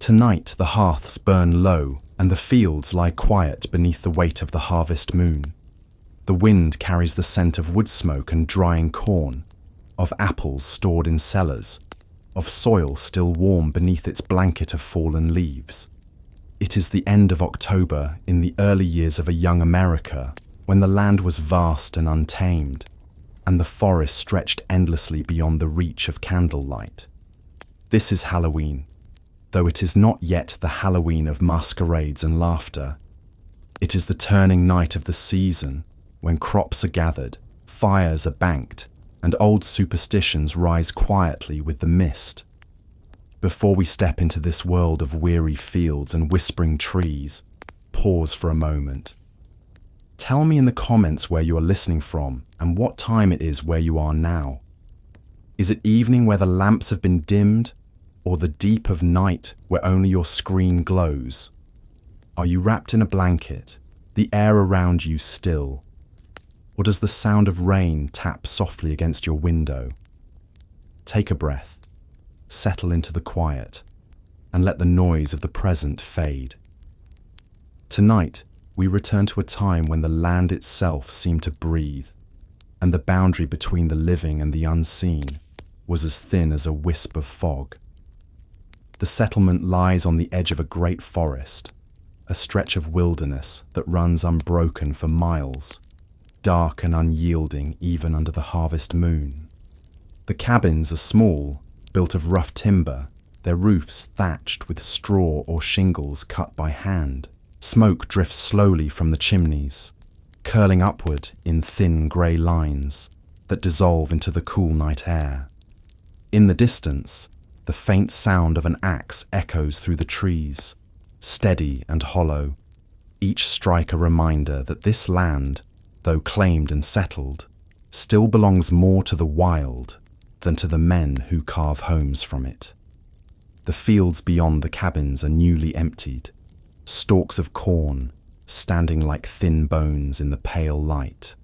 Tonight the hearths burn low, and the fields lie quiet beneath the weight of the harvest moon. The wind carries the scent of wood smoke and drying corn, of apples stored in cellars, of soil still warm beneath its blanket of fallen leaves. It is the end of October in the early years of a young America, when the land was vast and untamed, and the forest stretched endlessly beyond the reach of candlelight. This is Halloween, though it is not yet the Halloween of masquerades and laughter. It is the turning night of the season, when crops are gathered, fires are banked, and old superstitions rise quietly with the mist. Before we step into this world of weary fields and whispering trees, pause for a moment. Tell me in the comments where you are listening from and what time it is where you are now. Is it evening where the lamps have been dimmed, or the deep of night where only your screen glows? Are you wrapped in a blanket, the air around you still? Or does the sound of rain tap softly against your window? Take a breath, settle into the quiet, and let the noise of the present fade. Tonight, we return to a time when the land itself seemed to breathe, and the boundary between the living and the unseen was as thin as a wisp of fog. The settlement lies on the edge of a great forest, a stretch of wilderness that runs unbroken for miles, dark and unyielding even under the harvest moon. The cabins are small, built of rough timber, their roofs thatched with straw or shingles cut by hand. Smoke drifts slowly from the chimneys, curling upward in thin grey lines that dissolve into the cool night air. In the distance, the faint sound of an axe echoes through the trees, steady and hollow, each strike a reminder that this land, though claimed and settled, still belongs more to the wild than to the men who carve homes from it. The fields beyond the cabins are newly emptied, stalks of corn standing like thin bones in the pale light.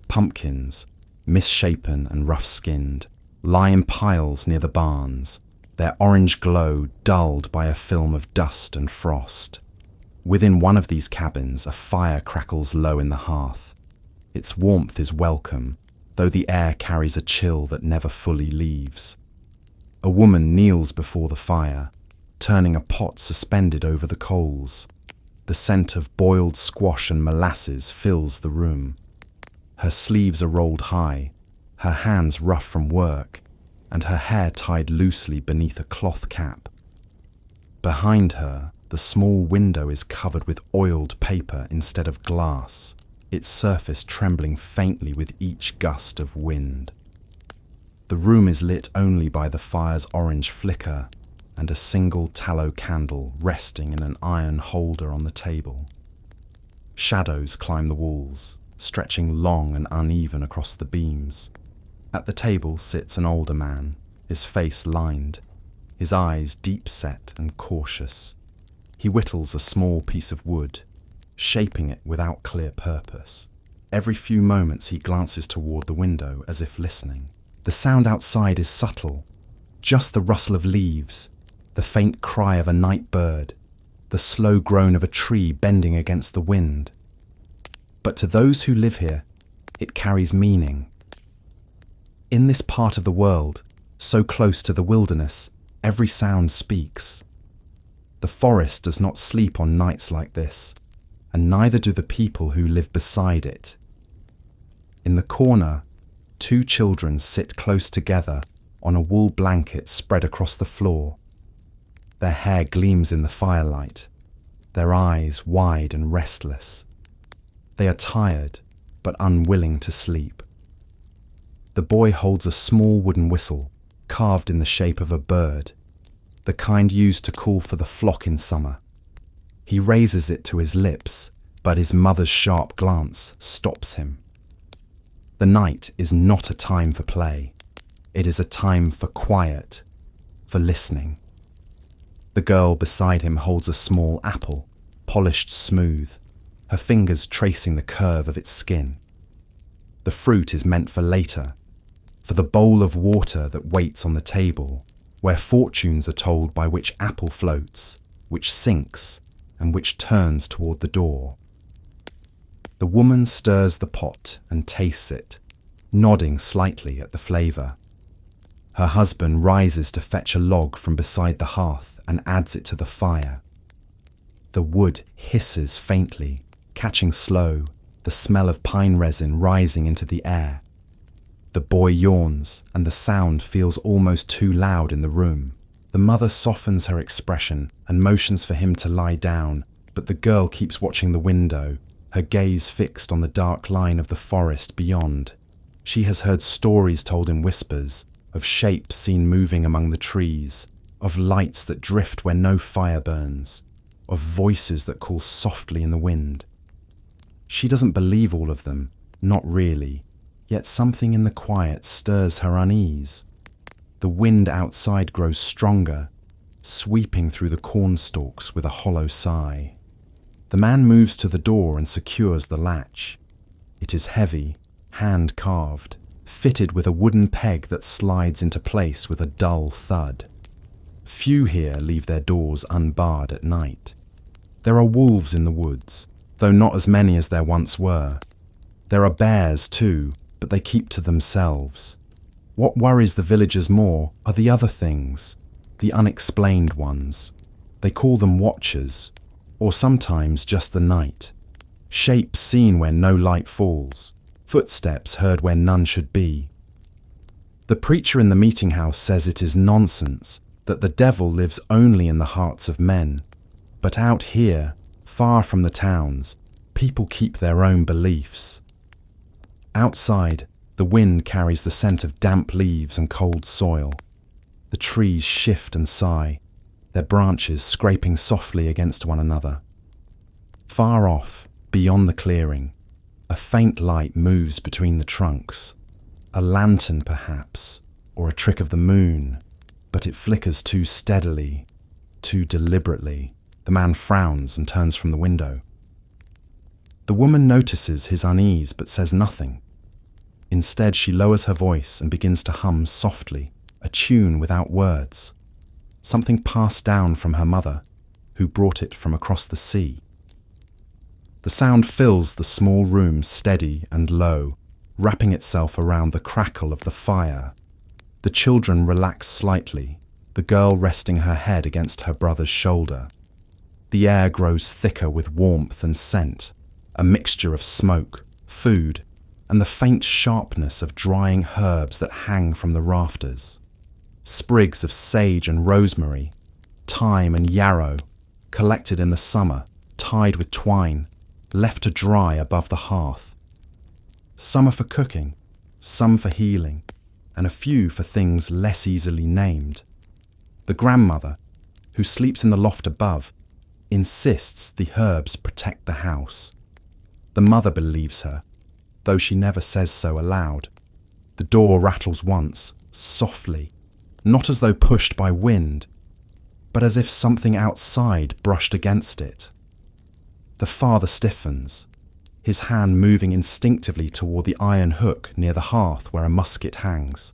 Pumpkins, misshapen and rough-skinned, lie in piles near the barns, their orange glow dulled by a film of dust and frost. Within one of these cabins, a fire crackles low in the hearth. Its warmth is welcome, though the air carries a chill that never fully leaves. A woman kneels before the fire, turning a pot suspended over the coals. The scent of boiled squash and molasses fills the room. Her sleeves are rolled high, her hands rough from work, and her hair tied loosely beneath a cloth cap. Behind her, the small window is covered with oiled paper instead of glass, its surface trembling faintly with each gust of wind. The room is lit only by the fire's orange flicker and a single tallow candle resting in an iron holder on the table. Shadows climb the walls, stretching long and uneven across the beams. At the table sits an older man, his face lined, his eyes deep-set and cautious. He whittles a small piece of wood, shaping it without clear purpose. Every few moments he glances toward the window as if listening. The sound outside is subtle, just the rustle of leaves, the faint cry of a night bird, the slow groan of a tree bending against the wind. But to those who live here, it carries meaning. In this part of the world, so close to the wilderness, every sound speaks. The forest does not sleep on nights like this, and neither do the people who live beside it. In the corner, two children sit close together on a wool blanket spread across the floor. Their hair gleams in the firelight, their eyes wide and restless. They are tired, but unwilling to sleep. The boy holds a small wooden whistle, carved in the shape of a bird, the kind used to call for the flock in summer. He raises it to his lips, but his mother's sharp glance stops him. The night is not a time for play. It is a time for quiet, for listening. The girl beside him holds a small apple, polished smooth, her fingers tracing the curve of its skin. The fruit is meant for later, for the bowl of water that waits on the table, where fortunes are told by which apple floats, which sinks, and which turns toward the door. The woman stirs the pot and tastes it, nodding slightly at the flavour. Her husband rises to fetch a log from beside the hearth and adds it to the fire. The wood hisses faintly, catching slow, the smell of pine resin rising into the air. The boy yawns, and the sound feels almost too loud in the room. The mother softens her expression and motions for him to lie down, but the girl keeps watching the window, her gaze fixed on the dark line of the forest beyond. She has heard stories told in whispers, of shapes seen moving among the trees, of lights that drift where no fire burns, of voices that call softly in the wind. She doesn't believe all of them, not really, yet something in the quiet stirs her unease. The wind outside grows stronger, sweeping through the cornstalks with a hollow sigh. The man moves to the door and secures the latch. It is heavy, hand-carved, fitted with a wooden peg that slides into place with a dull thud. Few here leave their doors unbarred at night. There are wolves in the woods, though not as many as there once were. There are bears too, but they keep to themselves. What worries the villagers more are the other things, the unexplained ones. They call them watchers, or sometimes just the night. Shapes seen where no light falls, footsteps heard where none should be. The preacher in the meeting house says it is nonsense, that the devil lives only in the hearts of men. But out here, far from the towns, people keep their own beliefs. Outside, the wind carries the scent of damp leaves and cold soil. The trees shift and sigh, their branches scraping softly against one another. Far off, beyond the clearing, a faint light moves between the trunks. A lantern, perhaps, or a trick of the moon, but it flickers too steadily, too deliberately. The man frowns and turns from the window. The woman notices his unease but says nothing. Instead, she lowers her voice and begins to hum softly, a tune without words. Something passed down from her mother, who brought it from across the sea. The sound fills the small room steady and low, wrapping itself around the crackle of the fire. The children relax slightly, the girl resting her head against her brother's shoulder. The air grows thicker with warmth and scent, a mixture of smoke, food, and the faint sharpness of drying herbs that hang from the rafters. Sprigs of sage and rosemary, thyme and yarrow, collected in the summer, tied with twine, left to dry above the hearth. Some are for cooking, some for healing, and a few for things less easily named. The grandmother, who sleeps in the loft above, insists the herbs protect the house. The mother believes her, though she never says so aloud. The door rattles once, softly, not as though pushed by wind, but as if something outside brushed against it. The father stiffens, his hand moving instinctively toward the iron hook near the hearth where a musket hangs.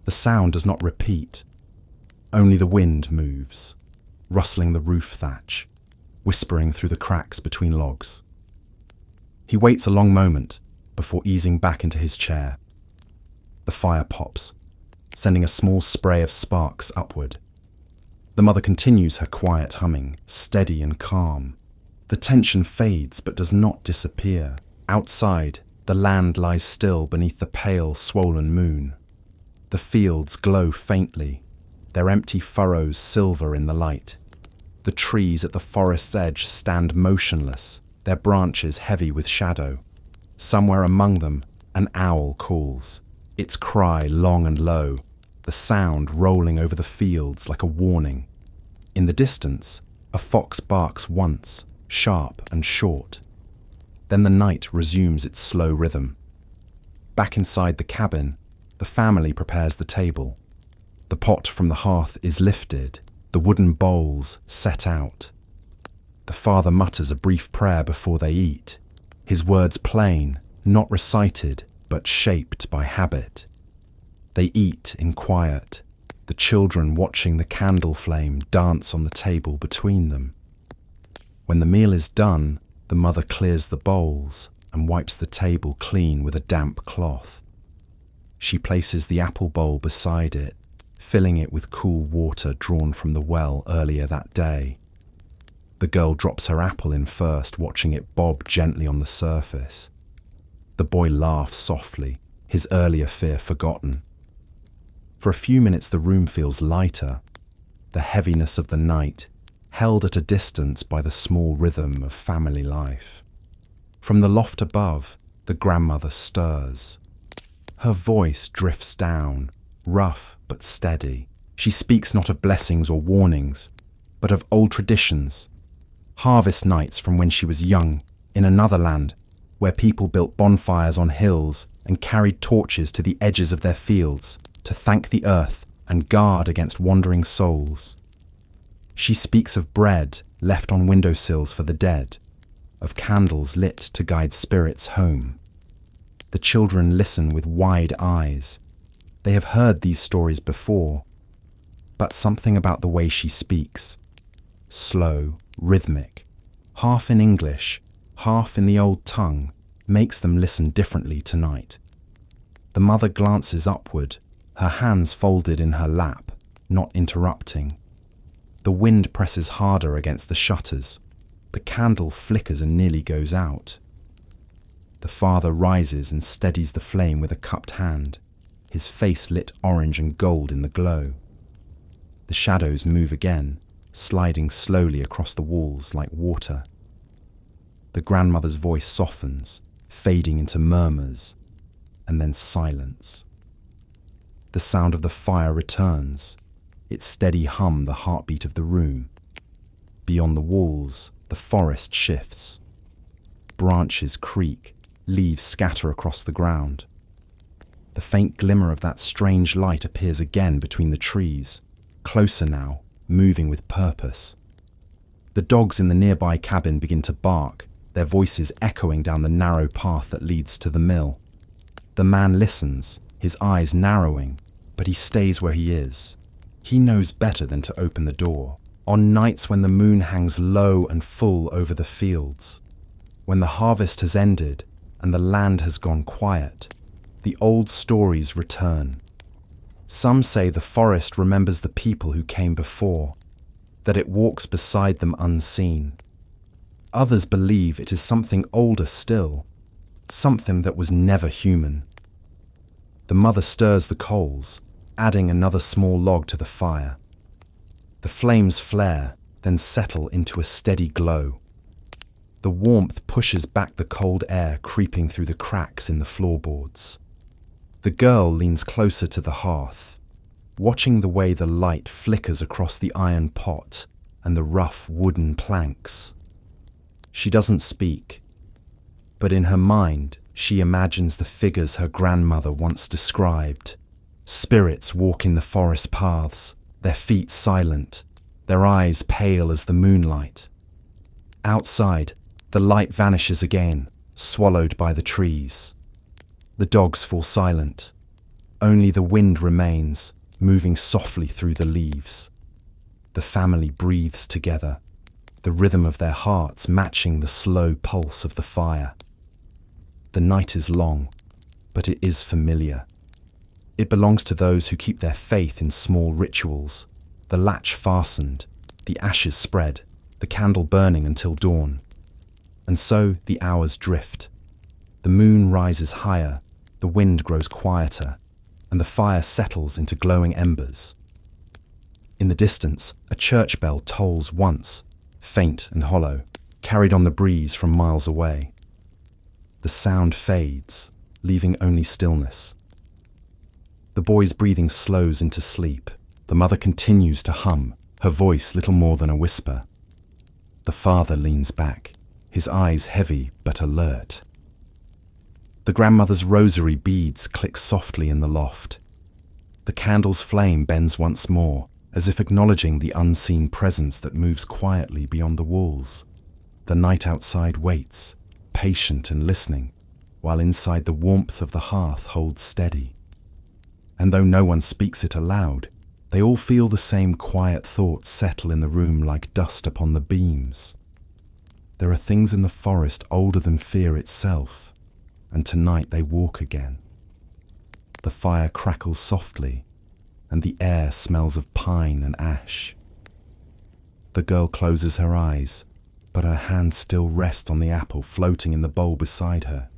The sound does not repeat, only the wind moves, rustling the roof thatch, whispering through the cracks between logs. He waits a long moment before easing back into his chair. The fire pops, sending a small spray of sparks upward. The mother continues her quiet humming, steady and calm. The tension fades but does not disappear. Outside, the land lies still beneath the pale, swollen moon. The fields glow faintly, their empty furrows silver in the light. The trees at the forest's edge stand motionless, their branches heavy with shadow. Somewhere among them, an owl calls, its cry long and low, the sound rolling over the fields like a warning. In the distance, a fox barks once, sharp and short. Then the night resumes its slow rhythm. Back inside the cabin, the family prepares the table. The pot from the hearth is lifted, the wooden bowls set out. The father mutters a brief prayer before they eat, his words plain, not recited, but shaped by habit. They eat in quiet, the children watching the candle flame dance on the table between them. When the meal is done, the mother clears the bowls and wipes the table clean with a damp cloth. She places the apple bowl beside it, filling it with cool water drawn from the well earlier that day. The girl drops her apple in first, watching it bob gently on the surface. The boy laughs softly, his earlier fear forgotten. For a few minutes the room feels lighter, the heaviness of the night held at a distance by the small rhythm of family life. From the loft above, the grandmother stirs. Her voice drifts down, rough but steady. She speaks not of blessings or warnings, but of old traditions, harvest nights from when she was young, in another land, where people built bonfires on hills and carried torches to the edges of their fields to thank the earth and guard against wandering souls. She speaks of bread left on windowsills for the dead, of candles lit to guide spirits home. The children listen with wide eyes. They have heard these stories before, but something about the way she speaks, slow, rhythmic, half in English, half in the old tongue, makes them listen differently tonight. The mother glances upward, her hands folded in her lap, not interrupting. The wind presses harder against the shutters. The candle flickers and nearly goes out. The father rises and steadies the flame with a cupped hand, his face lit orange and gold in the glow. The shadows move again, sliding slowly across the walls like water. The grandmother's voice softens, fading into murmurs, and then silence. The sound of the fire returns, its steady hum the heartbeat of the room. Beyond the walls, the forest shifts. Branches creak, leaves scatter across the ground. The faint glimmer of that strange light appears again between the trees, closer now, moving with purpose. The dogs in the nearby cabin begin to bark, their voices echoing down the narrow path that leads to the mill. The man listens, his eyes narrowing, but he stays where he is. He knows better than to open the door. On nights when the moon hangs low and full over the fields, when the harvest has ended and the land has gone quiet, the old stories return. Some say the forest remembers the people who came before, that it walks beside them unseen. Others believe it is something older still, something that was never human. The mother stirs the coals, adding another small log to the fire. The flames flare, then settle into a steady glow. The warmth pushes back the cold air creeping through the cracks in the floorboards. The girl leans closer to the hearth, watching the way the light flickers across the iron pot and the rough wooden planks. She doesn't speak, but in her mind she imagines the figures her grandmother once described. Spirits walk in the forest paths, their feet silent, their eyes pale as the moonlight. Outside, the light vanishes again, swallowed by the trees. The dogs fall silent. Only the wind remains, moving softly through the leaves. The family breathes together, the rhythm of their hearts matching the slow pulse of the fire. The night is long, but it is familiar. It belongs to those who keep their faith in small rituals, the latch fastened, the ashes spread, the candle burning until dawn. And so the hours drift. The moon rises higher, the wind grows quieter, and the fire settles into glowing embers. In the distance, a church bell tolls once, faint and hollow, carried on the breeze from miles away. The sound fades, leaving only stillness. The boy's breathing slows into sleep. The mother continues to hum, her voice little more than a whisper. The father leans back, his eyes heavy but alert. The grandmother's rosary beads click softly in the loft. The candle's flame bends once more, as if acknowledging the unseen presence that moves quietly beyond the walls. The night outside waits, patient and listening, while inside the warmth of the hearth holds steady. And though no one speaks it aloud, the They all feel the same quiet thoughts settle in the room like dust upon the beams. There are things in the forest older than fear itself, and tonight they walk again. The fire crackles softly, and the air smells of pine and ash. The girl closes her eyes, but her hand still rests on the apple floating in the bowl beside her.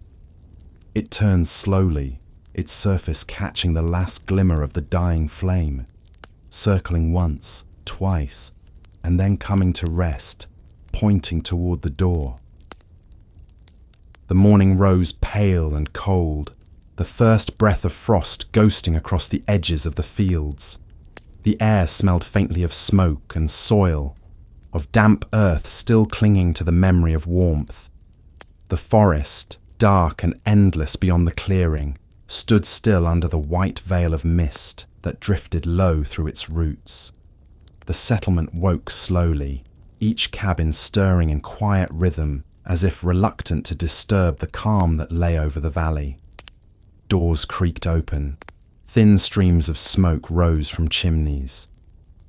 It turns slowly, its surface catching the last glimmer of the dying flame, circling once, twice, and then coming to rest, pointing toward the door. The morning rose pale and cold, the first breath of frost ghosting across the edges of the fields. The air smelled faintly of smoke and soil, of damp earth still clinging to the memory of warmth. The forest, dark and endless beyond the clearing, stood still under the white veil of mist that drifted low through its roots. The settlement woke slowly, each cabin stirring in quiet rhythm, as if reluctant to disturb the calm that lay over the valley. Doors creaked open. Thin streams of smoke rose from chimneys.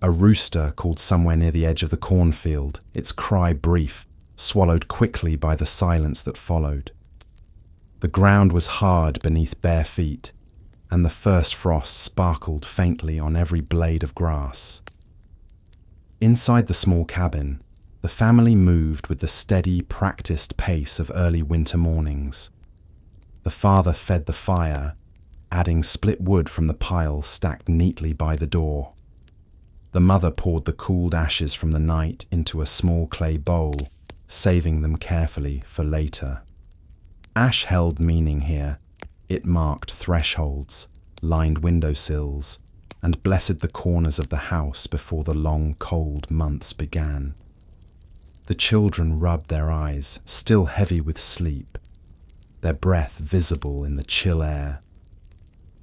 A rooster called somewhere near the edge of the cornfield, its cry brief, swallowed quickly by the silence that followed. The ground was hard beneath bare feet, and the first frost sparkled faintly on every blade of grass. Inside the small cabin, the family moved with the steady, practiced pace of early winter mornings. The father fed the fire, adding split wood from the pile stacked neatly by the door. The mother poured the cooled ashes from the night into a small clay bowl, saving them carefully for later. Ash held meaning here. It marked thresholds, lined windowsills, and blessed the corners of the house before the long, cold months began. The children rubbed their eyes, still heavy with sleep, their breath visible in the chill air.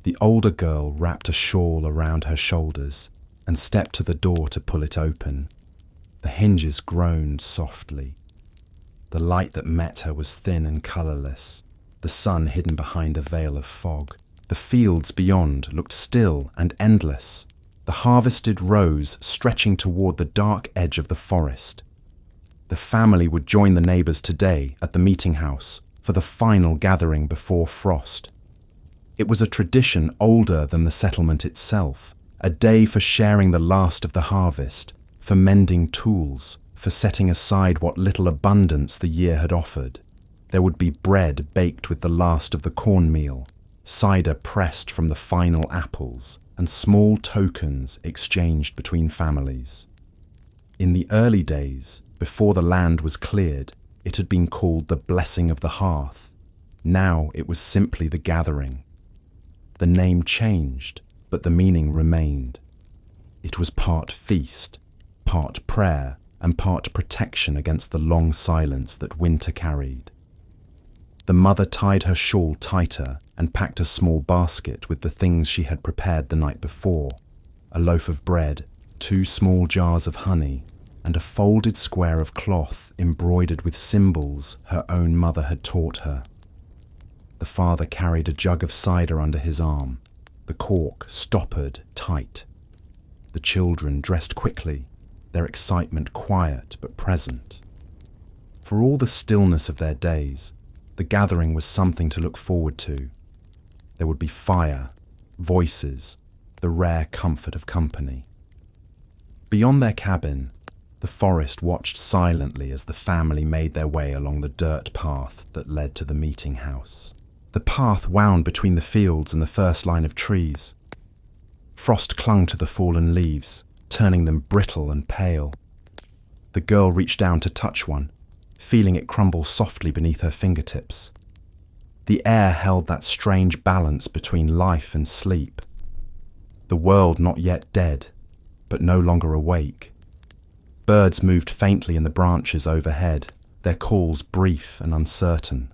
The older girl wrapped a shawl around her shoulders and stepped to the door to pull it open. The hinges groaned softly. The light that met her was thin and colourless, the sun hidden behind a veil of fog. The fields beyond looked still and endless, the harvested rows stretching toward the dark edge of the forest. The family would join the neighbours today at the meeting house for the final gathering before frost. It was a tradition older than the settlement itself, a day for sharing the last of the harvest, for mending tools, for setting aside what little abundance the year had offered. There would be bread baked with the last of the cornmeal, cider pressed from the final apples, and small tokens exchanged between families. In the early days, before the land was cleared, it had been called the blessing of the hearth. Now it was simply the gathering. The name changed, but the meaning remained. It was part feast, part prayer, and part protection against the long silence that winter carried. The mother tied her shawl tighter and packed a small basket with the things she had prepared the night before: a loaf of bread, 2 small jars of honey, and a folded square of cloth embroidered with symbols her own mother had taught her. The father carried a jug of cider under his arm, the cork stoppered tight. The children dressed quickly, their excitement quiet but present. For all the stillness of their days, the gathering was something to look forward to. There would be fire, voices, the rare comfort of company. Beyond their cabin, the forest watched silently as the family made their way along the dirt path that led to the meeting house. The path wound between the fields and the first line of trees. Frost clung to the fallen leaves, turning them brittle and pale. The girl reached down to touch one, feeling it crumble softly beneath her fingertips. The air held that strange balance between life and sleep. The world not yet dead, but no longer awake. Birds moved faintly in the branches overhead, their calls brief and uncertain.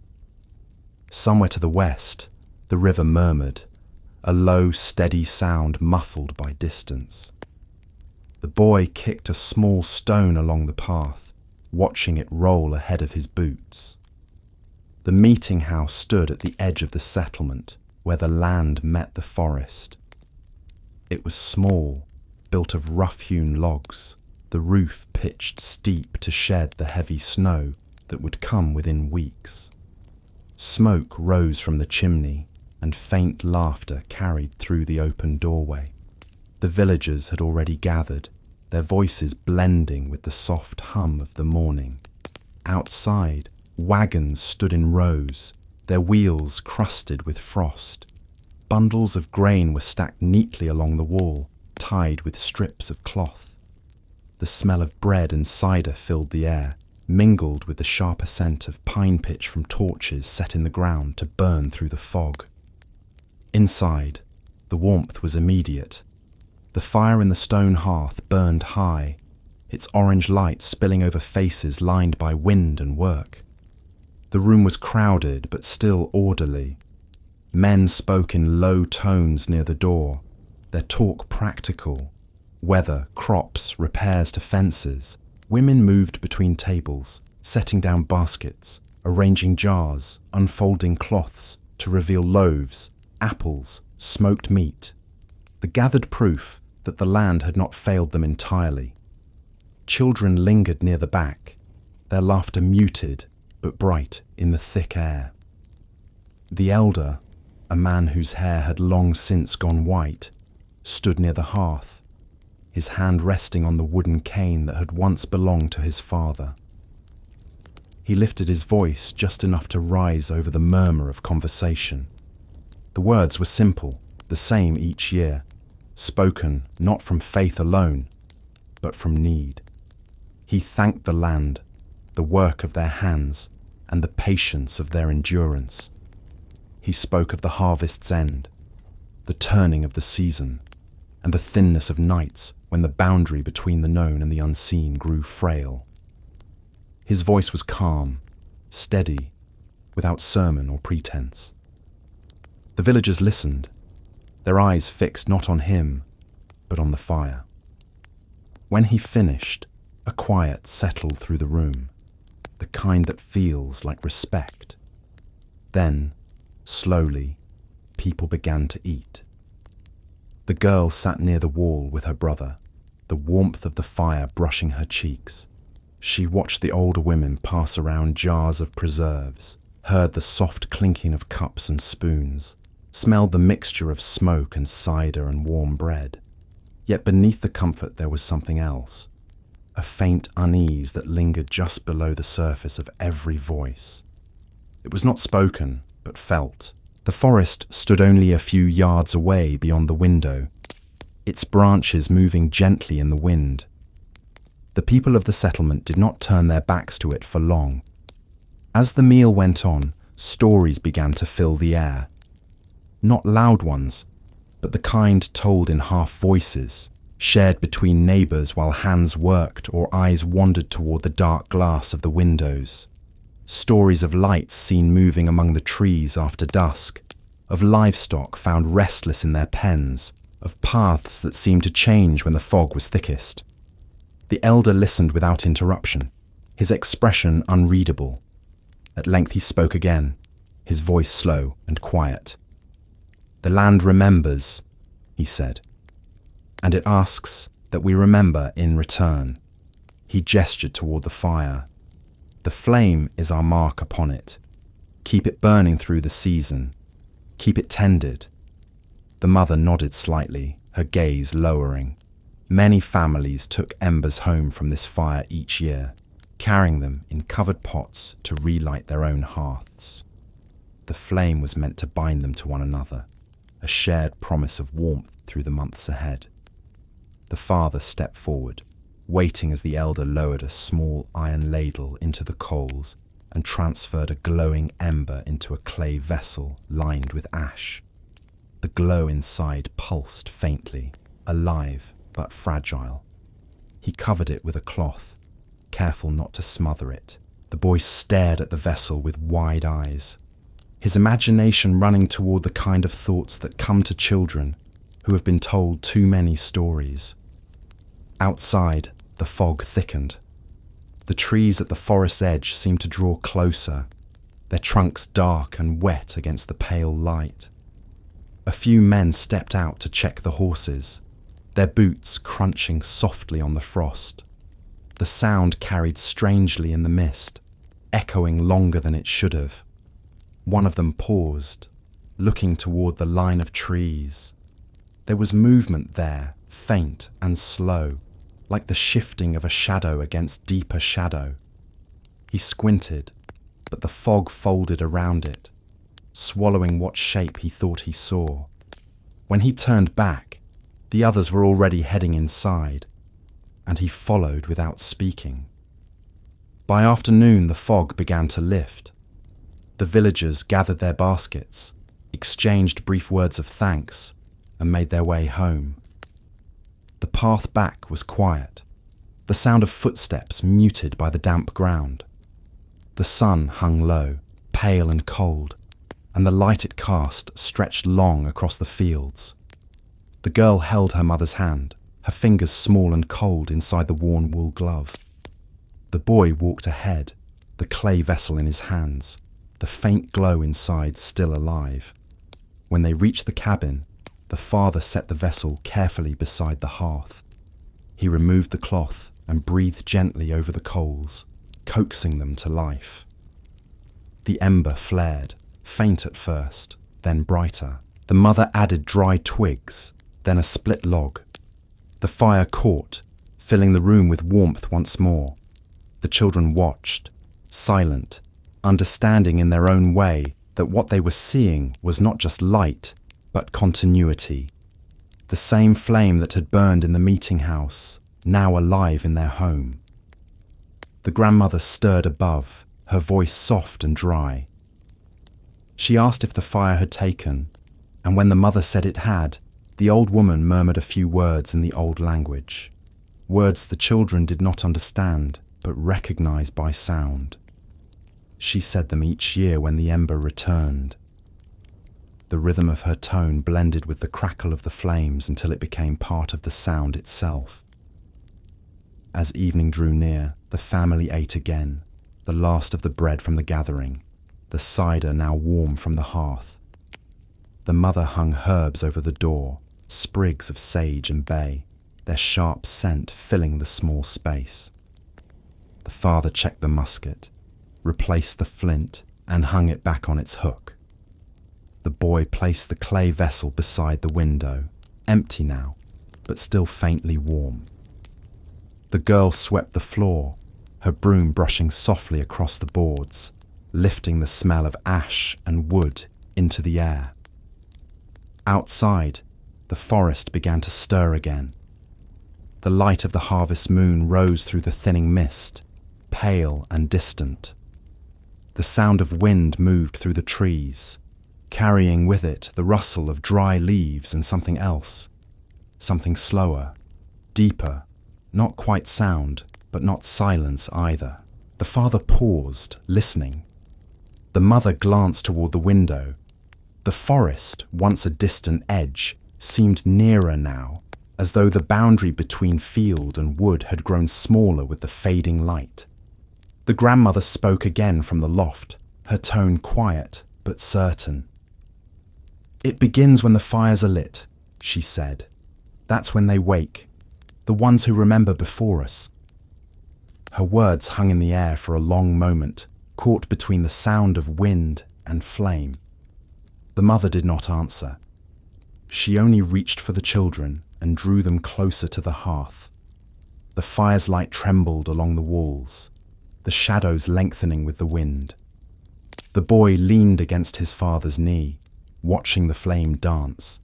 Somewhere to the west, the river murmured, a low, steady sound muffled by distance. The boy kicked a small stone along the path, watching it roll ahead of his boots. The meeting house stood at the edge of the settlement, where the land met the forest. It was small, built of rough-hewn logs, the roof pitched steep to shed the heavy snow that would come within weeks. Smoke rose from the chimney, and faint laughter carried through the open doorway. The villagers had already gathered, their voices blending with the soft hum of the morning. Outside, wagons stood in rows, their wheels crusted with frost. Bundles of grain were stacked neatly along the wall, tied with strips of cloth. The smell of bread and cider filled the air, mingled with the sharper scent of pine pitch from torches set in the ground to burn through the fog. Inside, the warmth was immediate. The fire in the stone hearth burned high, its orange light spilling over faces lined by wind and work. The room was crowded but still orderly. Men spoke in low tones near the door, their talk practical. Weather, crops, repairs to fences. Women moved between tables, setting down baskets, arranging jars, unfolding cloths to reveal loaves, apples, smoked meat. The gathered proof that the land had not failed them entirely. Children lingered near the back, their laughter muted but bright in the thick air. The elder, a man whose hair had long since gone white, stood near the hearth, his hand resting on the wooden cane that had once belonged to his father. He lifted his voice just enough to rise over the murmur of conversation. The words were simple, the same each year, spoken not from faith alone, but from need. He thanked the land, the work of their hands, and the patience of their endurance. He spoke of the harvest's end, the turning of the season, and the thinness of nights when the boundary between the known and the unseen grew frail. His voice was calm, steady, without sermon or pretense. The villagers listened, their eyes fixed not on him, but on the fire. When he finished, a quiet settled through the room, the kind that feels like respect. Then, slowly, people began to eat. The girl sat near the wall with her brother, the warmth of the fire brushing her cheeks. She watched the older women pass around jars of preserves, heard the soft clinking of cups and spoons, smelled the mixture of smoke and cider and warm bread. Yet beneath the comfort there was something else, a faint unease that lingered just below the surface of every voice. It was not spoken, but felt. The forest stood only a few yards away beyond the window, its branches moving gently in the wind. The people of the settlement did not turn their backs to it for long. As the meal went on, stories began to fill the air. Not loud ones, but the kind told in half voices, shared between neighbours while hands worked or eyes wandered toward the dark glass of the windows. Stories of lights seen moving among the trees after dusk, of livestock found restless in their pens, of paths that seemed to change when the fog was thickest. The elder listened without interruption, his expression unreadable. At length he spoke again, his voice slow and quiet. "The land remembers," he said, "and it asks that we remember in return." He gestured toward the fire. "The flame is our mark upon it. Keep it burning through the season. Keep it tended." The mother nodded slightly, her gaze lowering. Many families took embers home from this fire each year, carrying them in covered pots to relight their own hearths. The flame was meant to bind them to one another, a shared promise of warmth through the months ahead. The father stepped forward, waiting as the elder lowered a small iron ladle into the coals and transferred a glowing ember into a clay vessel lined with ash. The glow inside pulsed faintly, alive but fragile. He covered it with a cloth, careful not to smother it. The boy stared at the vessel with wide eyes, his imagination running toward the kind of thoughts that come to children who have been told too many stories. Outside, the fog thickened. The trees at the forest's edge seemed to draw closer, their trunks dark and wet against the pale light. A few men stepped out to check the horses. their boots crunching softly on the frost. The sound carried strangely in the mist, echoing longer than it should have. One of them paused, looking toward the line of trees. There was movement there, faint and slow, like the shifting of a shadow against deeper shadow. He squinted, but the fog folded around it, swallowing what shape he thought he saw. When he turned back, the others were already heading inside, and he followed without speaking. By afternoon, the fog began to lift. The villagers gathered their baskets, exchanged brief words of thanks, and made their way home. The path back was quiet, the sound of footsteps muted by the damp ground. The sun hung low, pale and cold, and the light it cast stretched long across the fields. The girl held her mother's hand, her fingers small and cold inside the worn wool glove. The boy walked ahead, the clay vessel in his hands, the faint glow inside still alive. When they reached the cabin, the father set the vessel carefully beside the hearth. He removed the cloth and breathed gently over the coals, coaxing them to life. The ember flared, faint at first, then brighter. The mother added dry twigs, then a split log. The fire caught, filling the room with warmth once more. The children watched, silent, understanding in their own way that what they were seeing was not just light, but continuity. The same flame that had burned in the meeting house, now alive in their home. The grandmother stirred above, her voice soft and dry. She asked if the fire had taken, and when the mother said it had, the old woman murmured a few words in the old language, words the children did not understand, but recognized by sound. She said them each year when the ember returned. The rhythm of her tone blended with the crackle of the flames until it became part of the sound itself. As evening drew near, the family ate again, the last of the bread from the gathering, the cider now warm from the hearth. The mother hung herbs over the door, sprigs of sage and bay, their sharp scent filling the small space. The father checked the musket, replaced the flint, and hung it back on its hook. The boy placed the clay vessel beside the window, empty now, but still faintly warm. The girl swept the floor, her broom brushing softly across the boards, lifting the smell of ash and wood into the air. Outside, the forest began to stir again. The light of the harvest moon rose through the thinning mist, pale and distant. The sound of wind moved through the trees, carrying with it the rustle of dry leaves and something else, something slower, deeper, not quite sound, but not silence either. The father paused, listening. The mother glanced toward the window. The forest, once a distant edge, seemed nearer now, as though the boundary between field and wood had grown smaller with the fading light. The grandmother spoke again from the loft, her tone quiet but certain. "It begins when the fires are lit," she said. "That's when they wake, the ones who remember before us." Her words hung in the air for a long moment, caught between the sound of wind and flame. The mother did not answer. She only reached for the children and drew them closer to the hearth. The fire's light trembled along the walls, the shadows lengthening with the wind. The boy leaned against his father's knee, watching the flame dance.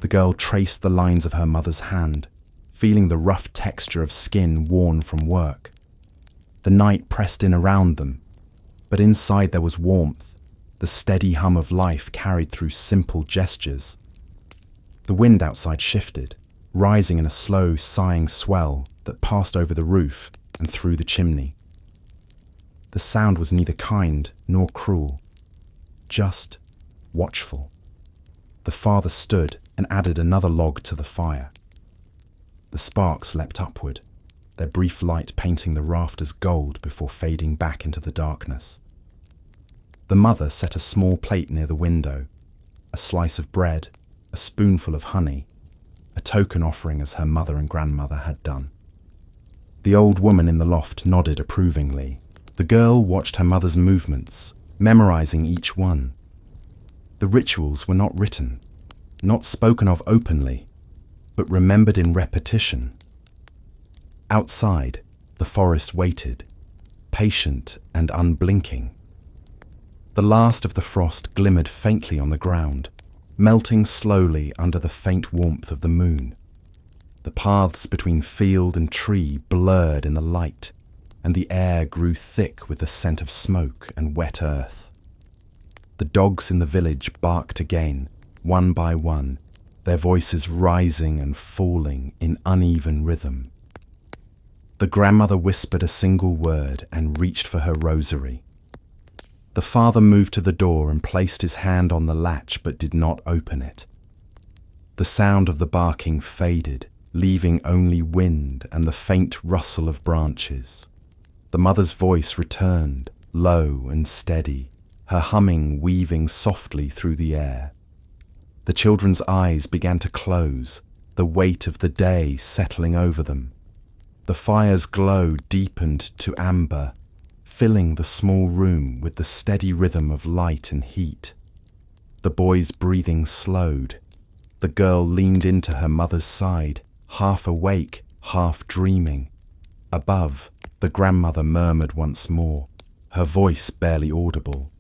The girl traced the lines of her mother's hand, feeling the rough texture of skin worn from work. The night pressed in around them, but inside there was warmth, the steady hum of life carried through simple gestures. The wind outside shifted, rising in a slow, sighing swell that passed over the roof and through the chimney. The sound was neither kind nor cruel, just watchful. The father stood and added another log to the fire. The sparks leapt upward, their brief light painting the rafters gold before fading back into the darkness. The mother set a small plate near the window, a slice of bread, a spoonful of honey, a a token offering as her mother and grandmother had done. The old woman in the loft nodded approvingly. The girl watched her mother's movements, memorizing each one. The rituals were not written, not spoken of openly, but remembered in repetition. Outside, the forest waited, patient and unblinking. The last of the frost glimmered faintly on the ground, melting slowly under the faint warmth of the moon. The paths between field and tree blurred in the light, and the air grew thick with the scent of smoke and wet earth. The dogs in the village barked again, one by one, their voices rising and falling in uneven rhythm. The grandmother whispered a single word and reached for her rosary. The father moved to the door and placed his hand on the latch but did not open it. The sound of the barking faded, leaving only wind and the faint rustle of branches. The mother's voice returned, low and steady, her humming weaving softly through the air. The children's eyes began to close, the weight of the day settling over them. The fire's glow deepened to amber, filling the small room with the steady rhythm of light and heat. The boy's breathing slowed. The girl leaned into her mother's side, half awake, half dreaming. Above, the grandmother murmured once more, her voice barely audible,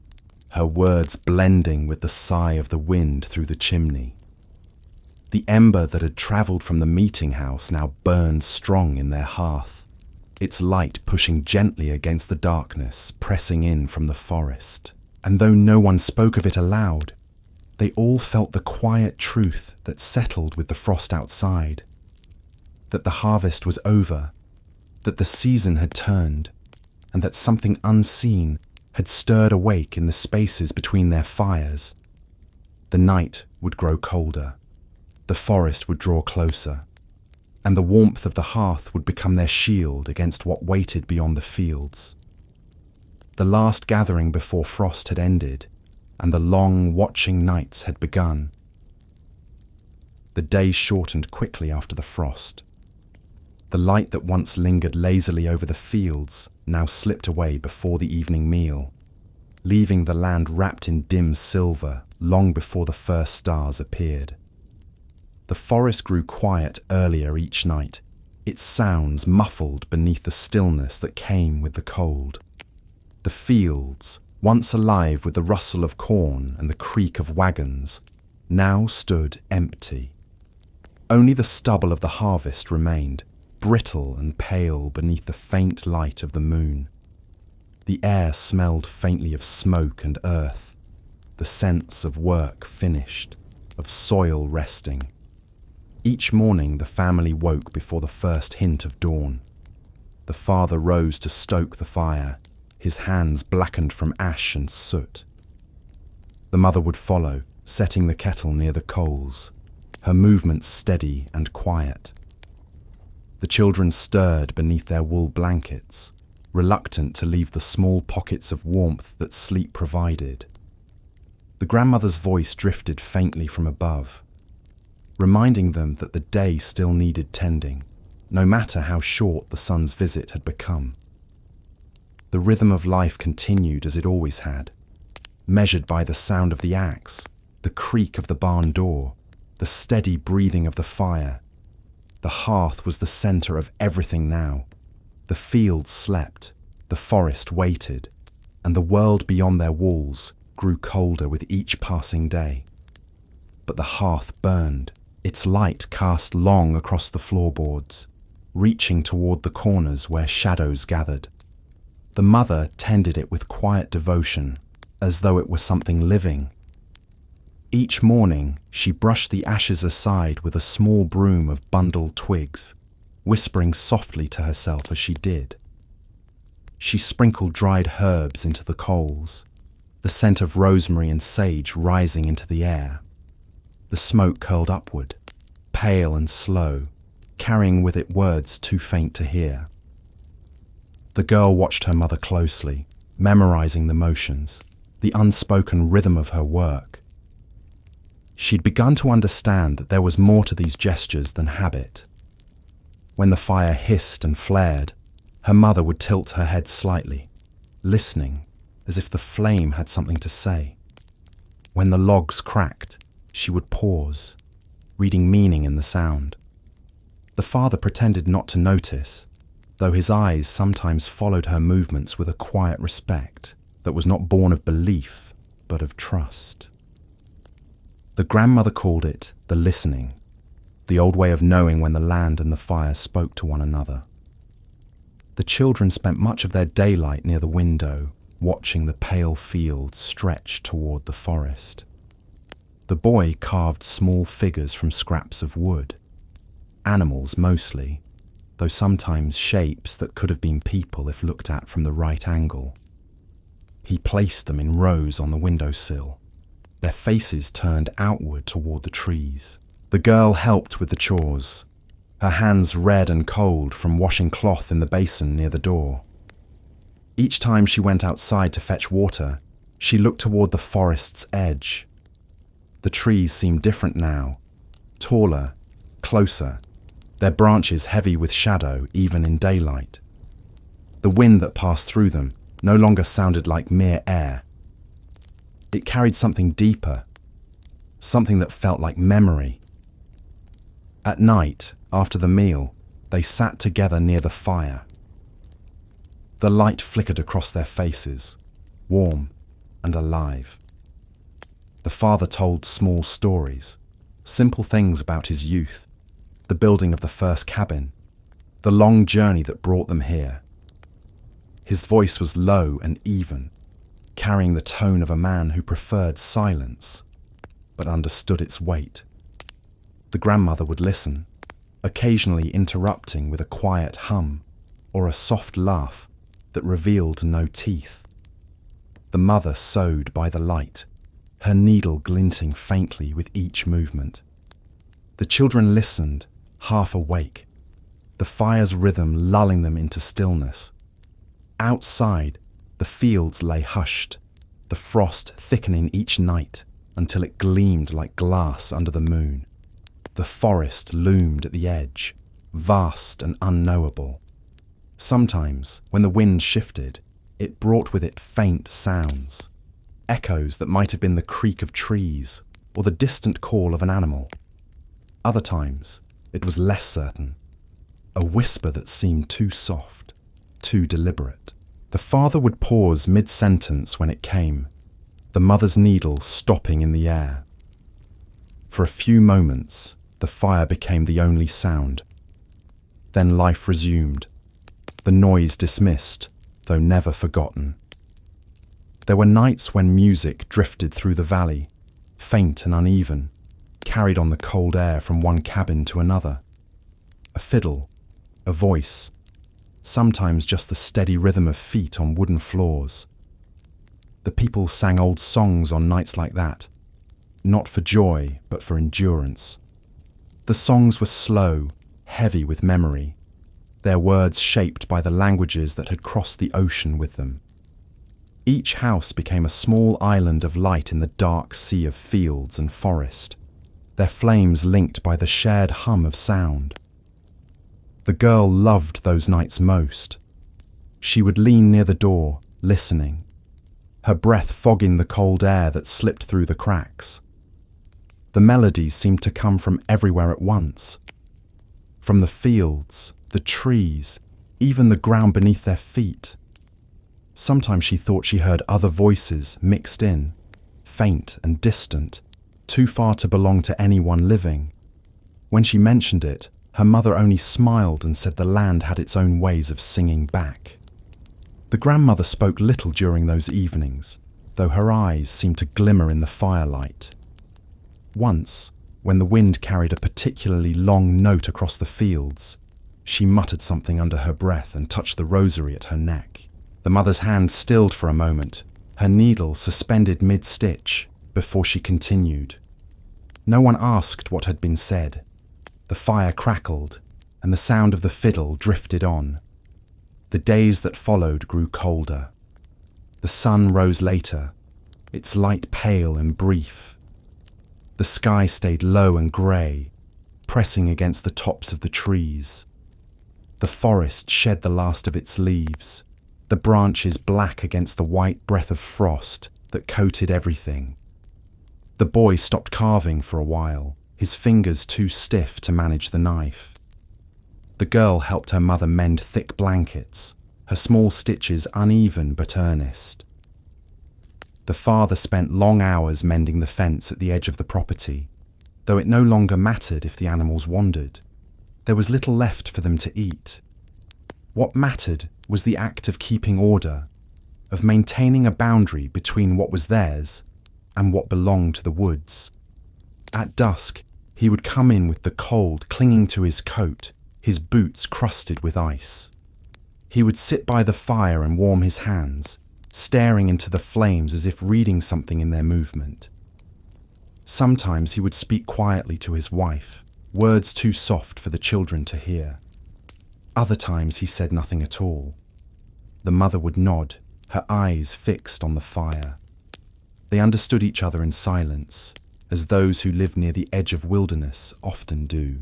her words blending with the sigh of the wind through the chimney. The ember that had travelled from the meeting house now burned strong in their hearth, its light pushing gently against the darkness pressing in from the forest. And though no one spoke of it aloud, they all felt the quiet truth that settled with the frost outside, that the harvest was over, that the season had turned, and that something unseen had stirred awake in the spaces between their fires. The night would grow colder, the forest would draw closer, and the warmth of the hearth would become their shield against what waited beyond the fields. The last gathering before frost had ended, and the long watching nights had begun. The days shortened quickly after the frost. The light that once lingered lazily over the fields now slipped away before the evening meal, leaving the land wrapped in dim silver long before the first stars appeared. The forest grew quiet earlier each night, its sounds muffled beneath the stillness that came with the cold. The fields, once alive with the rustle of corn and the creak of wagons, now stood empty. Only the stubble of the harvest remained, brittle and pale beneath the faint light of the moon. The air smelled faintly of smoke and earth, the sense of work finished, of soil resting. Each morning the family woke before the first hint of dawn. The father rose to stoke the fire, his hands blackened from ash and soot. The mother would follow, setting the kettle near the coals, her movements steady and quiet. The children stirred beneath their wool blankets, reluctant to leave the small pockets of warmth that sleep provided. The grandmother's voice drifted faintly from above, reminding them that the day still needed tending, no matter how short the sun's visit had become. The rhythm of life continued as it always had, measured by the sound of the axe, the creak of the barn door, the steady breathing of the fire. The hearth was the centre of everything now. The fields slept, the forest waited, and the world beyond their walls grew colder with each passing day. But the hearth burned, its light cast long across the floorboards, reaching toward the corners where shadows gathered. The mother tended it with quiet devotion, as though it were something living. Each morning, she brushed the ashes aside with a small broom of bundled twigs, whispering softly to herself as she did. She sprinkled dried herbs into the coals, the scent of rosemary and sage rising into the air. The smoke curled upward, pale and slow, carrying with it words too faint to hear. The girl watched her mother closely, memorizing the motions, the unspoken rhythm of her work. She'd begun to understand that there was more to these gestures than habit. When the fire hissed and flared, her mother would tilt her head slightly, listening as if the flame had something to say. When the logs cracked, she would pause, reading meaning in the sound. The father pretended not to notice, though his eyes sometimes followed her movements with a quiet respect that was not born of belief, but of trust. The grandmother called it the listening, the old way of knowing when the land and the fire spoke to one another. The children spent much of their daylight near the window, watching the pale fields stretch toward the forest. The boy carved small figures from scraps of wood, animals mostly, though sometimes shapes that could have been people if looked at from the right angle. He placed them in rows on the windowsill, their faces turned outward toward the trees. The girl helped with the chores, her hands red and cold from washing cloth in the basin near the door. Each time she went outside to fetch water, she looked toward the forest's edge. The trees seemed different now, taller, closer, their branches heavy with shadow even in daylight. The wind that passed through them no longer sounded like mere air. It carried something deeper, something that felt like memory. At night, after the meal, they sat together near the fire. The light flickered across their faces, warm and alive. The father told small stories, simple things about his youth, the building of the first cabin, the long journey that brought them here. His voice was low and even, carrying the tone of a man who preferred silence, but understood its weight. The grandmother would listen, occasionally interrupting with a quiet hum or a soft laugh that revealed no teeth. The mother sewed by the light, her needle glinting faintly with each movement. The children listened, half awake, the fire's rhythm lulling them into stillness. Outside, the fields lay hushed, the frost thickening each night until it gleamed like glass under the moon. The forest loomed at the edge, vast and unknowable. Sometimes, when the wind shifted, it brought with it faint sounds, echoes that might have been the creak of trees or the distant call of an animal. Other times, it was less certain, a whisper that seemed too soft, too deliberate. The father would pause mid-sentence when it came, the mother's needle stopping in the air. For a few moments, the fire became the only sound. Then life resumed, the noise dismissed, though never forgotten. There were nights when music drifted through the valley, faint and uneven, carried on the cold air from one cabin to another. A fiddle, a voice, sometimes just the steady rhythm of feet on wooden floors. The people sang old songs on nights like that, not for joy, but for endurance. The songs were slow, heavy with memory, their words shaped by the languages that had crossed the ocean with them. Each house became a small island of light in the dark sea of fields and forest, their flames linked by the shared hum of sound. The girl loved those nights most. She would lean near the door, listening, her breath fogging the cold air that slipped through the cracks. The melodies seemed to come from everywhere at once, from the fields, the trees, even the ground beneath their feet. Sometimes she thought she heard other voices mixed in, faint and distant, too far to belong to anyone living. When she mentioned it, her mother only smiled and said the land had its own ways of singing back. The grandmother spoke little during those evenings, though her eyes seemed to glimmer in the firelight. Once, when the wind carried a particularly long note across the fields, she muttered something under her breath and touched the rosary at her neck. The mother's hand stilled for a moment, her needle suspended mid-stitch, before she continued. No one asked what had been said. The fire crackled, and the sound of the fiddle drifted on. The days that followed grew colder. The sun rose later, its light pale and brief. The sky stayed low and grey, pressing against the tops of the trees. The forest shed the last of its leaves, the branches black against the white breath of frost that coated everything. The boy stopped carving for a while, his fingers too stiff to manage the knife. The girl helped her mother mend thick blankets, her small stitches uneven but earnest. The father spent long hours mending the fence at the edge of the property, though it no longer mattered if the animals wandered. There was little left for them to eat. What mattered was the act of keeping order, of maintaining a boundary between what was theirs and what belonged to the woods. At dusk, he would come in with the cold clinging to his coat, his boots crusted with ice. He would sit by the fire and warm his hands, staring into the flames as if reading something in their movement. Sometimes he would speak quietly to his wife, words too soft for the children to hear. Other times he said nothing at all. The mother would nod, her eyes fixed on the fire. They understood each other in silence, as those who live near the edge of wilderness often do.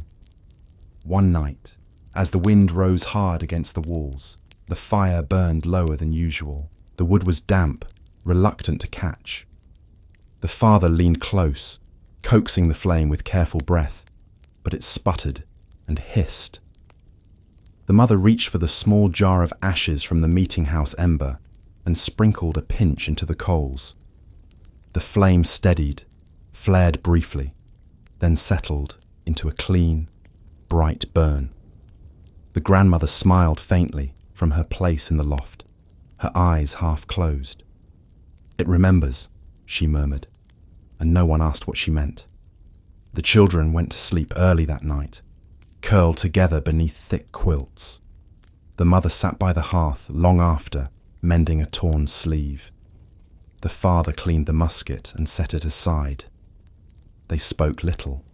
One night, as the wind rose hard against the walls, the fire burned lower than usual. The wood was damp, reluctant to catch. The father leaned close, coaxing the flame with careful breath, but it sputtered and hissed. The mother reached for the small jar of ashes from the meeting house ember and sprinkled a pinch into the coals. The flame steadied, flared briefly, then settled into a clean, bright burn. The grandmother smiled faintly from her place in the loft, her eyes half closed. "It remembers," she murmured, and no one asked what she meant. The children went to sleep early that night, curled together beneath thick quilts. The mother sat by the hearth long after, mending a torn sleeve. The father cleaned the musket and set it aside. They spoke little.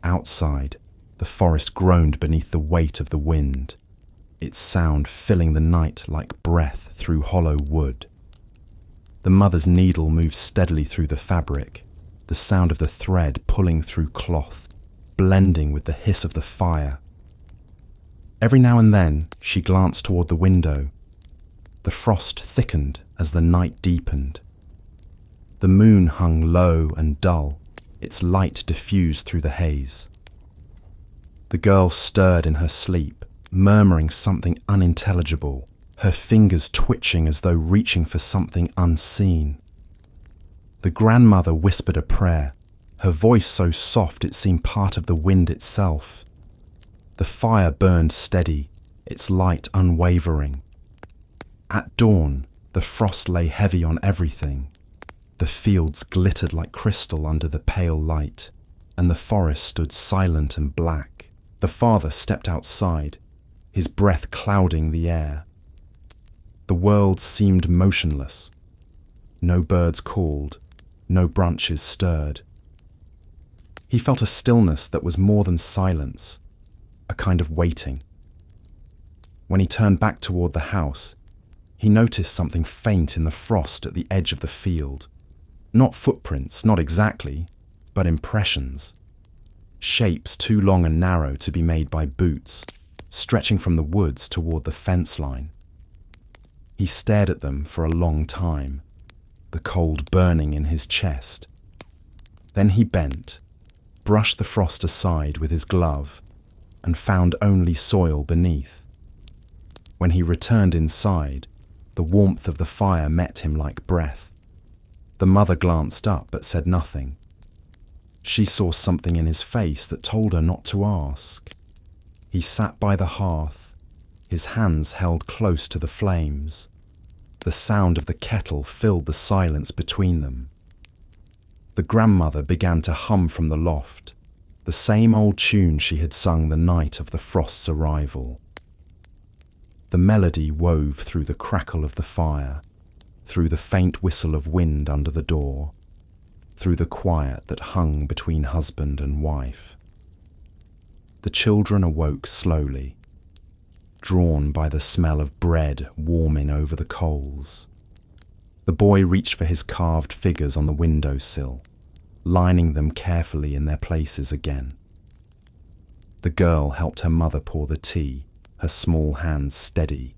Outside, the forest groaned beneath the weight of the wind, its sound filling the night like breath through hollow wood. The mother's needle moved steadily through the fabric, the sound of the thread pulling through cloth, blending with the hiss of the fire. Every now and then she glanced toward the window. The frost thickened as the night deepened. The moon hung low and dull, its light diffused through the haze. The girl stirred in her sleep, murmuring something unintelligible, her fingers twitching as though reaching for something unseen. The grandmother whispered a prayer, her voice so soft it seemed part of the wind itself. The fire burned steady, its light unwavering. At dawn, the frost lay heavy on everything. The fields glittered like crystal under the pale light, and the forest stood silent and black. The father stepped outside, his breath clouding the air. The world seemed motionless. No birds called, no branches stirred. He felt a stillness that was more than silence, a kind of waiting. When he turned back toward the house, he noticed something faint in the frost at the edge of the field. Not footprints, not exactly, but impressions. Shapes too long and narrow to be made by boots, stretching from the woods toward the fence line. He stared at them for a long time, the cold burning in his chest. Then he bent, brushed the frost aside with his glove, and found only soil beneath. When he returned inside, the warmth of the fire met him like breath. The mother glanced up but said nothing. She saw something in his face that told her not to ask. He sat by the hearth, his hands held close to the flames. The sound of the kettle filled the silence between them. The grandmother began to hum from the loft, the same old tune she had sung the night of the frost's arrival. The melody wove through the crackle of the fire, through the faint whistle of wind under the door, through the quiet that hung between husband and wife. The children awoke slowly, drawn by the smell of bread warming over the coals. The boy reached for his carved figures on the windowsill. lining them carefully in their places again. The girl helped her mother pour the tea, her small hands steady.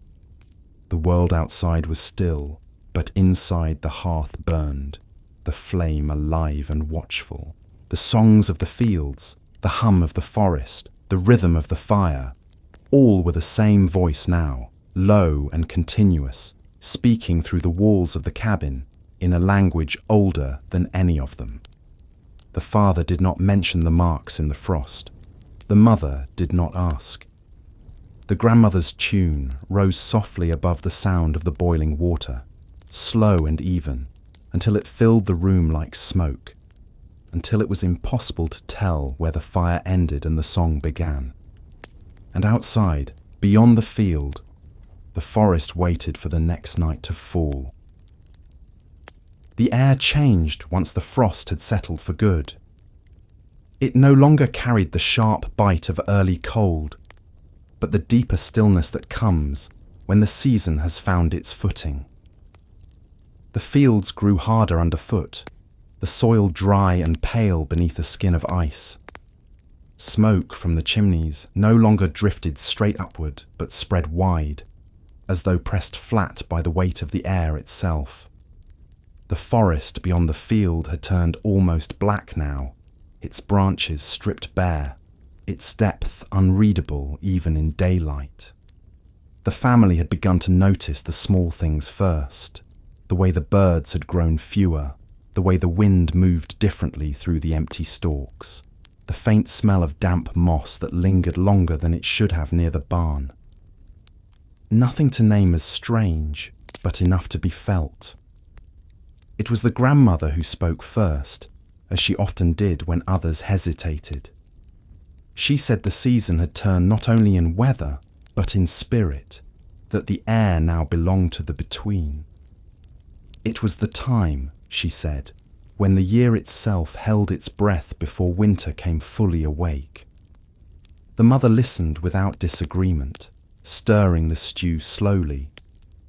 The world outside was still, but inside the hearth burned, the flame alive and watchful. The songs of the fields, the hum of the forest, the rhythm of the fire, all were the same voice now, low and continuous, speaking through the walls of the cabin in a language older than any of them. The father did not mention the marks in the frost. The mother did not ask. The grandmother's tune rose softly above the sound of the boiling water, slow and even, until it filled the room like smoke, until it was impossible to tell where the fire ended and the song began. And outside, beyond the field, the forest waited for the next night to fall. The air changed once the frost had settled for good. It no longer carried the sharp bite of early cold, but the deeper stillness that comes when the season has found its footing. The fields grew harder underfoot, the soil dry and pale beneath a skin of ice. Smoke from the chimneys no longer drifted straight upward, but spread wide, as though pressed flat by the weight of the air itself. The forest beyond the field had turned almost black now, its branches stripped bare, its depth unreadable even in daylight. The family had begun to notice the small things first, the way the birds had grown fewer, the way the wind moved differently through the empty stalks, the faint smell of damp moss that lingered longer than it should have near the barn. Nothing to name as strange, but enough to be felt. It was the grandmother who spoke first, as she often did when others hesitated. She said the season had turned not only in weather, but in spirit, that the air now belonged to the between. It was the time, she said, when the year itself held its breath before winter came fully awake. The mother listened without disagreement, stirring the stew slowly,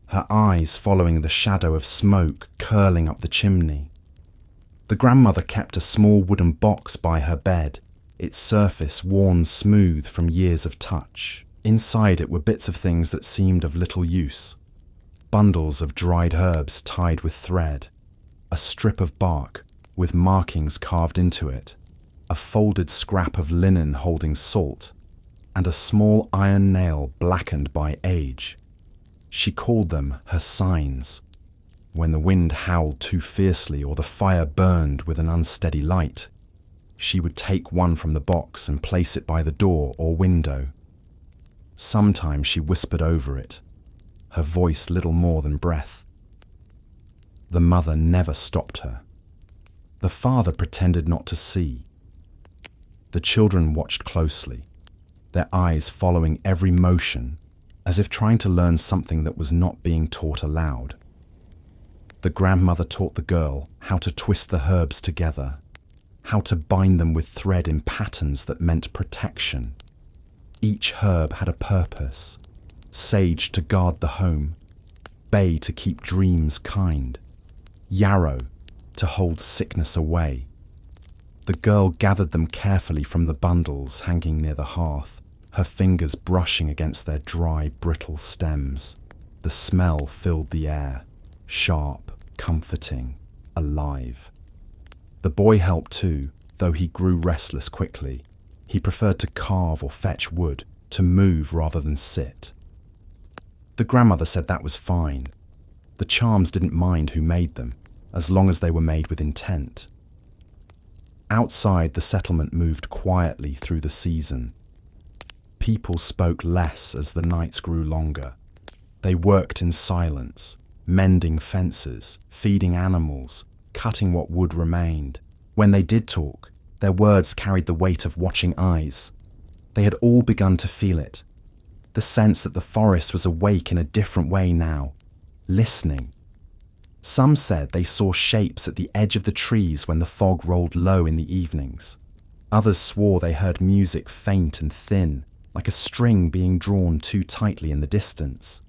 her eyes following the shadow of smoke curling up the chimney. The grandmother kept a small wooden box by her bed, its surface worn smooth from years of touch. Inside it were bits of things that seemed of little use. Bundles of dried herbs tied with thread, a strip of bark with markings carved into it, a folded scrap of linen holding salt, and a small iron nail blackened by age. She called them her signs. When the wind howled too fiercely or the fire burned with an unsteady light, she would take one from the box and place it by the door or window. Sometimes she whispered over it, her voice little more than breath. The mother never stopped her. The father pretended not to see. The children watched closely, their eyes following every motion, as if trying to learn something that was not being taught aloud. The grandmother taught the girl how to twist the herbs together, how to bind them with thread in patterns that meant protection. Each herb had a purpose: sage to guard the home, bay to keep dreams kind, yarrow to hold sickness away. The girl gathered them carefully from the bundles hanging near the hearth, her fingers brushing against their dry, brittle stems. The smell filled the air, sharp, comforting, alive. The boy helped too, though he grew restless quickly. He preferred to carve or fetch wood, to move rather than sit. The grandmother said that was fine. The charms didn't mind who made them, as long as they were made with intent. Outside, the settlement moved quietly through the season. People spoke less as the nights grew longer. They worked in silence, mending fences, feeding animals, cutting what wood remained. When they did talk, their words carried the weight of watching eyes. They had all begun to feel it, the sense that the forest was awake in a different way now, listening. Some said they saw shapes at the edge of the trees when the fog rolled low in the evenings. Others swore they heard music faint and thin, like a string being drawn too tightly in the distance.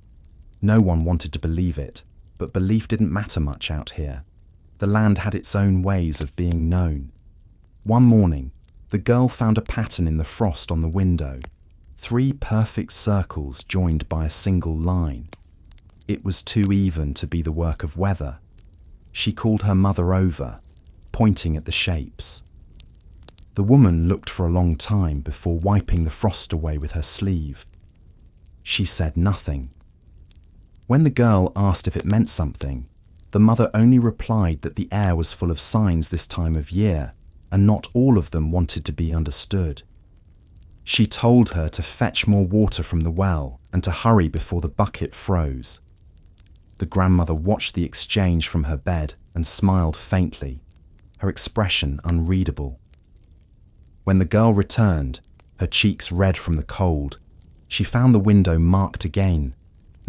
No one wanted to believe it, but belief didn't matter much out here. The land had its own ways of being known. One morning, the girl found a pattern in the frost on the window, 3 perfect circles joined by a single line. It was too even to be the work of weather. She called her mother over, pointing at the shapes. The woman looked for a long time before wiping the frost away with her sleeve. She said nothing. When the girl asked if it meant something, the mother only replied that the air was full of signs this time of year, and not all of them wanted to be understood. She told her to fetch more water from the well and to hurry before the bucket froze. The grandmother watched the exchange from her bed and smiled faintly, her expression unreadable. When the girl returned, her cheeks red from the cold, she found the window marked again,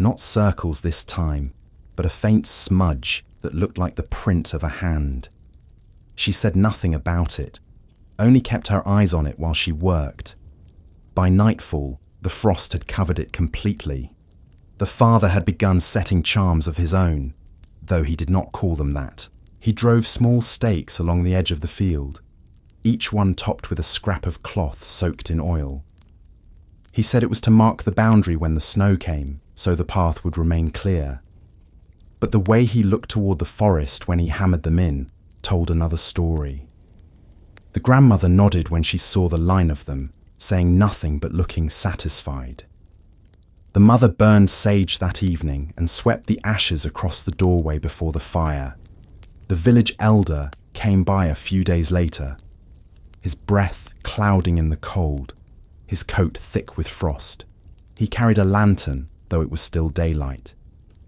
not circles this time, but a faint smudge that looked like the print of a hand. She said nothing about it, only kept her eyes on it while she worked. By nightfall, the frost had covered it completely. The father had begun setting charms of his own, though he did not call them that. He drove small stakes along the edge of the field, each one topped with a scrap of cloth soaked in oil. He said it was to mark the boundary when the snow came, so the path would remain clear. But the way he looked toward the forest when he hammered them in told another story. The grandmother nodded when she saw the line of them, saying nothing but looking satisfied. The mother burned sage that evening and swept the ashes across the doorway before the fire. The village elder came by a few days later, his breath clouding in the cold, his coat thick with frost. He carried a lantern, though it was still daylight.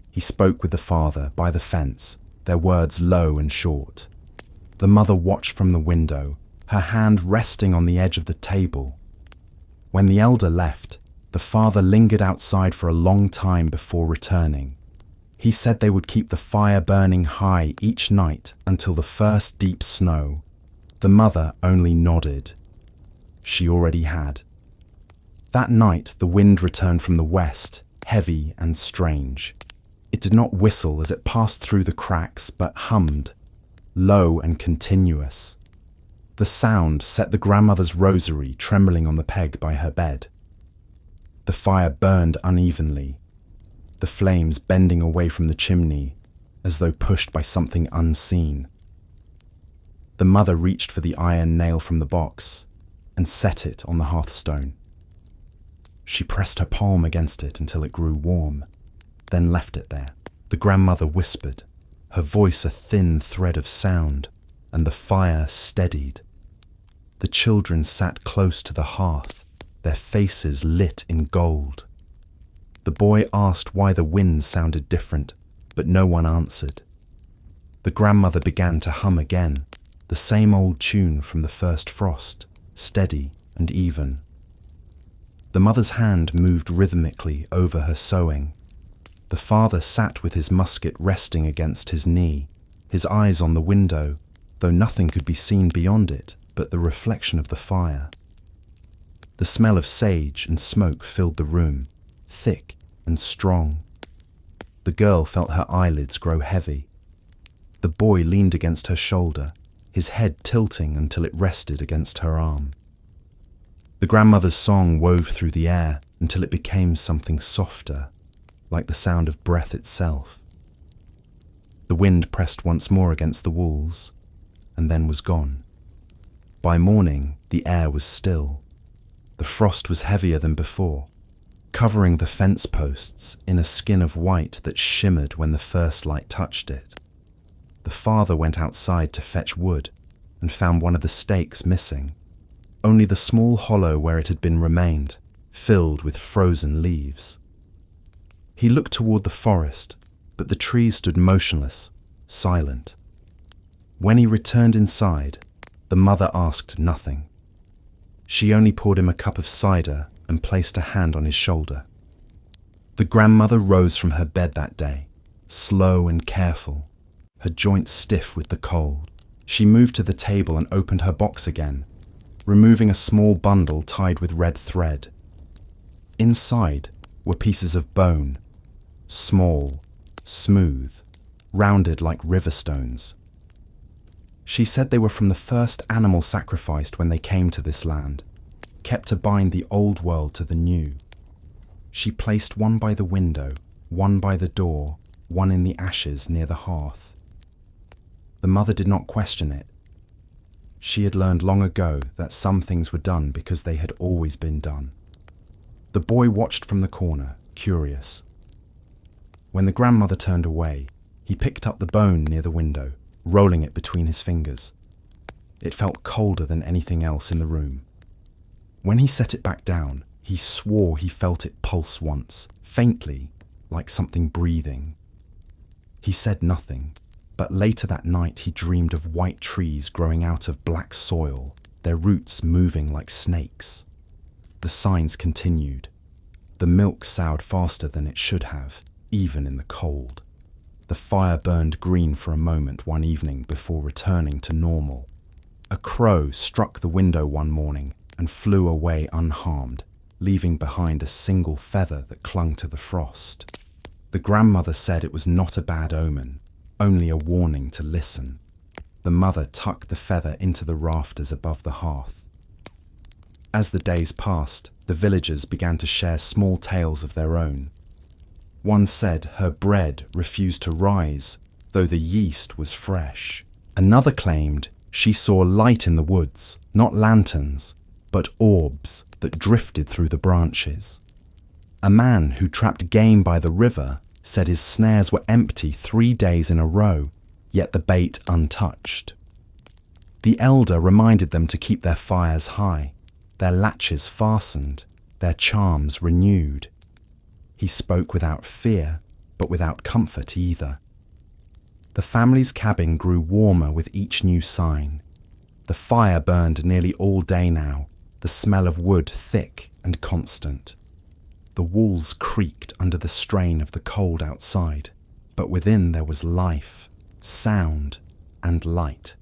He spoke with the father by the fence, their words low and short. The mother watched from the window, her hand resting on the edge of the table. When the elder left, the father lingered outside for a long time before returning. He said they would keep the fire burning high each night until the first deep snow. The mother only nodded. She already had. That night the wind returned from the west, heavy and strange. It did not whistle as it passed through the cracks, but hummed, low and continuous. The sound set the grandmother's rosary trembling on the peg by her bed. The fire burned unevenly, the flames bending away from the chimney as though pushed by something unseen. The mother reached for the iron nail from the box and set it on the hearthstone. She pressed her palm against it until it grew warm, then left it there. The grandmother whispered, her voice a thin thread of sound, and the fire steadied. The children sat close to the hearth, their faces lit in gold. The boy asked why the wind sounded different, but no one answered. The grandmother began to hum again, the same old tune from the first frost, steady and even. The mother's hand moved rhythmically over her sewing. The father sat with his musket resting against his knee, his eyes on the window, though nothing could be seen beyond it but the reflection of the fire. The smell of sage and smoke filled the room, thick and strong. The girl felt her eyelids grow heavy. The boy leaned against her shoulder, his head tilting until it rested against her arm. The grandmother's song wove through the air until it became something softer, like the sound of breath itself. The wind pressed once more against the walls, and then was gone. By morning, the air was still. The frost was heavier than before, covering the fence posts in a skin of white that shimmered when the first light touched it. The father went outside to fetch wood and found one of the stakes missing. Only the small hollow where it had been remained, filled with frozen leaves. He looked toward the forest, but the trees stood motionless, silent. When he returned inside, the mother asked nothing. She only poured him a cup of cider and placed a hand on his shoulder. The grandmother rose from her bed that day, slow and careful, her joints stiff with the cold. She moved to the table and opened her box again, removing a small bundle tied with red thread. Inside were pieces of bone, small, smooth, rounded like river stones. She said they were from the first animal sacrificed when they came to this land, kept to bind the old world to the new. She placed one by the window, one by the door, one in the ashes near the hearth. The mother did not question it. She had learned long ago that some things were done because they had always been done. The boy watched from the corner, curious. When the grandmother turned away, he picked up the bone near the window, rolling it between his fingers. It felt colder than anything else in the room. When he set it back down, he swore he felt it pulse once, faintly, like something breathing. He said nothing, but later that night he dreamed of white trees growing out of black soil, their roots moving like snakes. The signs continued. The milk soured faster than it should have, even in the cold. The fire burned green for a moment one evening before returning to normal. A crow struck the window one morning and flew away unharmed, leaving behind a single feather that clung to the frost. The grandmother said it was not a bad omen, only a warning to listen. The mother tucked the feather into the rafters above the hearth. As the days passed, the villagers began to share small tales of their own. One said her bread refused to rise, though the yeast was fresh. Another claimed she saw light in the woods, not lanterns, but orbs that drifted through the branches. A man who trapped game by the river said his snares were empty 3 days in a row, yet the bait untouched. The elder reminded them to keep their fires high, their latches fastened, their charms renewed. He spoke without fear, but without comfort either. The family's cabin grew warmer with each new sign. The fire burned nearly all day now, the smell of wood thick and constant. The walls creaked under the strain of the cold outside, but within there was life, sound, and light.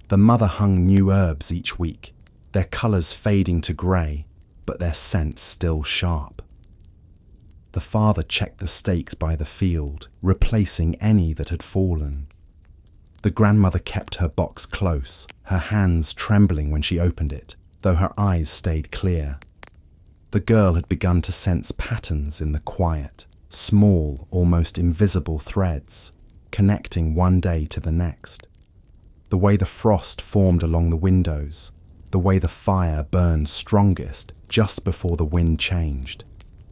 The mother hung new herbs each week, their colours fading to grey, but their scent still sharp. The father checked the stakes by the field, replacing any that had fallen. The grandmother kept her box close, her hands trembling when she opened it, though her eyes stayed clear. The girl had begun to sense patterns in the quiet, small, almost invisible threads, connecting one day to the next. The way the frost formed along the windows, the way the fire burned strongest just before the wind changed,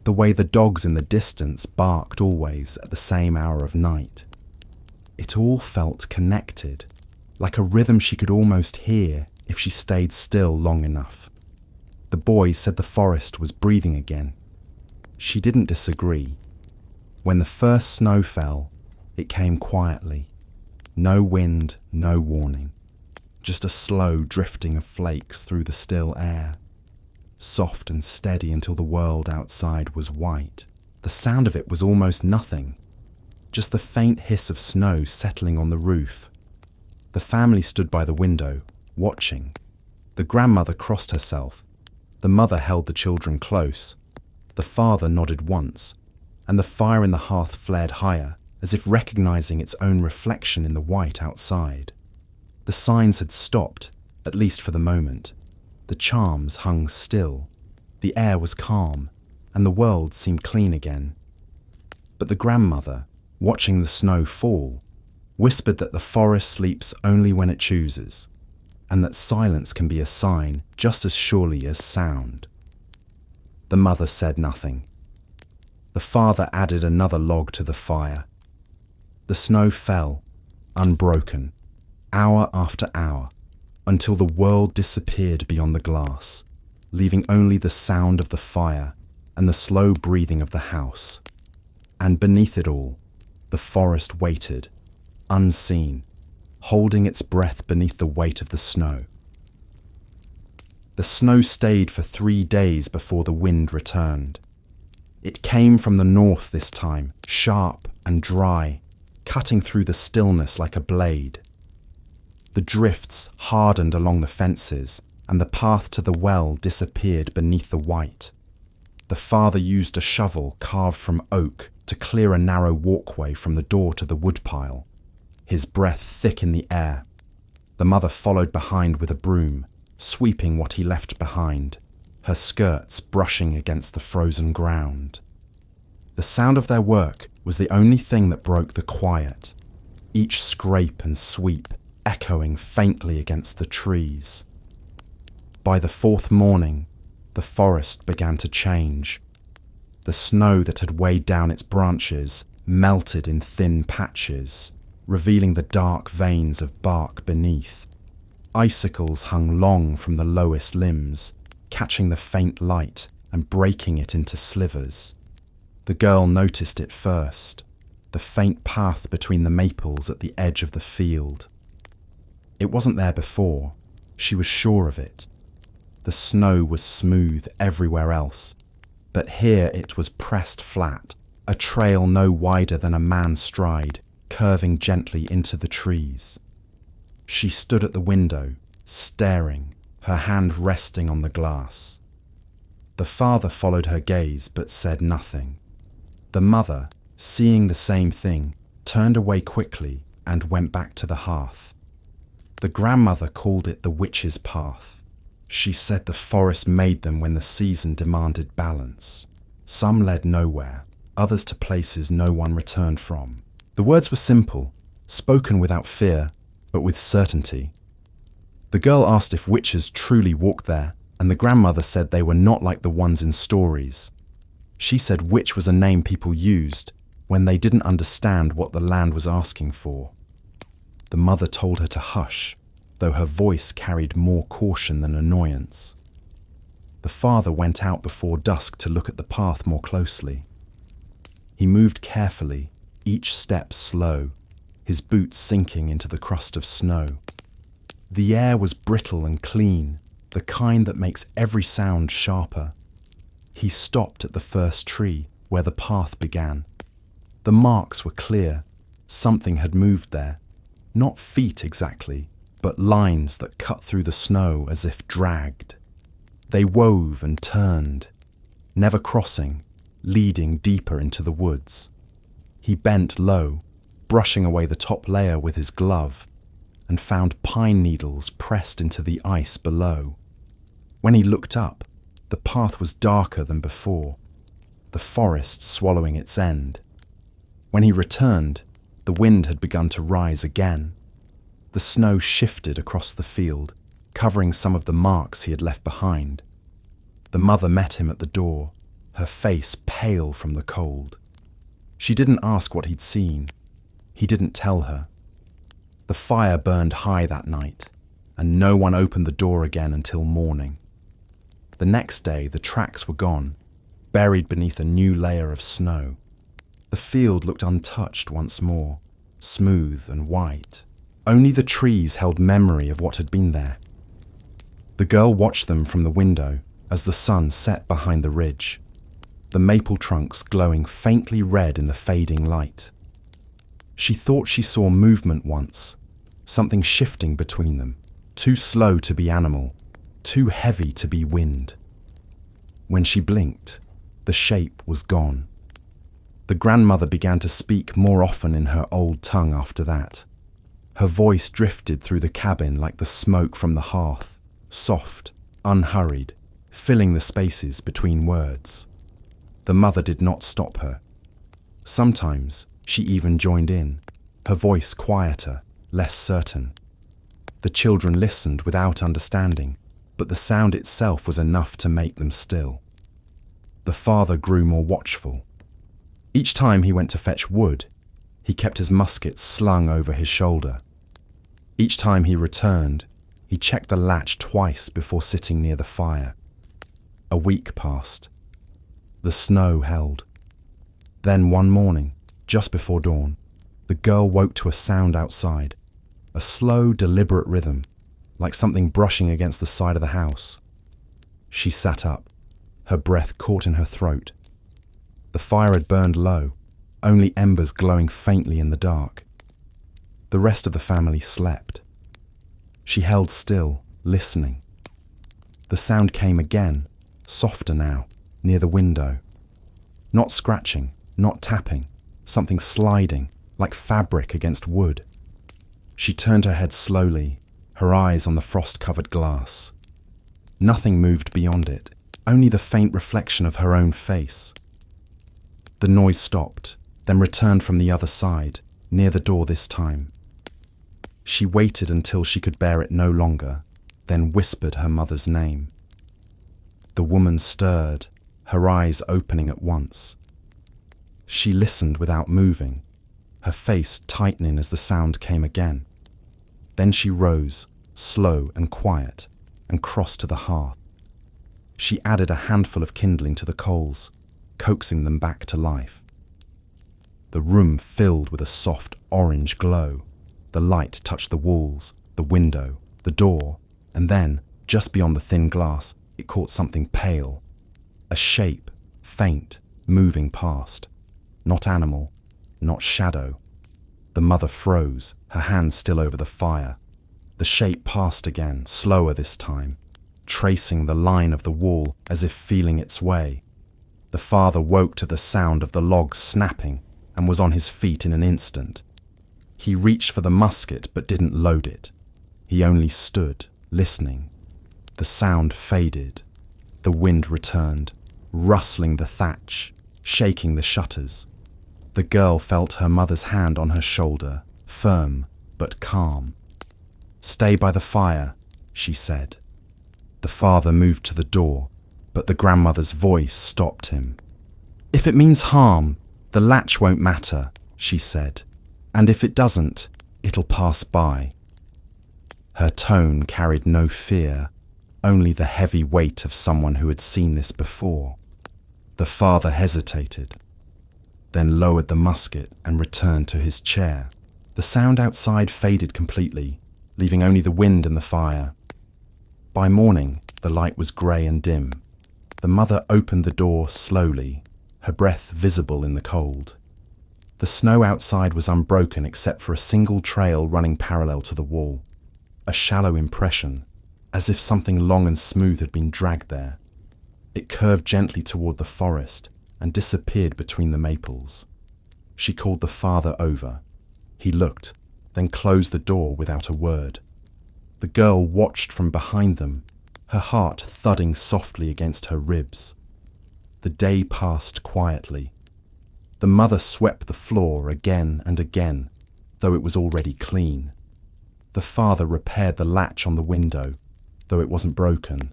the way the dogs in the distance barked always at the same hour of night. It all felt connected, like a rhythm she could almost hear if she stayed still long enough. The boy said the forest was breathing again. She didn't disagree. When the first snow fell, it came quietly. No wind, no warning. Just a slow drifting of flakes through the still air. Soft and steady until the world outside was white. The sound of it was almost nothing. Just the faint hiss of snow settling on the roof. The family stood by the window, watching. The grandmother crossed herself. The mother held the children close. The father nodded once, and the fire in the hearth flared higher, as if recognizing its own reflection in the white outside. The signs had stopped, at least for the moment. The charms hung still. The air was calm, and the world seemed clean again. But the grandmother, watching the snow fall, whispered that the forest sleeps only when it chooses, and that silence can be a sign just as surely as sound. The mother said nothing. The father added another log to the fire. The snow fell, unbroken, hour after hour, until the world disappeared beyond the glass, leaving only the sound of the fire and the slow breathing of the house. And beneath it all, the forest waited, unseen, holding its breath beneath the weight of the snow. The snow stayed for 3 days before the wind returned. It came from the north this time, sharp and dry, cutting through the stillness like a blade. The drifts hardened along the fences, and the path to the well disappeared beneath the white. The father used a shovel carved from oak to clear a narrow walkway from the door to the woodpile, his breath thick in the air. The mother followed behind with a broom, sweeping what he left behind, her skirts brushing against the frozen ground. The sound of their work was the only thing that broke the quiet, each scrape and sweep echoing faintly against the trees. By the fourth morning, the forest began to change. The snow that had weighed down its branches melted in thin patches, revealing the dark veins of bark beneath. Icicles hung long from the lowest limbs, catching the faint light and breaking it into slivers. The girl noticed it first, the faint path between the maples at the edge of the field. It wasn't there before, she was sure of it. The snow was smooth everywhere else, but here it was pressed flat, a trail no wider than a man's stride, curving gently into the trees. She stood at the window, staring, her hand resting on the glass. The father followed her gaze but said nothing. The mother, seeing the same thing, turned away quickly and went back to the hearth. The grandmother called it the witch's path. She said the forest made them when the season demanded balance. Some led nowhere, others to places no one returned from. The words were simple, spoken without fear, but with certainty. The girl asked if witches truly walked there, and the grandmother said they were not like the ones in stories. She said witch was a name people used when they didn't understand what the land was asking for. The mother told her to hush, though her voice carried more caution than annoyance. The father went out before dusk to look at the path more closely. He moved carefully, each step slow, his boots sinking into the crust of snow. The air was brittle and clean, the kind that makes every sound sharper. He stopped at the first tree, where the path began. The marks were clear. Something had moved there. Not feet exactly, but lines that cut through the snow as if dragged. They wove and turned, never crossing, leading deeper into the woods. He bent low, brushing away the top layer with his glove, and found pine needles pressed into the ice below. When he looked up, the path was darker than before, the forest swallowing its end. When he returned, the wind had begun to rise again. The snow shifted across the field, covering some of the marks he had left behind. The mother met him at the door, her face pale from the cold. She didn't ask what he'd seen. He didn't tell her. The fire burned high that night, and no one opened the door again until morning. The next day, the tracks were gone, buried beneath a new layer of snow. The field looked untouched once more, smooth and white. Only the trees held memory of what had been there. The girl watched them from the window as the sun set behind the ridge, the maple trunks glowing faintly red in the fading light. She thought she saw movement once, something shifting between them, too slow to be animal, too heavy to be wind. When she blinked, the shape was gone. The grandmother began to speak more often in her old tongue after that. Her voice drifted through the cabin like the smoke from the hearth, soft, unhurried, filling the spaces between words. The mother did not stop her. Sometimes she even joined in, her voice quieter, less certain. The children listened without understanding, but the sound itself was enough to make them still. The father grew more watchful. Each time he went to fetch wood, he kept his musket slung over his shoulder. Each time he returned, he checked the latch twice before sitting near the fire. A week passed. The snow held. Then one morning, just before dawn, the girl woke to a sound outside, a slow, deliberate rhythm, like something brushing against the side of the house. She sat up, her breath caught in her throat. The fire had burned low, only embers glowing faintly in the dark. The rest of the family slept. She held still, listening. The sound came again, softer now, near the window. Not scratching, not tapping, something sliding, like fabric against wood. She turned her head slowly, her eyes on the frost-covered glass. Nothing moved beyond it, only the faint reflection of her own face. The noise stopped, then returned from the other side, near the door this time. She waited until she could bear it no longer, then whispered her mother's name. The woman stirred, her eyes opening at once. She listened without moving, her face tightening as the sound came again. Then she rose, slow and quiet, and crossed to the hearth. She added a handful of kindling to the coals, coaxing them back to life. The room filled with a soft orange glow. The light touched the walls, the window, the door, and then, just beyond the thin glass, it caught something pale. A shape, faint, moving past. Not animal, not shadow. The mother froze, her hands still over the fire. The shape passed again, slower this time, tracing the line of the wall as if feeling its way. The father woke to the sound of the logs snapping and was on his feet in an instant. He reached for the musket but didn't load it. He only stood, listening. The sound faded. The wind returned, rustling the thatch, shaking the shutters. The girl felt her mother's hand on her shoulder, firm but calm. "Stay by the fire," she said. The father moved to the door, but the grandmother's voice stopped him. "If it means harm, the latch won't matter," she said. "And if it doesn't, it'll pass by." Her tone carried no fear, only the heavy weight of someone who had seen this before. The father hesitated, then lowered the musket and returned to his chair. The sound outside faded completely, leaving only the wind and the fire. By morning, the light was grey and dim. The mother opened the door slowly, her breath visible in the cold. The snow outside was unbroken except for a single trail running parallel to the wall. A shallow impression, as if something long and smooth had been dragged there. It curved gently toward the forest and disappeared between the maples. She called the father over. He looked, then closed the door without a word. The girl watched from behind them, her heart thudding softly against her ribs. The day passed quietly. The mother swept the floor again and again, though it was already clean. The father repaired the latch on the window, though it wasn't broken.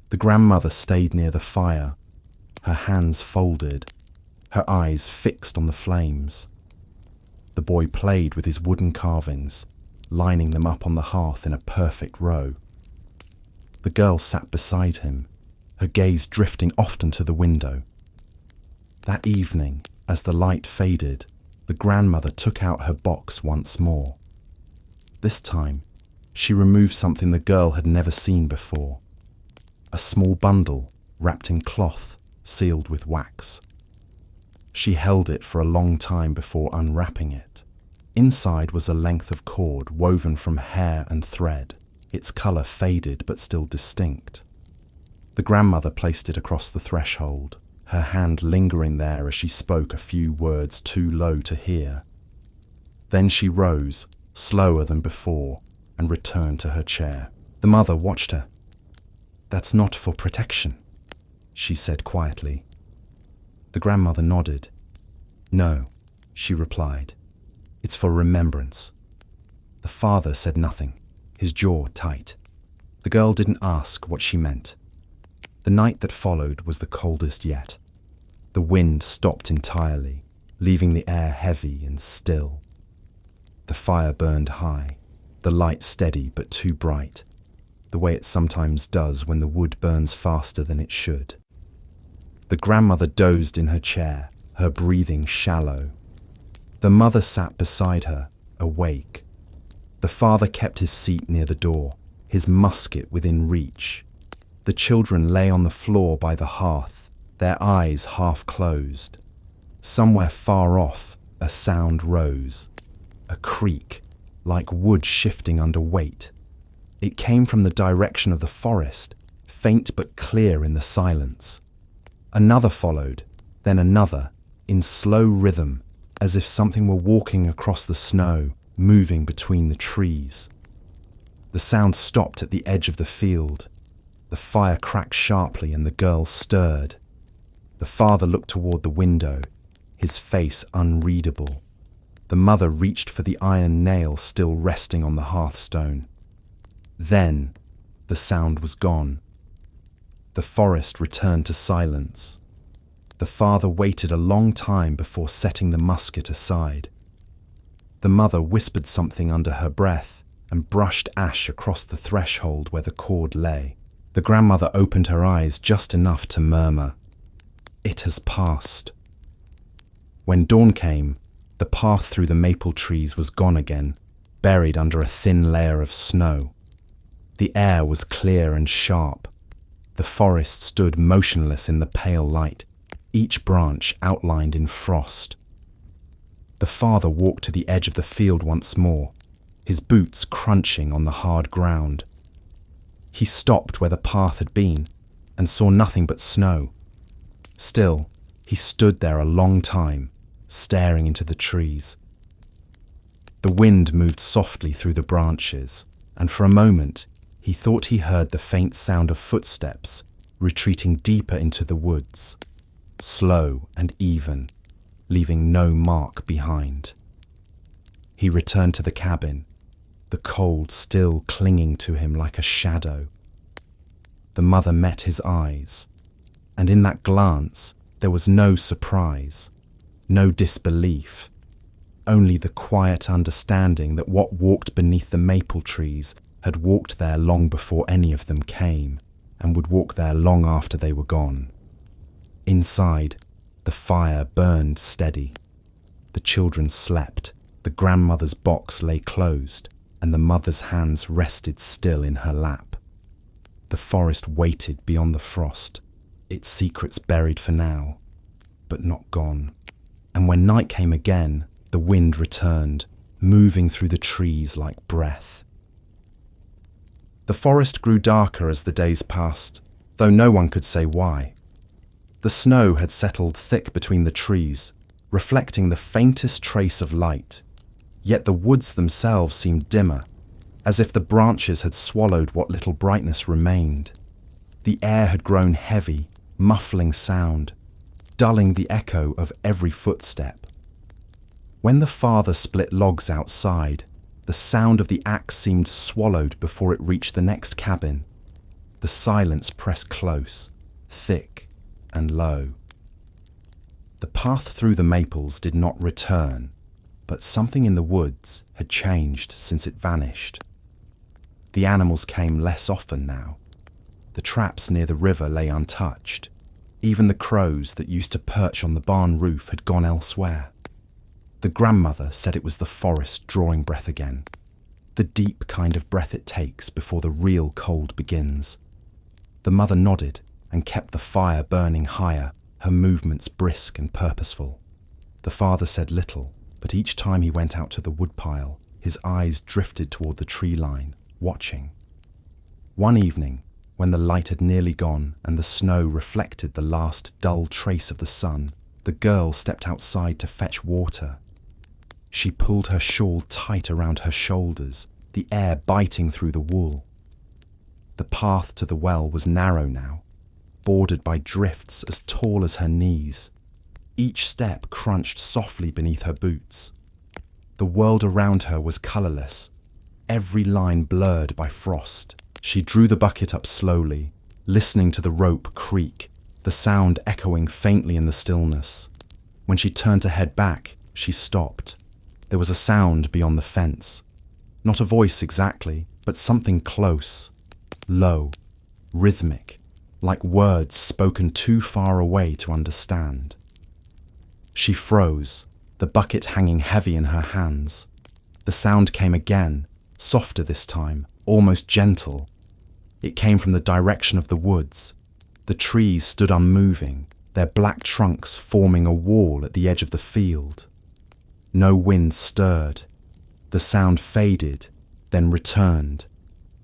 The grandmother stayed near the fire, her hands folded, her eyes fixed on the flames. The boy played with his wooden carvings, lining them up on the hearth in a perfect row. The girl sat beside him, her gaze drifting often to the window. That evening, as the light faded, the grandmother took out her box once more. This time, she removed something the girl had never seen before. A small bundle, wrapped in cloth, sealed with wax. She held it for a long time before unwrapping it. Inside was a length of cord woven from hair and thread, its colour faded but still distinct. The grandmother placed it across the threshold, her hand lingering there as she spoke a few words too low to hear. Then she rose, slower than before, and returned to her chair. The mother watched her. "That's not for protection," she said quietly. The grandmother nodded. "No," she replied. "It's for remembrance." The father said nothing, his jaw tight. The girl didn't ask what she meant. The night that followed was the coldest yet. The wind stopped entirely, leaving the air heavy and still. The fire burned high, the light steady but too bright, the way it sometimes does when the wood burns faster than it should. The grandmother dozed in her chair, her breathing shallow. The mother sat beside her, awake. The father kept his seat near the door, his musket within reach. The children lay on the floor by the hearth, their eyes half closed. Somewhere far off, a sound rose. A creak, like wood shifting under weight. It came from the direction of the forest, faint but clear in the silence. Another followed, then another, in slow rhythm, as if something were walking across the snow, moving between the trees. The sound stopped at the edge of the field. The fire cracked sharply and the girl stirred. The father looked toward the window, his face unreadable. The mother reached for the iron nail still resting on the hearthstone. Then, the sound was gone. The forest returned to silence. The father waited a long time before setting the musket aside. The mother whispered something under her breath and brushed ash across the threshold where the cord lay. The grandmother opened her eyes just enough to murmur, "It has passed." When dawn came, the path through the maple trees was gone again, buried under a thin layer of snow. The air was clear and sharp. The forest stood motionless in the pale light, each branch outlined in frost. The father walked to the edge of the field once more, his boots crunching on the hard ground. He stopped where the path had been and saw nothing but snow. Still, he stood there a long time, staring into the trees. The wind moved softly through the branches, and for a moment he thought he heard the faint sound of footsteps retreating deeper into the woods, slow and even, leaving no mark behind. He returned to the cabin, the cold still clinging to him like a shadow. The mother met his eyes, and in that glance there was no surprise, no disbelief, only the quiet understanding that what walked beneath the maple trees had walked there long before any of them came, and would walk there long after they were gone. Inside, the fire burned steady. The children slept, the grandmother's box lay closed, and the mother's hands rested still in her lap. The forest waited beyond the frost, its secrets buried for now, but not gone. And when night came again, the wind returned, moving through the trees like breath. The forest grew darker as the days passed, though no one could say why. The snow had settled thick between the trees, reflecting the faintest trace of light, yet the woods themselves seemed dimmer, as if the branches had swallowed what little brightness remained. The air had grown heavy, muffling sound, dulling the echo of every footstep. When the father split logs outside, the sound of the axe seemed swallowed before it reached the next cabin. The silence pressed close, thick and low. The path through the maples did not return, but something in the woods had changed since it vanished. The animals came less often now. The traps near the river lay untouched. Even the crows that used to perch on the barn roof had gone elsewhere. The grandmother said it was the forest drawing breath again, the deep kind of breath it takes before the real cold begins. The mother nodded and kept the fire burning higher, her movements brisk and purposeful. The father said little, but each time he went out to the woodpile, his eyes drifted toward the tree line, watching. One evening, when the light had nearly gone and the snow reflected the last dull trace of the sun, the girl stepped outside to fetch water. She pulled her shawl tight around her shoulders, the air biting through the wool. The path to the well was narrow now, bordered by drifts as tall as her knees. Each step crunched softly beneath her boots. The world around her was colourless, every line blurred by frost. She drew the bucket up slowly, listening to the rope creak, the sound echoing faintly in the stillness. When she turned to head back, she stopped. There was a sound beyond the fence. Not a voice exactly, but something close, low, rhythmic, like words spoken too far away to understand. She froze, the bucket hanging heavy in her hands. The sound came again, softer this time, almost gentle. It came from the direction of the woods. The trees stood unmoving, their black trunks forming a wall at the edge of the field. No wind stirred. The sound faded, then returned.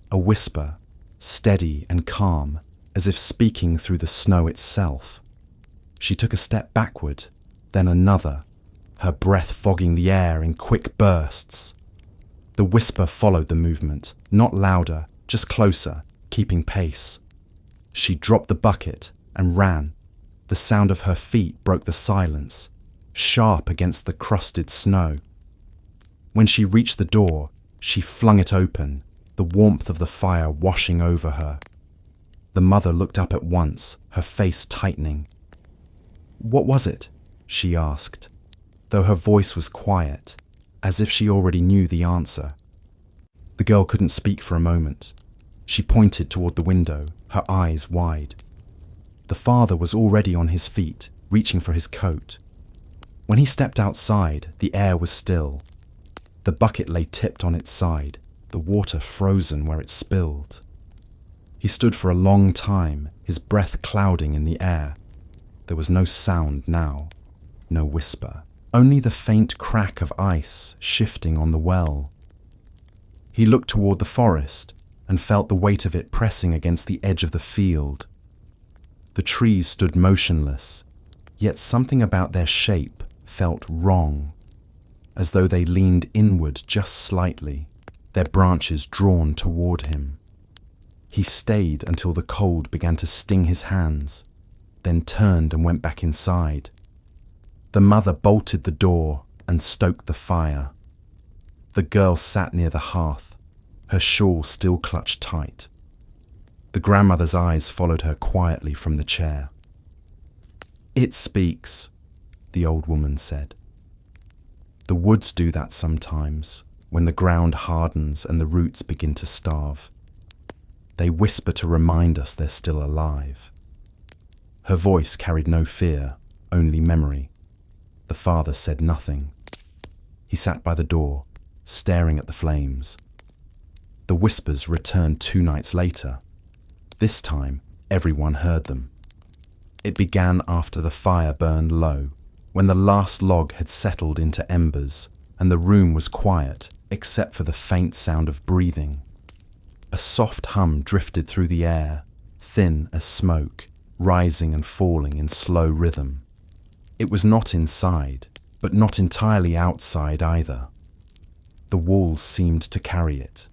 A whisper, steady and calm, as if speaking through the snow itself. She took a step backward, then another, her breath fogging the air in quick bursts. The whisper followed the movement, not louder, just closer, keeping pace. She dropped the bucket and ran. The sound of her feet broke the silence, sharp against the crusted snow. When she reached the door, she flung it open, the warmth of the fire washing over her. The mother looked up at once, her face tightening. "What was it?" she asked, though her voice was quiet, as if she already knew the answer. The girl couldn't speak for a moment. She pointed toward the window, her eyes wide. The father was already on his feet, reaching for his coat. When he stepped outside, the air was still. The bucket lay tipped on its side, the water frozen where it spilled. He stood for a long time, his breath clouding in the air. There was no sound now, no whisper, only the faint crack of ice shifting on the well. He looked toward the forest and felt the weight of it pressing against the edge of the field. The trees stood motionless, yet something about their shape felt wrong, as though they leaned inward just slightly, their branches drawn toward him. He stayed until the cold began to sting his hands, then turned and went back inside. The mother bolted the door and stoked the fire. The girl sat near the hearth, her shawl still clutched tight. The grandmother's eyes followed her quietly from the chair. "It speaks," the old woman said. "The woods do that sometimes, when the ground hardens and the roots begin to starve. They whisper to remind us they're still alive." Her voice carried no fear, only memory. The father said nothing. He sat by the door, staring at the flames. The whispers returned 2 nights later. This time, everyone heard them. It began after the fire burned low, when the last log had settled into embers, and the room was quiet, except for the faint sound of breathing. A soft hum drifted through the air, thin as smoke, rising and falling in slow rhythm. It was not inside, but not entirely outside either. The walls seemed to carry it.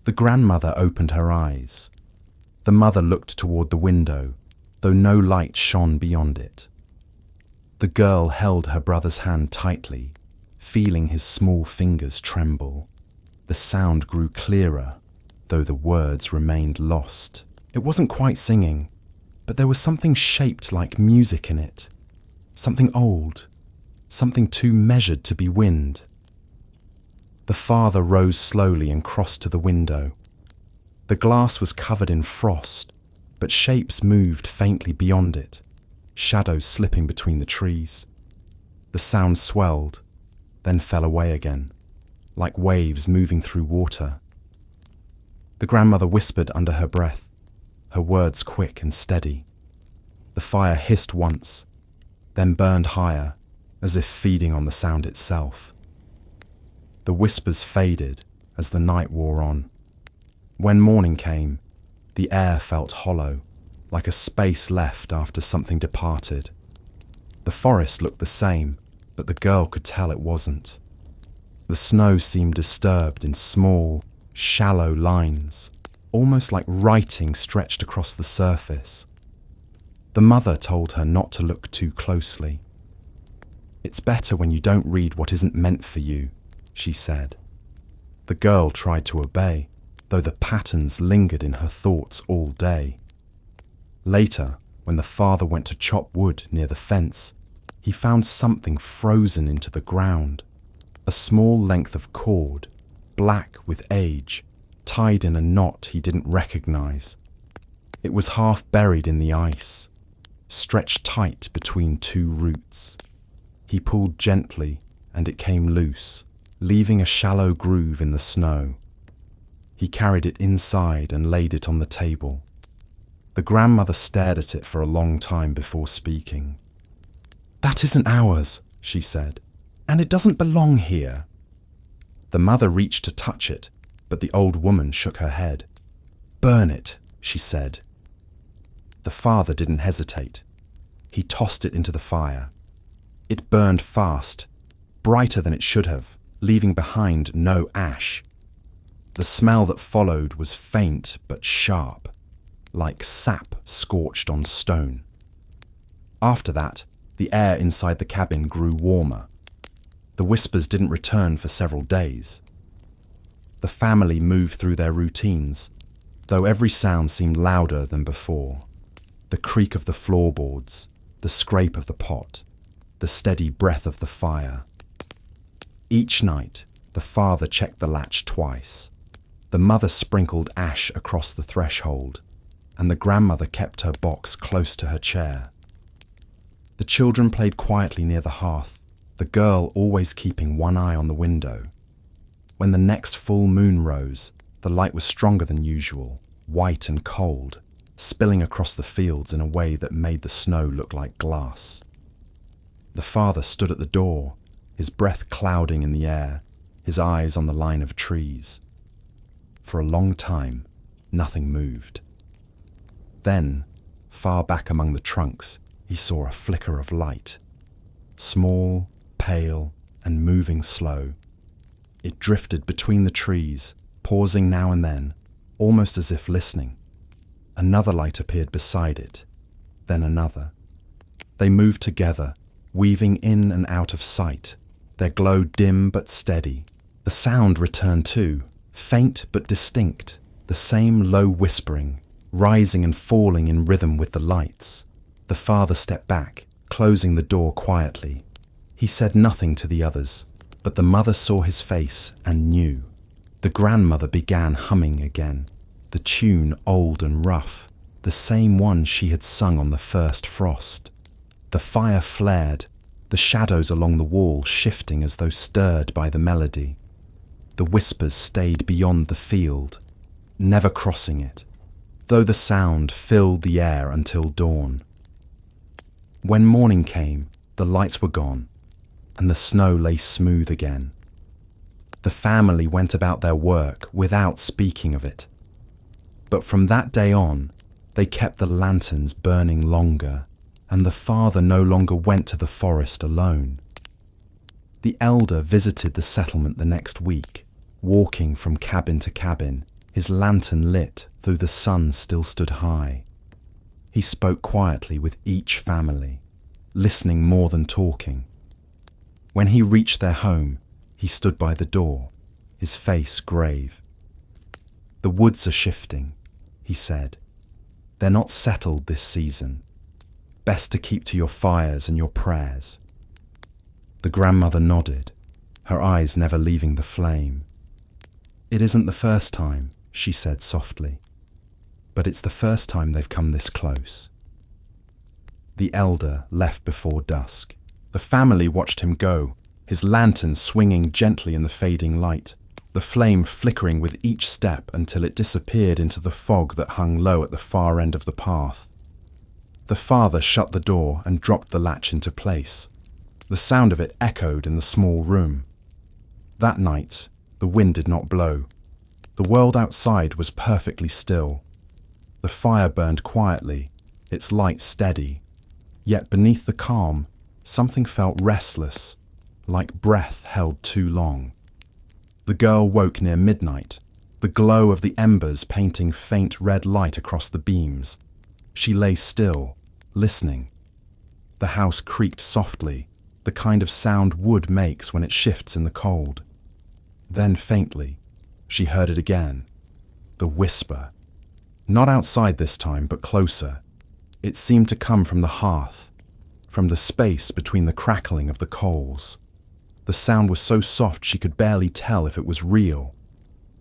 The grandmother opened her eyes. The mother looked toward the window, though no light shone beyond it. The girl held her brother's hand tightly, feeling his small fingers tremble. The sound grew clearer, though the words remained lost. It wasn't quite singing, but there was something shaped like music in it. Something old, something too measured to be wind. The father rose slowly and crossed to the window. The glass was covered in frost, but shapes moved faintly beyond it, shadows slipping between the trees. The sound swelled, then fell away again, like waves moving through water. The grandmother whispered under her breath, her words quick and steady. The fire hissed once, then burned higher, as if feeding on the sound itself. The whispers faded as the night wore on. When morning came, the air felt hollow, like a space left after something departed. The forest looked the same, but the girl could tell it wasn't. The snow seemed disturbed in small, shallow lines, almost like writing stretched across the surface. The mother told her not to look too closely. "It's better when you don't read what isn't meant for you," she said. The girl tried to obey, though the patterns lingered in her thoughts all day. Later, when the father went to chop wood near the fence, he found something frozen into the ground. A small length of cord, black with age, tied in a knot he didn't recognize. It was half buried in the ice, stretched tight between 2 roots. He pulled gently, and it came loose, leaving a shallow groove in the snow. He carried it inside and laid it on the table. The grandmother stared at it for a long time before speaking. "That isn't ours," she said, "and it doesn't belong here." The mother reached to touch it, but the old woman shook her head. "Burn it," she said. The father didn't hesitate. He tossed it into the fire. It burned fast, brighter than it should have, leaving behind no ash. The smell that followed was faint but sharp, like sap scorched on stone. After that, the air inside the cabin grew warmer. The whispers didn't return for several days. The family moved through their routines, though every sound seemed louder than before. The creak of the floorboards, the scrape of the pot, the steady breath of the fire. Each night, the father checked the latch twice. The mother sprinkled ash across the threshold, and the grandmother kept her box close to her chair. The children played quietly near the hearth, the girl always keeping one eye on the window. When the next full moon rose, the light was stronger than usual, white and cold, spilling across the fields in a way that made the snow look like glass. The father stood at the door, his breath clouding in the air, his eyes on the line of trees. For a long time, nothing moved. Then, far back among the trunks, he saw a flicker of light. Small, pale, and moving slow. It drifted between the trees, pausing now and then, almost as if listening. Another light appeared beside it, then another. They moved together, weaving in and out of sight, their glow dim but steady. The sound returned too, faint but distinct, the same low whispering, rising and falling in rhythm with the lights. The father stepped back, closing the door quietly. He said nothing to the others, but the mother saw his face and knew. The grandmother began humming again, the tune old and rough, the same one she had sung on the first frost. The fire flared, the shadows along the wall shifting as though stirred by the melody. The whispers stayed beyond the field, never crossing it, though the sound filled the air until dawn. When morning came, the lights were gone, and the snow lay smooth again. The family went about their work without speaking of it. But from that day on, they kept the lanterns burning longer, and the father no longer went to the forest alone. The elder visited the settlement the next week, walking from cabin to cabin, his lantern lit though the sun still stood high. He spoke quietly with each family, listening more than talking. When he reached their home, he stood by the door, his face grave. "The woods are shifting," he said. "They're not settled this season. Best to keep to your fires and your prayers." The grandmother nodded, her eyes never leaving the flame. "It isn't the first time," she said softly, "but it's the first time they've come this close." The elder left before dusk. The family watched him go, his lantern swinging gently in the fading light, the flame flickering with each step until it disappeared into the fog that hung low at the far end of the path. The father shut the door and dropped the latch into place. The sound of it echoed in the small room. That night, the wind did not blow. The world outside was perfectly still. The fire burned quietly, its light steady. Yet beneath the calm, something felt restless, like breath held too long. The girl woke near midnight, the glow of the embers painting faint red light across the beams. She lay still, listening. The house creaked softly, the kind of sound wood makes when it shifts in the cold. Then faintly, she heard it again, the whisper. Not outside this time, but closer. It seemed to come from the hearth, from the space between the crackling of the coals. The sound was so soft she could barely tell if it was real.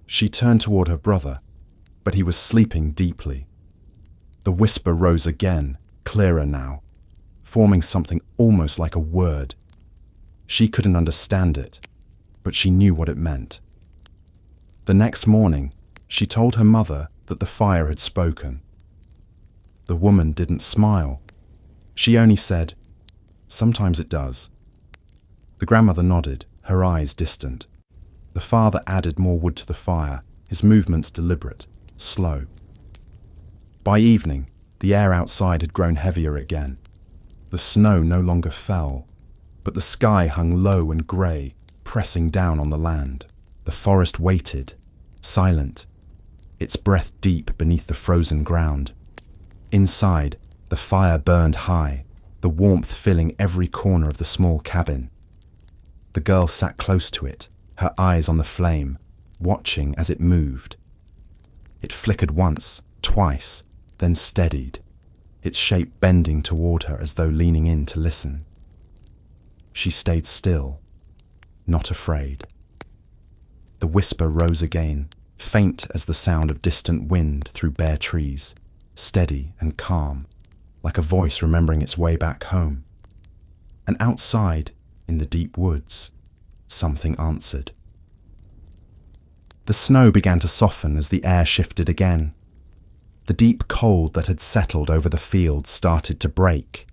She turned toward her brother, but he was sleeping deeply. The whisper rose again, clearer now, forming something almost like a word. She couldn't understand it, but she knew what it meant. The next morning, she told her mother that the fire had spoken. The woman didn't smile. She only said, "Sometimes it does." The grandmother nodded, her eyes distant. The father added more wood to the fire, his movements deliberate, slow. By evening, the air outside had grown heavier again. The snow no longer fell, but the sky hung low and grey, pressing down on the land. The forest waited, silent, its breath deep beneath the frozen ground. Inside, the fire burned high, the warmth filling every corner of the small cabin. The girl sat close to it, her eyes on the flame, watching as it moved. It flickered once, twice, then steadied, its shape bending toward her as though leaning in to listen. She stayed still, not afraid. The whisper rose again, faint as the sound of distant wind through bare trees, steady and calm, like a voice remembering its way back home. And outside, in the deep woods, something answered. The snow began to soften as the air shifted again. The deep cold that had settled over the fields started to break,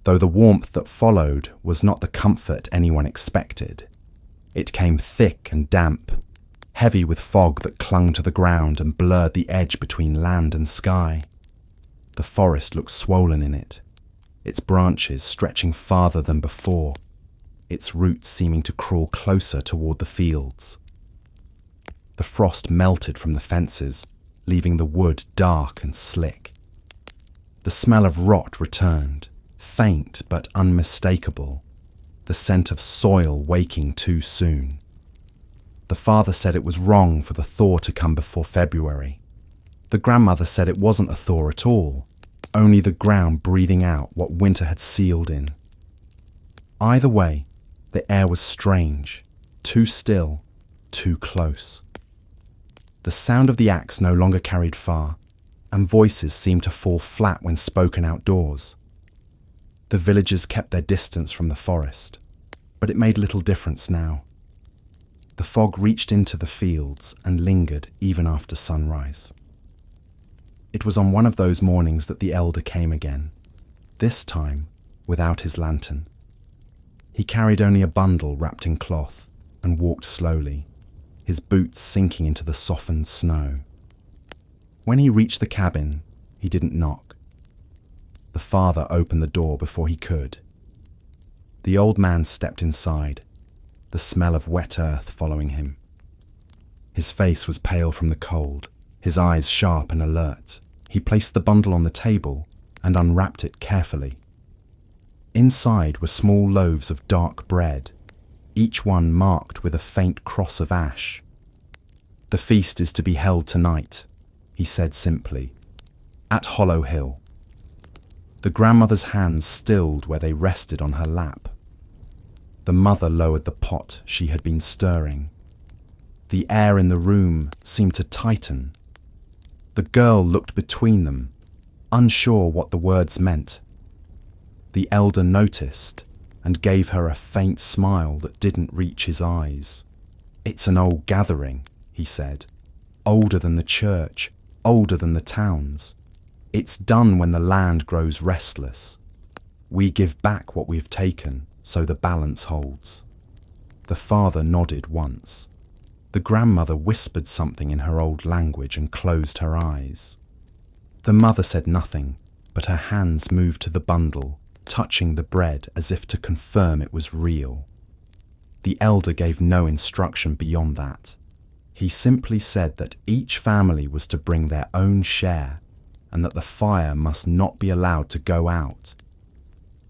though the warmth that followed was not the comfort anyone expected. It came thick and damp, heavy with fog that clung to the ground and blurred the edge between land and sky. The forest looked swollen in it, its branches stretching farther than before, its roots seeming to crawl closer toward the fields. The frost melted from the fences, leaving the wood dark and slick. The smell of rot returned, faint but unmistakable, the scent of soil waking too soon. The father said it was wrong for the thaw to come before February. The grandmother said it wasn't a thaw at all, only the ground breathing out what winter had sealed in. Either way, the air was strange, too still, too close. The sound of the axe no longer carried far, and voices seemed to fall flat when spoken outdoors. The villagers kept their distance from the forest, but it made little difference now. The fog reached into the fields and lingered even after sunrise. It was on one of those mornings that the elder came again, this time without his lantern. He carried only a bundle wrapped in cloth and walked slowly, his boots sinking into the softened snow. When he reached the cabin, he didn't knock. The father opened the door before he could. The old man stepped inside, the smell of wet earth following him. His face was pale from the cold, his eyes sharp and alert. He placed the bundle on the table and unwrapped it carefully. Inside were small loaves of dark bread, each one marked with a faint cross of ash. "The feast is to be held tonight," he said simply, "at Hollow Hill." The grandmother's hands stilled where they rested on her lap. The mother lowered the pot she had been stirring. The air in the room seemed to tighten. The girl looked between them, unsure what the words meant. The elder noticed and gave her a faint smile that didn't reach his eyes. "It's an old gathering," he said, "older than the church, older than the towns. It's done when the land grows restless. We give back what we've taken, so the balance holds." The father nodded once. The grandmother whispered something in her old language and closed her eyes. The mother said nothing, but her hands moved to the bundle, touching the bread as if to confirm it was real. The elder gave no instruction beyond that. He simply said that each family was to bring their own share and that the fire must not be allowed to go out.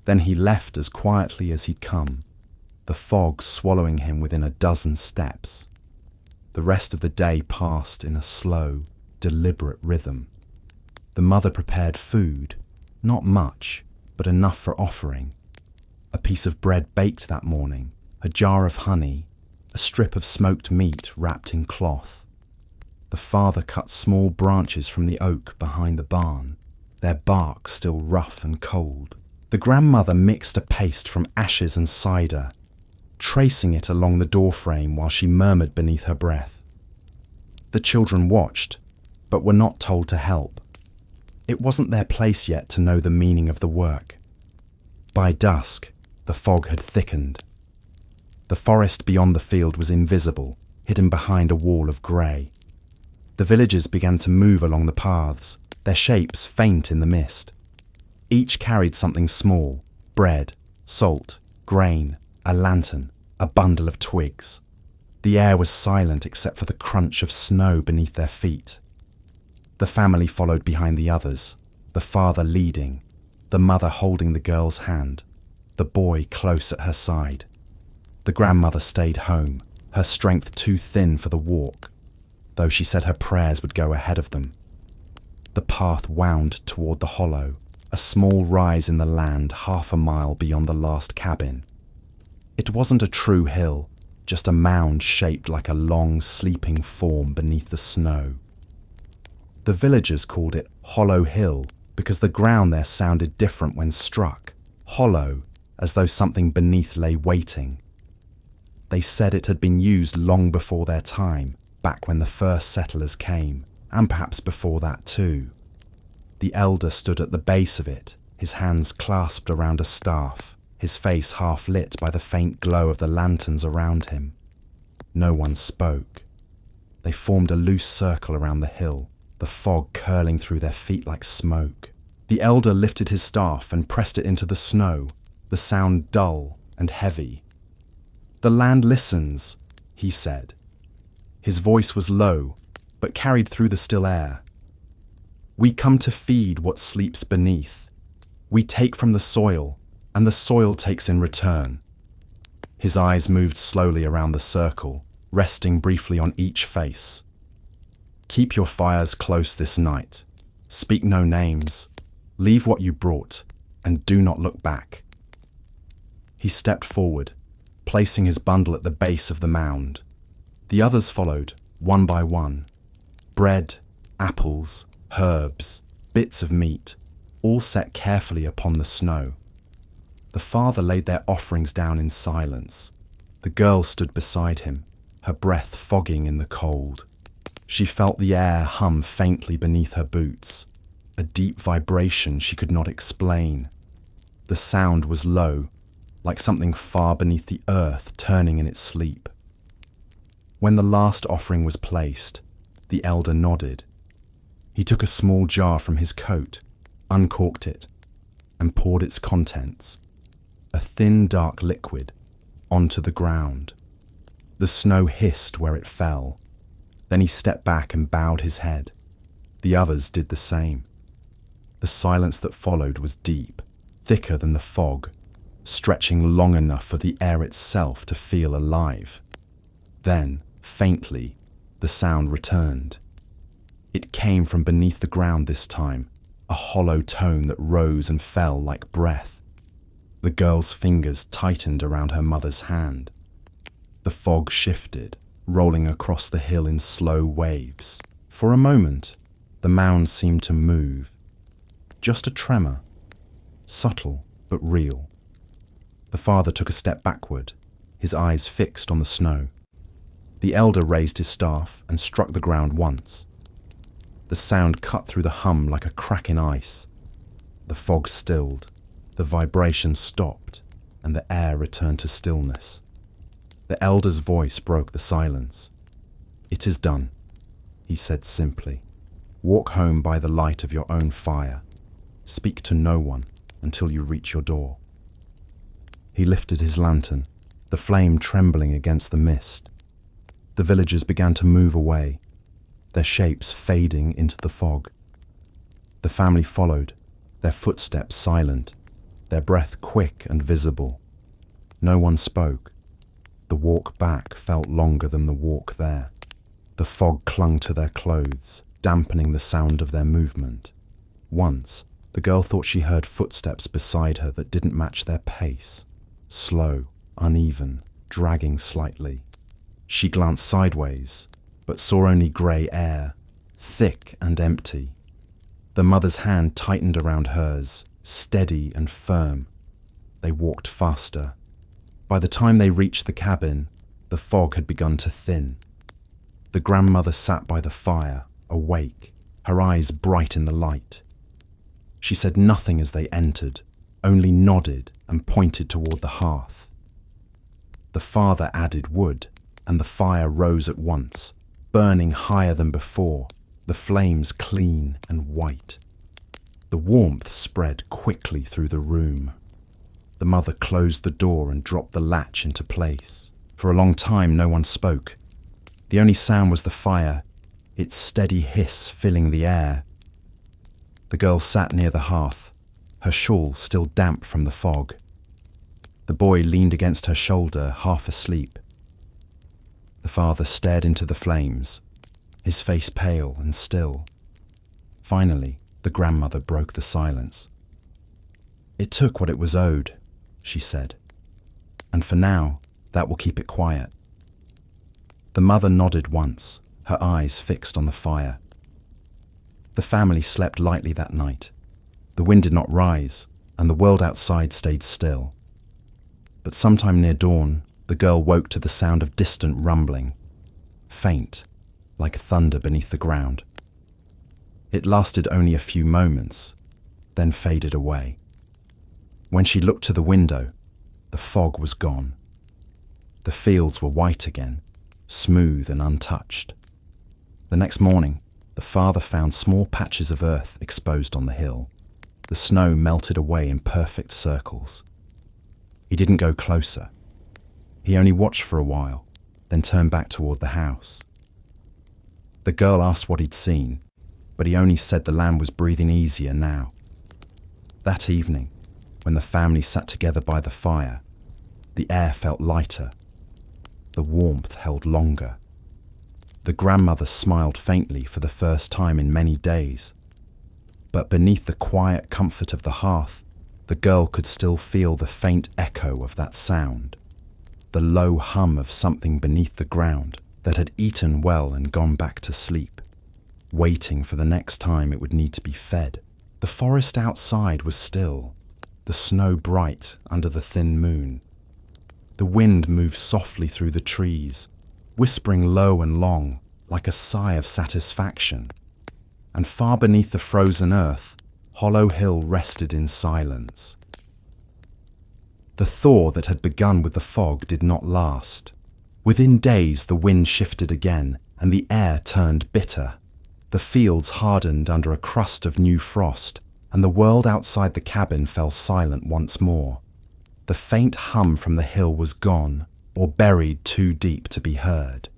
Then he left as quietly as he'd come, the fog swallowing him within a dozen steps. The rest of the day passed in a slow, deliberate rhythm. The mother prepared food, not much, but enough for offering. A piece of bread baked that morning, a jar of honey, a strip of smoked meat wrapped in cloth. The father cut small branches from the oak behind the barn, their bark still rough and cold. The grandmother mixed a paste from ashes and cider, tracing it along the doorframe while she murmured beneath her breath. The children watched, but were not told to help. It wasn't their place yet to know the meaning of the work. By dusk, the fog had thickened. The forest beyond the field was invisible, hidden behind a wall of grey. The villagers began to move along the paths, their shapes faint in the mist. Each carried something small: bread, salt, grain, a lantern. a bundle of twigs. The air was silent except for the crunch of snow beneath their feet. The family followed behind the others, the father leading, the mother holding the girl's hand, the boy close at her side. The grandmother stayed home, her strength too thin for the walk, though she said her prayers would go ahead of them. The path wound toward the hollow, a small rise in the land 1/2 mile beyond the last cabin. It wasn't a true hill, just a mound shaped like a long, sleeping form beneath the snow. The villagers called it Hollow Hill because the ground there sounded different when struck, hollow, as though something beneath lay waiting. They said it had been used long before their time, back when the first settlers came, and perhaps before that too. The elder stood at the base of it, his hands clasped around a staff, his face half lit by the faint glow of the lanterns around him. No one spoke. They formed a loose circle around the hill, the fog curling through their feet like smoke. The elder lifted his staff and pressed it into the snow, the sound dull and heavy. "The land listens," he said. His voice was low, but carried through the still air. "We come to feed what sleeps beneath. We take from the soil, and the soil takes in return." His eyes moved slowly around the circle, resting briefly on each face. "Keep your fires close this night. Speak no names. Leave what you brought, and do not look back." He stepped forward, placing his bundle at the base of the mound. The others followed, one by one. Bread, apples, herbs, bits of meat, all set carefully upon the snow. The father laid their offerings down in silence. The girl stood beside him, her breath fogging in the cold. She felt the air hum faintly beneath her boots, a deep vibration she could not explain. The sound was low, like something far beneath the earth turning in its sleep. When the last offering was placed, the elder nodded. He took a small jar from his coat, uncorked it, and poured its contents, a thin dark liquid, onto the ground. The snow hissed where it fell. Then he stepped back and bowed his head. The others did the same. The silence that followed was deep, thicker than the fog, stretching long enough for the air itself to feel alive. Then, faintly, the sound returned. It came from beneath the ground this time, a hollow tone that rose and fell like breath. The girl's fingers tightened around her mother's hand. The fog shifted, rolling across the hill in slow waves. For a moment, the mound seemed to move. Just a tremor, subtle but real. The father took a step backward, his eyes fixed on the snow. The elder raised his staff and struck the ground once. The sound cut through the hum like a crack in ice. The fog stilled, the vibration stopped, and the air returned to stillness. The elder's voice broke the silence. "It is done," he said simply. "Walk home by the light of your own fire. Speak to no one until you reach your door." He lifted his lantern, the flame trembling against the mist. The villagers began to move away, their shapes fading into the fog. The family followed, their footsteps silent, their breath quick and visible. No one spoke. The walk back felt longer than the walk there. The fog clung to their clothes, dampening the sound of their movement. Once, the girl thought she heard footsteps beside her that didn't match their pace. Slow, uneven, dragging slightly. She glanced sideways, but saw only grey air, thick and empty. The mother's hand tightened around hers, steady and firm. They walked faster. By the time they reached the cabin, the fog had begun to thin. The grandmother sat by the fire, awake, her eyes bright in the light. She said nothing as they entered, only nodded and pointed toward the hearth. The father added wood, and the fire rose at once, burning higher than before, the flames clean and white. The warmth spread quickly through the room. The mother closed the door and dropped the latch into place. For a long time, no one spoke. The only sound was the fire, its steady hiss filling the air. The girl sat near the hearth, her shawl still damp from the fog. The boy leaned against her shoulder, half asleep. The father stared into the flames, his face pale and still. Finally, the grandmother broke the silence. "It took what it was owed," she said, "and for now, that will keep it quiet." The mother nodded once, her eyes fixed on the fire. The family slept lightly that night. The wind did not rise, and the world outside stayed still. But sometime near dawn, the girl woke to the sound of distant rumbling, faint, like thunder beneath the ground. It lasted only a few moments, then faded away. When she looked to the window, the fog was gone. The fields were white again, smooth and untouched. The next morning, the father found small patches of earth exposed on the hill. The snow melted away in perfect circles. He didn't go closer. He only watched for a while, then turned back toward the house. The girl asked what he'd seen, but he only said the land was breathing easier now. That evening, when the family sat together by the fire, the air felt lighter. The warmth held longer. The grandmother smiled faintly for the first time in many days. But beneath the quiet comfort of the hearth, the girl could still feel the faint echo of that sound, the low hum of something beneath the ground that had eaten well and gone back to sleep, waiting for the next time it would need to be fed. The forest outside was still, the snow bright under the thin moon. The wind moved softly through the trees, whispering low and long, like a sigh of satisfaction. And far beneath the frozen earth, Hollow Hill rested in silence. The thaw that had begun with the fog did not last. Within days, the wind shifted again, and the air turned bitter. The fields hardened under a crust of new frost, and the world outside the cabin fell silent once more. The faint hum from the hill was gone, or buried too deep to be heard,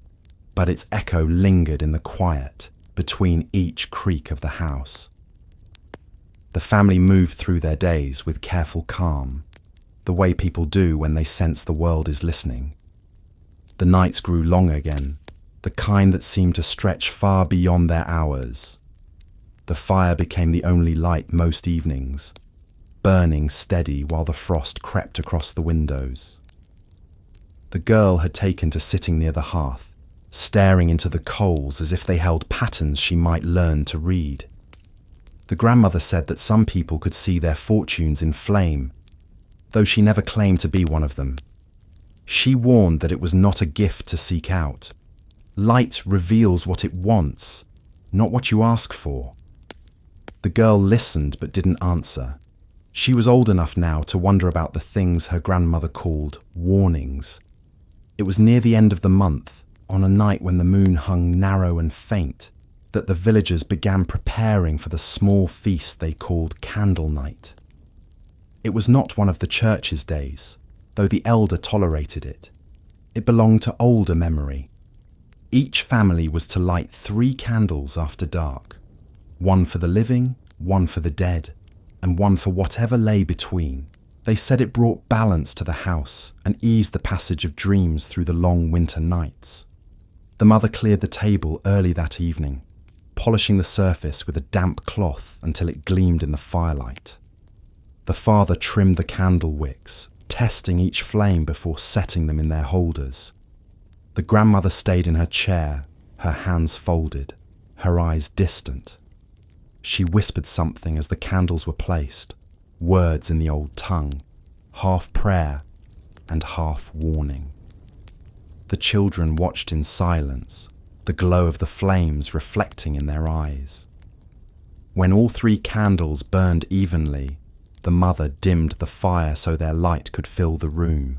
but its echo lingered in the quiet between each creak of the house. The family moved through their days with careful calm, the way people do when they sense the world is listening. The nights grew long again, the kind that seemed to stretch far beyond their hours. The fire became the only light most evenings, burning steady while the frost crept across the windows. The girl had taken to sitting near the hearth, staring into the coals as if they held patterns she might learn to read. The grandmother said that some people could see their fortunes in flame, though she never claimed to be one of them. She warned that it was not a gift to seek out. Light reveals what it wants, not what you ask for. The girl listened but didn't answer. She was old enough now to wonder about the things her grandmother called warnings. It was near the end of the month, on a night when the moon hung narrow and faint, that the villagers began preparing for the small feast they called Candle Night. It was not one of the church's days, though the elder tolerated it. It belonged to older memory. Each family was to light 3 candles after dark, one for the living, one for the dead, and one for whatever lay between. They said it brought balance to the house and eased the passage of dreams through the long winter nights. The mother cleared the table early that evening, polishing the surface with a damp cloth until it gleamed in the firelight. The father trimmed the candle wicks, testing each flame before setting them in their holders. The grandmother stayed in her chair, her hands folded, her eyes distant. She whispered something as the candles were placed, words in the old tongue, half prayer and half warning. The children watched in silence, the glow of the flames reflecting in their eyes. When all 3 candles burned evenly, the mother dimmed the fire so their light could fill the room.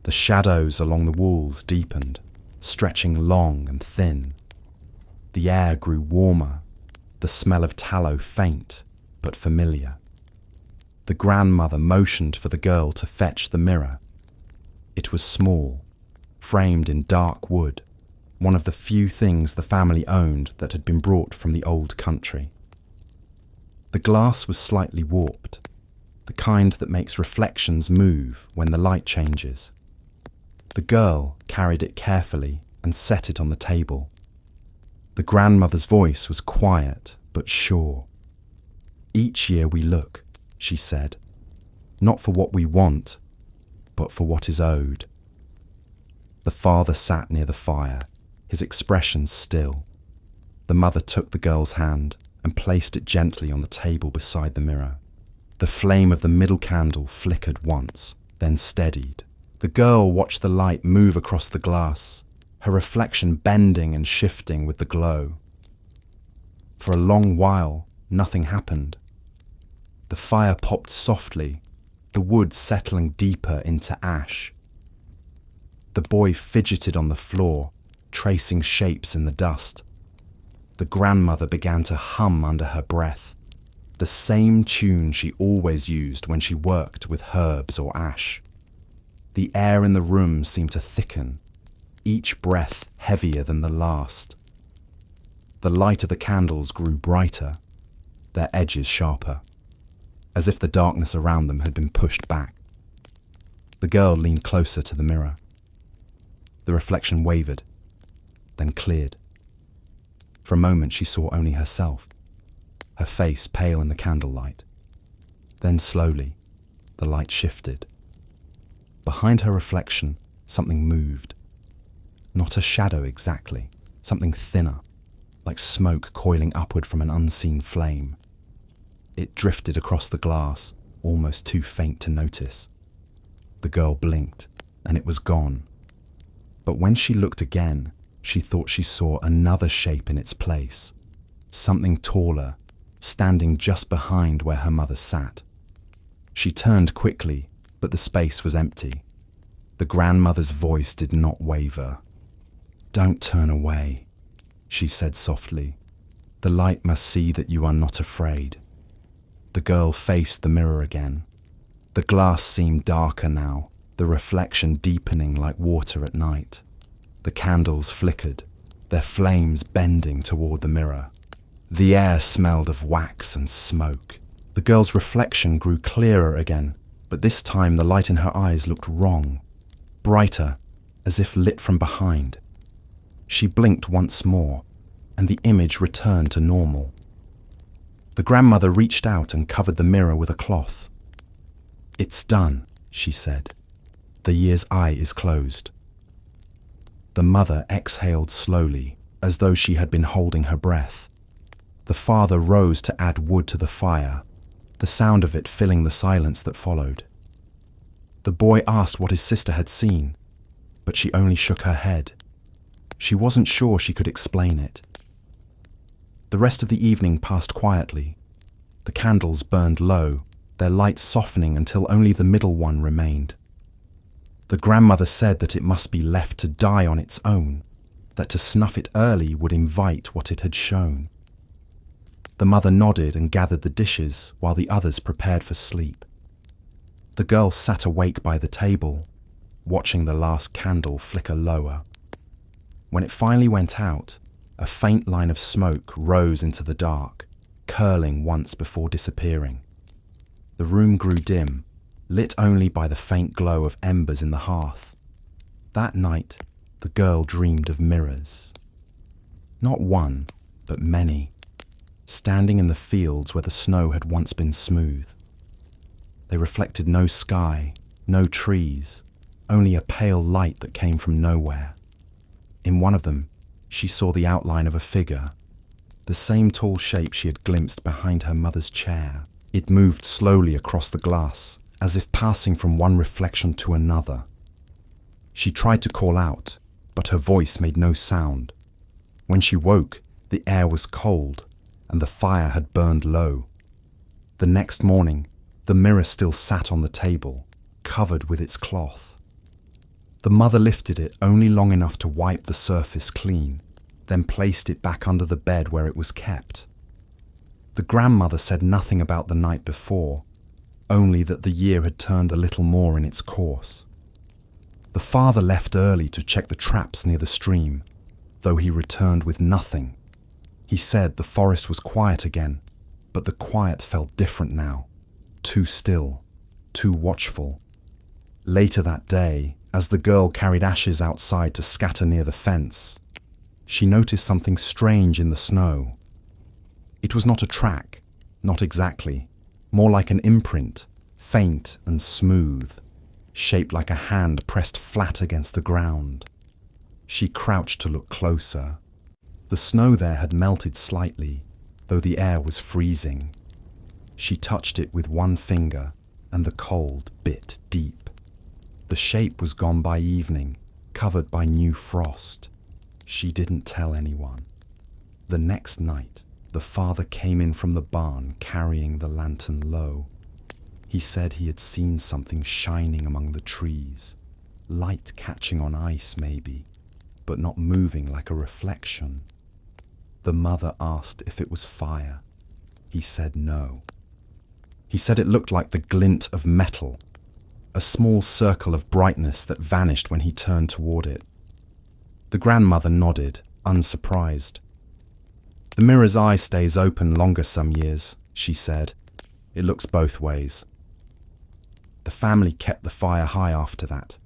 The shadows along the walls deepened, stretching long and thin. The air grew warmer, the smell of tallow faint but familiar. The grandmother motioned for the girl to fetch the mirror. It was small, framed in dark wood, one of the few things the family owned that had been brought from the old country. The glass was slightly warped, the kind that makes reflections move when the light changes. The girl carried it carefully and set it on the table. The grandmother's voice was quiet but sure. "Each year we look," she said, "not for what we want, but for what is owed." The father sat near the fire, his expression still. The mother took the girl's hand and placed it gently on the table beside the mirror. The flame of the middle candle flickered once, then steadied. The girl watched the light move across the glass, her reflection bending and shifting with the glow. For a long while, nothing happened. The fire popped softly, the wood settling deeper into ash. The boy fidgeted on the floor, tracing shapes in the dust. The grandmother began to hum under her breath, the same tune she always used when she worked with herbs or ash. The air in the room seemed to thicken, each breath heavier than the last. The light of the candles grew brighter, their edges sharper, as if the darkness around them had been pushed back. The girl leaned closer to the mirror. The reflection wavered, then cleared. For a moment she saw only herself, her face pale in the candlelight. Then slowly, the light shifted. Behind her reflection, something moved. Not a shadow exactly, something thinner, like smoke coiling upward from an unseen flame. It drifted across the glass, almost too faint to notice. The girl blinked, and it was gone. But when she looked again, she thought she saw another shape in its place, something taller, standing just behind where her mother sat. She turned quickly, but the space was empty. The grandmother's voice did not waver. "Don't turn away," she said softly. "The light must see that you are not afraid." The girl faced the mirror again. The glass seemed darker now, the reflection deepening like water at night. The candles flickered, their flames bending toward the mirror. The air smelled of wax and smoke. The girl's reflection grew clearer again, but this time the light in her eyes looked wrong, brighter, as if lit from behind. She blinked once more, and the image returned to normal. The grandmother reached out and covered the mirror with a cloth. "It's done," she said. "The year's eye is closed." The mother exhaled slowly, as though she had been holding her breath. The father rose to add wood to the fire, the sound of it filling the silence that followed. The boy asked what his sister had seen, but she only shook her head. She wasn't sure she could explain it. The rest of the evening passed quietly. The candles burned low, their light softening until only the middle one remained. The grandmother said that it must be left to die on its own, that to snuff it early would invite what it had shown. The mother nodded and gathered the dishes while the others prepared for sleep. The girl sat awake by the table, watching the last candle flicker lower. When it finally went out, a faint line of smoke rose into the dark, curling once before disappearing. The room grew dim, lit only by the faint glow of embers in the hearth. That night, the girl dreamed of mirrors. Not one, but many, standing in the fields where the snow had once been smooth. They reflected no sky, no trees, only a pale light that came from nowhere. In one of them, she saw the outline of a figure, the same tall shape she had glimpsed behind her mother's chair. It moved slowly across the glass, as if passing from one reflection to another. She tried to call out, but her voice made no sound. When she woke, the air was cold, and the fire had burned low. The next morning, the mirror still sat on the table, covered with its cloth. The mother lifted it only long enough to wipe the surface clean, then placed it back under the bed where it was kept. The grandmother said nothing about the night before, only that the year had turned a little more in its course. The father left early to check the traps near the stream, though he returned with nothing. He said the forest was quiet again, but the quiet felt different now, too still, too watchful. Later that day, as the girl carried ashes outside to scatter near the fence, she noticed something strange in the snow. It was not a track, not exactly, more like an imprint, faint and smooth, shaped like a hand pressed flat against the ground. She crouched to look closer. The snow there had melted slightly, though the air was freezing. She touched it with one finger, and the cold bit deep. The shape was gone by evening, covered by new frost. She didn't tell anyone. The next night, the father came in from the barn carrying the lantern low. He said he had seen something shining among the trees, light catching on ice maybe, but not moving like a reflection. The mother asked if it was fire. He said no. He said it looked like the glint of metal, a small circle of brightness that vanished when he turned toward it. The grandmother nodded, unsurprised. The mirror's eye stays open longer some years, she said. It looks both ways. The family kept the fire high after that.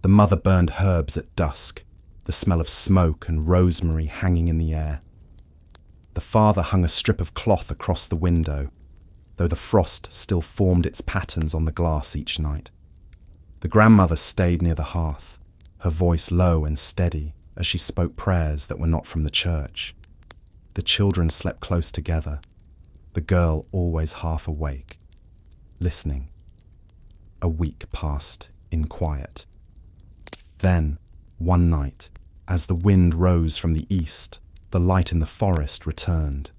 The mother burned herbs at dusk, the smell of smoke and rosemary hanging in the air. The father hung a strip of cloth across the window, though the frost still formed its patterns on the glass each night. The grandmother stayed near the hearth, her voice low and steady as she spoke prayers that were not from the church. The children slept close together, the girl always half awake, listening. A week passed in quiet. Then, one night, as the wind rose from the east, the light in the forest returned.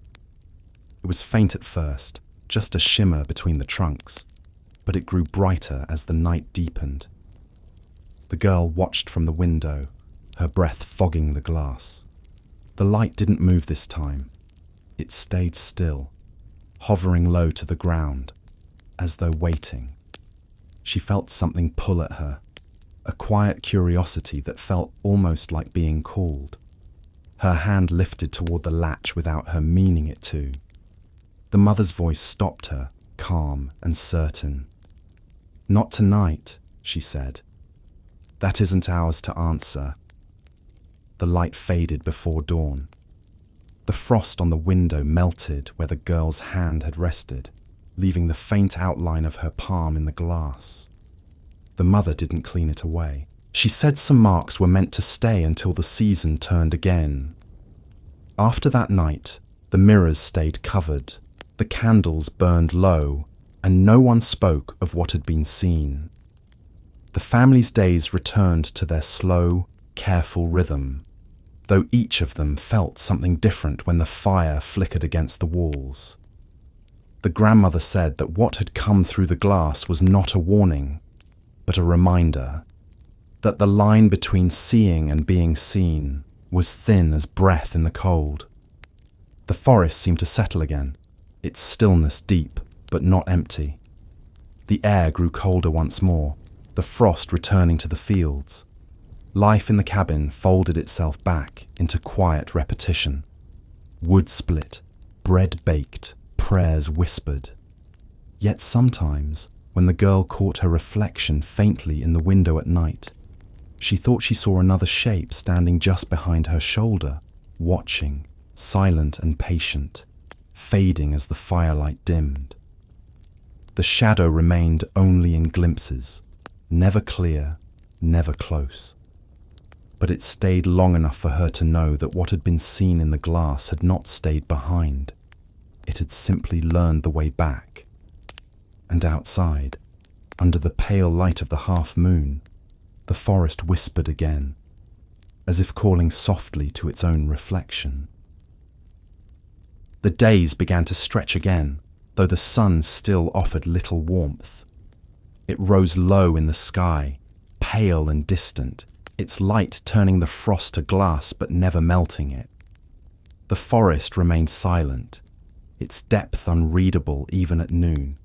It was faint at first, just a shimmer between the trunks, but it grew brighter as the night deepened. The girl watched from the window, her breath fogging the glass. The light didn't move this time. It stayed still, hovering low to the ground, as though waiting. She felt something pull at her, a quiet curiosity that felt almost like being called. Her hand lifted toward the latch without her meaning it to. The mother's voice stopped her, calm and certain. "Not tonight," she said. "That isn't ours to answer." The light faded before dawn. The frost on the window melted where the girl's hand had rested, leaving the faint outline of her palm in the glass. The mother didn't clean it away. She said some marks were meant to stay until the season turned again. After that night, the mirrors stayed covered, the candles burned low, and no one spoke of what had been seen. The family's days returned to their slow, careful rhythm, though each of them felt something different when the fire flickered against the walls. The grandmother said that what had come through the glass was not a warning, but a reminder that the line between seeing and being seen was thin as breath in the cold. The forest seemed to settle again, its stillness deep but not empty. The air grew colder once more, the frost returning to the fields. Life in the cabin folded itself back into quiet repetition. Wood split, bread baked, prayers whispered. Yet sometimes, when the girl caught her reflection faintly in the window at night, she thought she saw another shape standing just behind her shoulder, watching, silent and patient, fading as the firelight dimmed. The shadow remained only in glimpses, never clear, never close. But it stayed long enough for her to know that what had been seen in the glass had not stayed behind. It had simply learned the way back. And outside, under the pale light of the half-moon, the forest whispered again, as if calling softly to its own reflection. The days began to stretch again, though the sun still offered little warmth. It rose low in the sky, pale and distant, its light turning the frost to glass but never melting it. The forest remained silent, its depth unreadable even at noon.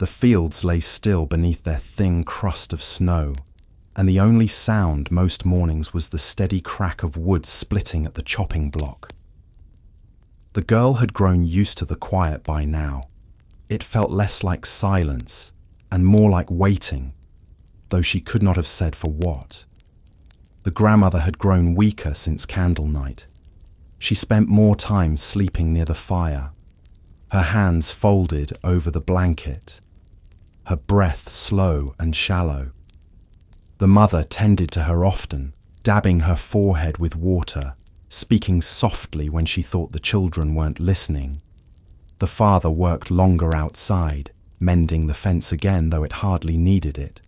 The fields lay still beneath their thin crust of snow, and the only sound most mornings was the steady crack of wood splitting at the chopping block. The girl had grown used to the quiet by now. It felt less like silence and more like waiting, though she could not have said for what. The grandmother had grown weaker since candle night. She spent more time sleeping near the fire, her hands folded over the blanket, her breath slow and shallow. The mother tended to her often, dabbing her forehead with water, speaking softly when she thought the children weren't listening. The father worked longer outside, mending the fence again, though it hardly needed it.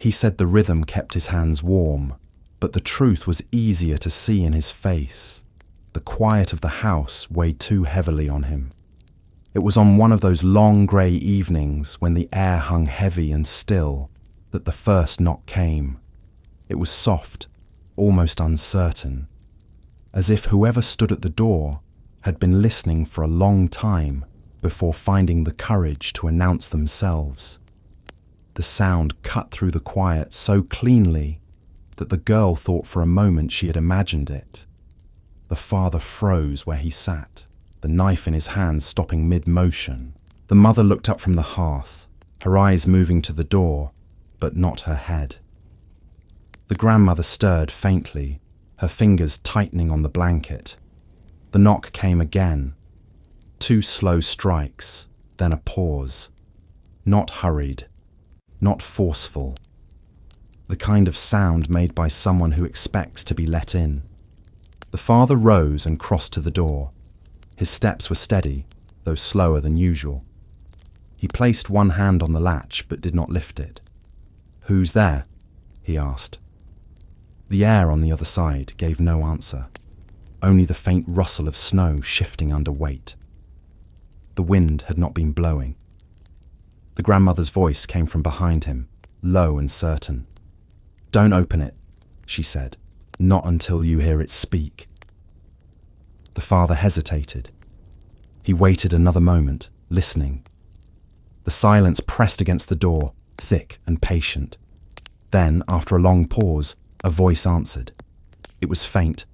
He said the rhythm kept his hands warm, but the truth was easier to see in his face. The quiet of the house weighed too heavily on him. It was on one of those long grey evenings when the air hung heavy and still that the first knock came. It was soft, almost uncertain, as if whoever stood at the door had been listening for a long time before finding the courage to announce themselves. The sound cut through the quiet so cleanly that the girl thought for a moment she had imagined it. The father froze where he sat, the knife in his hand stopping mid-motion. The mother looked up from the hearth, her eyes moving to the door, but not her head. The grandmother stirred faintly, her fingers tightening on the blanket. The knock came again. 2 slow strikes, then a pause. Not hurried, not forceful. The kind of sound made by someone who expects to be let in. The father rose and crossed to the door. His steps were steady, though slower than usual. He placed one hand on the latch but did not lift it. "Who's there?" he asked. The air on the other side gave no answer, only the faint rustle of snow shifting under weight. The wind had not been blowing. The grandmother's voice came from behind him, low and certain. "Don't open it," she said, "not until you hear it speak." The father hesitated. He waited another moment, listening. The silence pressed against the door, thick and patient. Then, after a long pause, a voice answered. It was faint,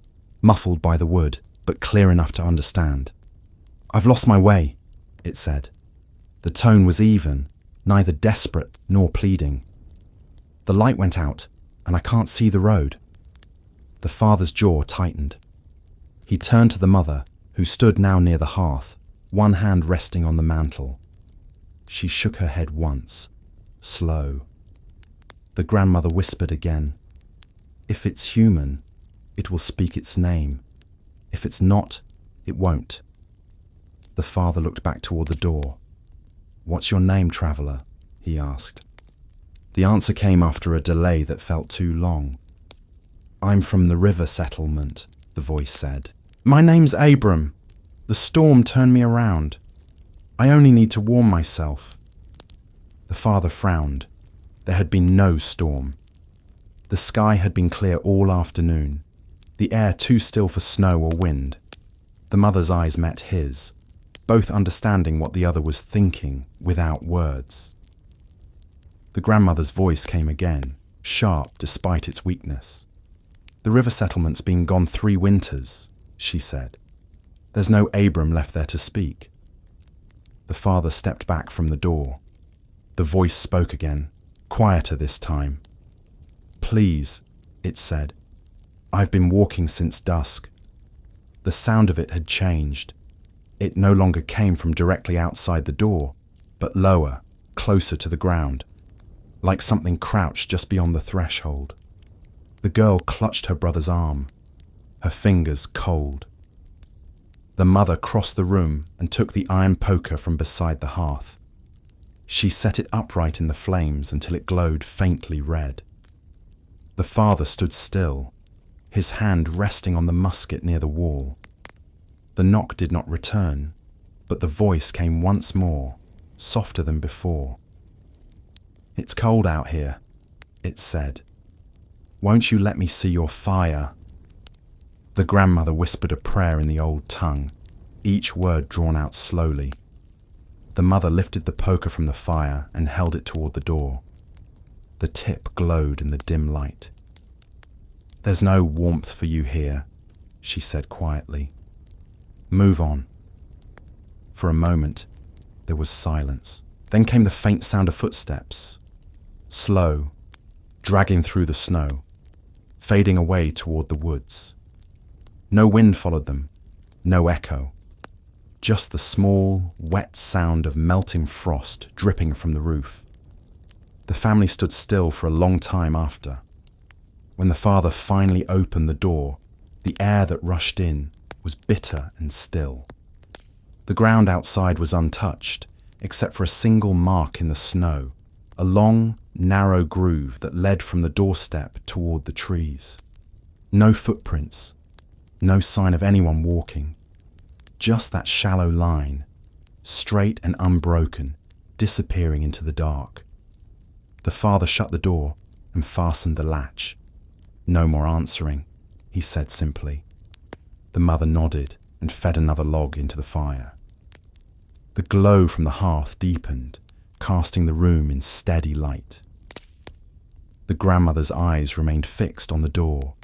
muffled by the wood, but clear enough to understand. "I've lost my way," it said. The tone was even, neither desperate nor pleading. "The light went out, and I can't see the road." The father's jaw tightened. He turned to the mother, who stood now near the hearth, one hand resting on the mantel. She shook her head once, slow. The grandmother whispered again, "If it's human, it will speak its name. If it's not, it won't." The father looked back toward the door. "What's your name, traveller?" he asked. The answer came after a delay that felt too long. "I'm from the river settlement," the voice said. "My name's Abram. The storm turned me around. I only need to warm myself." The father frowned. There had been no storm. The sky had been clear all afternoon, the air too still for snow or wind. The mother's eyes met his, both understanding what the other was thinking without words. The grandmother's voice came again, sharp despite its weakness. "The river settlement's been gone 3 winters, she said. "There's no Abram left there to speak." The father stepped back from the door. The voice spoke again, quieter this time. "Please," it said. "I've been walking since dusk." The sound of it had changed. It no longer came from directly outside the door, but lower, closer to the ground, like something crouched just beyond the threshold. The girl clutched her brother's arm, her fingers cold. The mother crossed the room and took the iron poker from beside the hearth. She set it upright in the flames until it glowed faintly red. The father stood still, his hand resting on the musket near the wall. The knock did not return, but the voice came once more, softer than before. "It's cold out here," it said. "Won't you let me see your fire?" The grandmother whispered a prayer in the old tongue, each word drawn out slowly. The mother lifted the poker from the fire and held it toward the door. The tip glowed in the dim light. "There's no warmth for you here," she said quietly. "Move on." For a moment, there was silence. Then came the faint sound of footsteps, slow, dragging through the snow, fading away toward the woods. No wind followed them, no echo, just the small, wet sound of melting frost dripping from the roof. The family stood still for a long time after. When the father finally opened the door, the air that rushed in was bitter and still. The ground outside was untouched, except for a single mark in the snow, a long, narrow groove that led from the doorstep toward the trees. No footprints, no sign of anyone walking, just that shallow line, straight and unbroken, disappearing into the dark. The father shut the door and fastened the latch. "No more answering," he said simply. The mother nodded and fed another log into the fire. The glow from the hearth deepened, casting the room in steady light. The grandmother's eyes remained fixed on the door,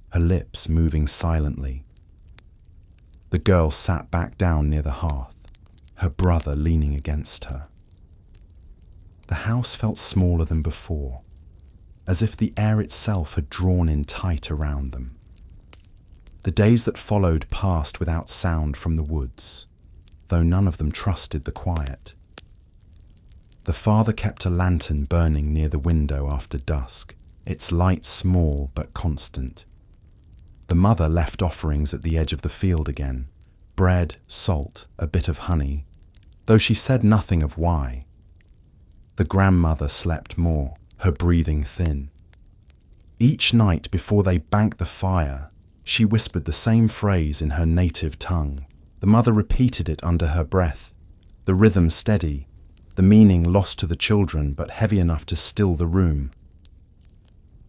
her lips moving silently. The girl sat back down near the hearth, her brother leaning against her. The house felt smaller than before, as if the air itself had drawn in tight around them. The days that followed passed without sound from the woods, though none of them trusted the quiet. The father kept a lantern burning near the window after dusk, its light small but constant. The mother left offerings at the edge of the field again, bread, salt, a bit of honey, though she said nothing of why. The grandmother slept more, her breathing thin. Each night before they banked the fire, she whispered the same phrase in her native tongue. The mother repeated it under her breath, the rhythm steady, the meaning lost to the children but heavy enough to still the room.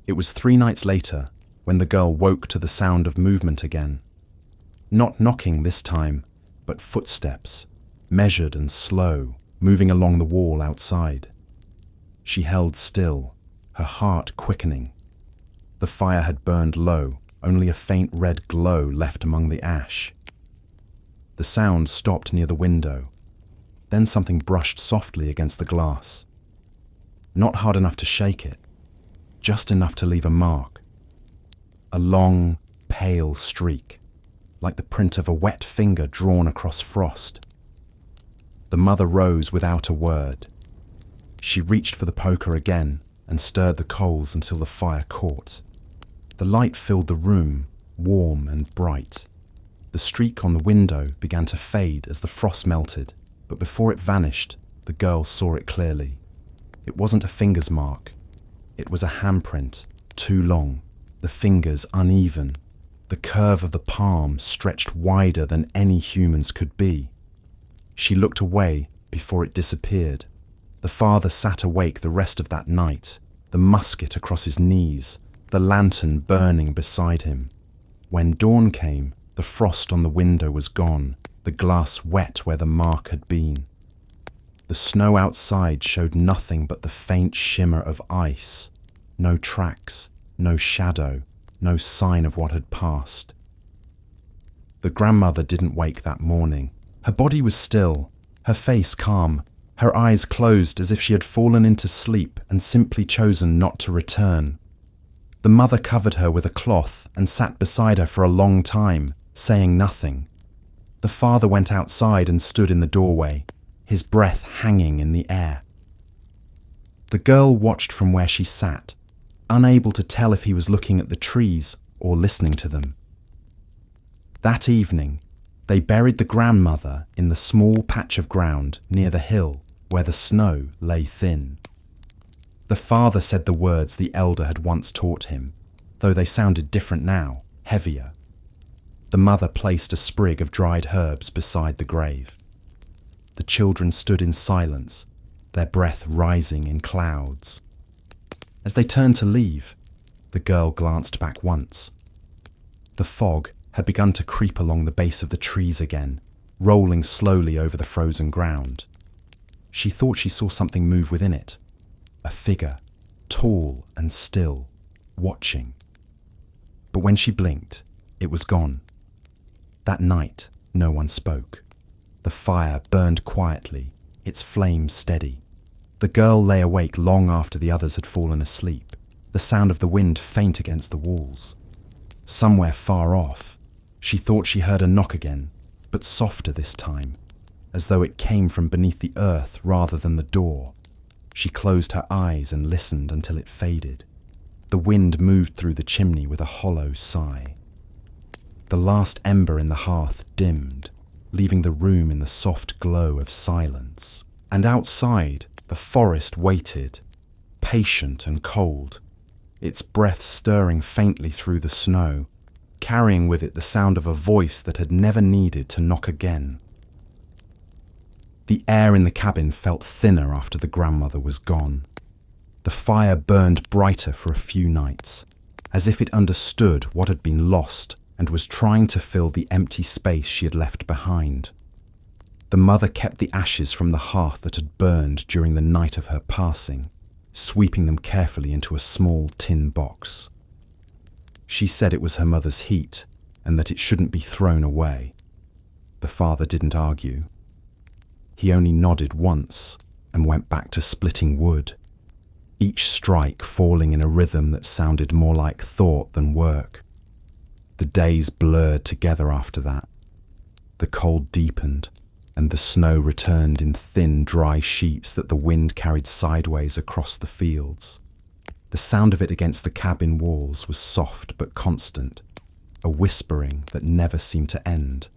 It was 3 nights later when the girl woke to the sound of movement again. Not knocking this time, but footsteps, measured and slow, moving along the wall outside. She held still, her heart quickening. The fire had burned low, only a faint red glow left among the ash. The sound stopped near the window. Then something brushed softly against the glass. Not hard enough to shake it, just enough to leave a mark. A long, pale streak, like the print of a wet finger drawn across frost. The mother rose without a word. She reached for the poker again and stirred the coals until the fire caught. The light filled the room, warm and bright. The streak on the window began to fade as the frost melted, but before it vanished, the girl saw it clearly. It wasn't a finger's mark. It was a handprint, too long, the fingers uneven. The curve of the palm stretched wider than any human's could be. She looked away before it disappeared. The father sat awake the rest of that night, the musket across his knees, the lantern burning beside him. When dawn came, the frost on the window was gone, the glass wet where the mark had been. The snow outside showed nothing but the faint shimmer of ice. No tracks, no shadow, no sign of what had passed. The grandmother didn't wake that morning. Her body was still, her face calm, her eyes closed as if she had fallen into sleep and simply chosen not to return. The mother covered her with a cloth and sat beside her for a long time, saying nothing. The father went outside and stood in the doorway, his breath hanging in the air. The girl watched from where she sat, unable to tell if he was looking at the trees or listening to them. That evening, they buried the grandmother in the small patch of ground near the hill where the snow lay thin. The father said the words the elder had once taught him, though they sounded different now, heavier. The mother placed a sprig of dried herbs beside the grave. The children stood in silence, their breath rising in clouds. As they turned to leave, the girl glanced back once. The fog had begun to creep along the base of the trees again, rolling slowly over the frozen ground. She thought she saw something move within it. A figure, tall and still, watching. But when she blinked, it was gone. That night, no one spoke. The fire burned quietly, its flame steady. The girl lay awake long after the others had fallen asleep, the sound of the wind faint against the walls. Somewhere far off, she thought she heard a knock again, but softer this time, as though it came from beneath the earth rather than the door. She closed her eyes and listened until it faded. The wind moved through the chimney with a hollow sigh. The last ember in the hearth dimmed, leaving the room in the soft glow of silence. And outside, the forest waited, patient and cold, its breath stirring faintly through the snow, carrying with it the sound of a voice that had never needed to knock again. The air in the cabin felt thinner after the grandmother was gone. The fire burned brighter for a few nights, as if it understood what had been lost and was trying to fill the empty space she had left behind. The mother kept the ashes from the hearth that had burned during the night of her passing, sweeping them carefully into a small tin box. She said it was her mother's heat and that it shouldn't be thrown away. The father didn't argue. He only nodded once and went back to splitting wood, each strike falling in a rhythm that sounded more like thought than work. The days blurred together after that. The cold deepened, and the snow returned in thin, dry sheets that the wind carried sideways across the fields. The sound of it against the cabin walls was soft but constant, a whispering that never seemed to end.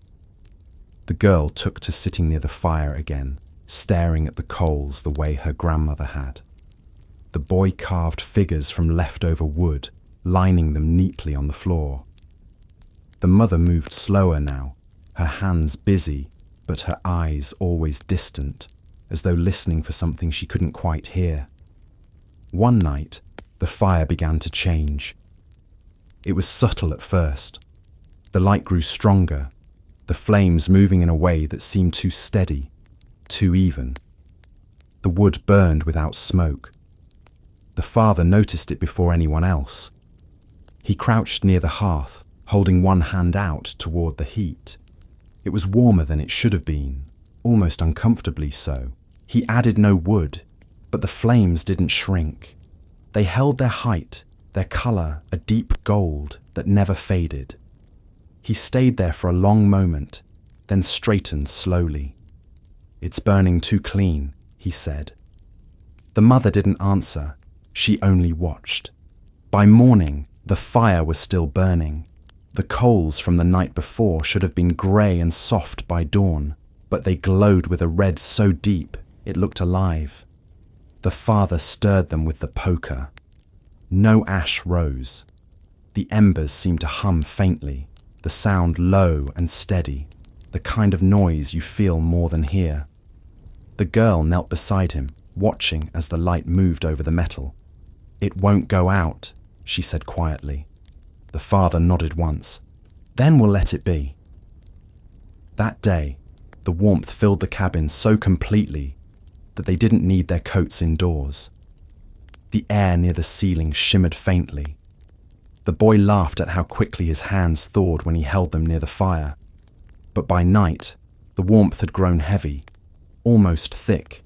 The girl took to sitting near the fire again, staring at the coals the way her grandmother had. The boy carved figures from leftover wood, lining them neatly on the floor. The mother moved slower now, her hands busy, but her eyes always distant, as though listening for something she couldn't quite hear. One night, the fire began to change. It was subtle at first. The light grew stronger, the flames moving in a way that seemed too steady, too even. The wood burned without smoke. The father noticed it before anyone else. He crouched near the hearth, holding one hand out toward the heat. It was warmer than it should have been, almost uncomfortably so. He added no wood, but the flames didn't shrink. They held their height, their colour a deep gold that never faded. He stayed there for a long moment, then straightened slowly. "It's burning too clean," he said. The mother didn't answer, she only watched. By morning, the fire was still burning. The coals from the night before should have been grey and soft by dawn, but they glowed with a red so deep it looked alive. The father stirred them with the poker. No ash rose. The embers seemed to hum faintly, the sound low and steady, the kind of noise you feel more than hear. The girl knelt beside him, watching as the light moved over the metal. "It won't go out," she said quietly. The father nodded once. "Then we'll let it be." That day, the warmth filled the cabin so completely that they didn't need their coats indoors. The air near the ceiling shimmered faintly. The boy laughed at how quickly his hands thawed when he held them near the fire. But by night, the warmth had grown heavy, almost thick.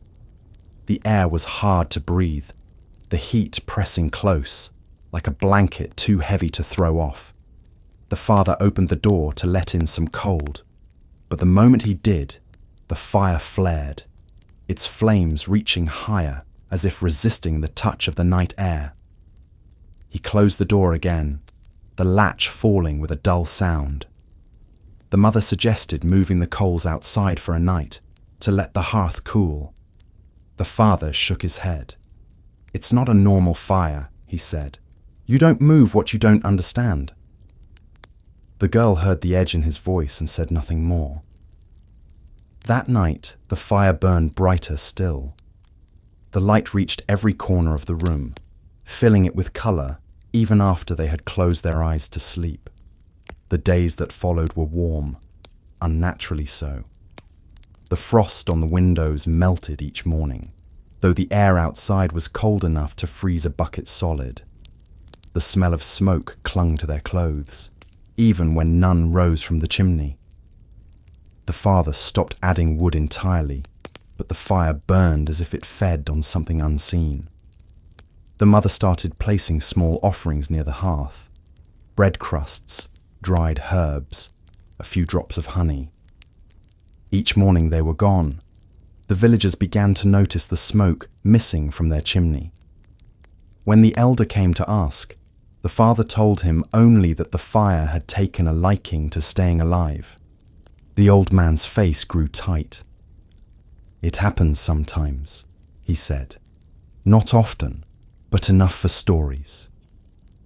The air was hard to breathe, the heat pressing close, like a blanket too heavy to throw off. The father opened the door to let in some cold, but the moment he did, the fire flared, its flames reaching higher as if resisting the touch of the night air. He closed the door again, the latch falling with a dull sound. The mother suggested moving the coals outside for a night, to let the hearth cool. The father shook his head. "It's not a normal fire," he said. "You don't move what you don't understand." The girl heard the edge in his voice and said nothing more. That night, the fire burned brighter still. The light reached every corner of the room, filling it with colour even after they had closed their eyes to sleep. The days that followed were warm, unnaturally so. The frost on the windows melted each morning, though the air outside was cold enough to freeze a bucket solid. The smell of smoke clung to their clothes, even when none rose from the chimney. The father stopped adding wood entirely, but the fire burned as if it fed on something unseen. The mother started placing small offerings near the hearth: bread crusts, dried herbs, a few drops of honey. Each morning they were gone. The villagers began to notice the smoke missing from their chimney. When the elder came to ask, the father told him only that the fire had taken a liking to staying alive. The old man's face grew tight. "It happens sometimes," he said. "Not often, but enough for stories."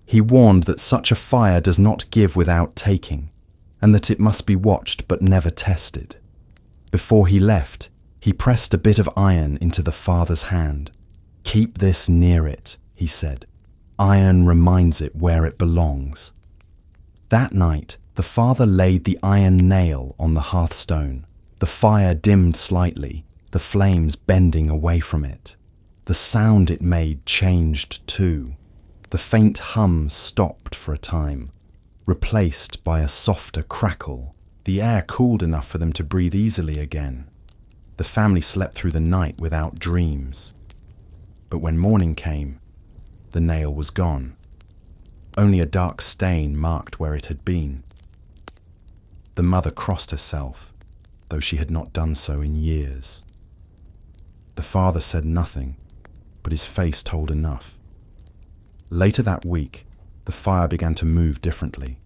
He warned that such a fire does not give without taking, and that it must be watched but never tested. Before he left, he pressed a bit of iron into the father's hand. "Keep this near it," he said. "Iron reminds it where it belongs." That night, the father laid the iron nail on the hearthstone. The fire dimmed slightly, the flames bending away from it. The sound it made changed too. The faint hum stopped for a time, replaced by a softer crackle. The air cooled enough for them to breathe easily again. The family slept through the night without dreams. But when morning came, the nail was gone. Only a dark stain marked where it had been. The mother crossed herself, though she had not done so in years. The father said nothing, but his face told enough. Later that week, the fire began to move differently.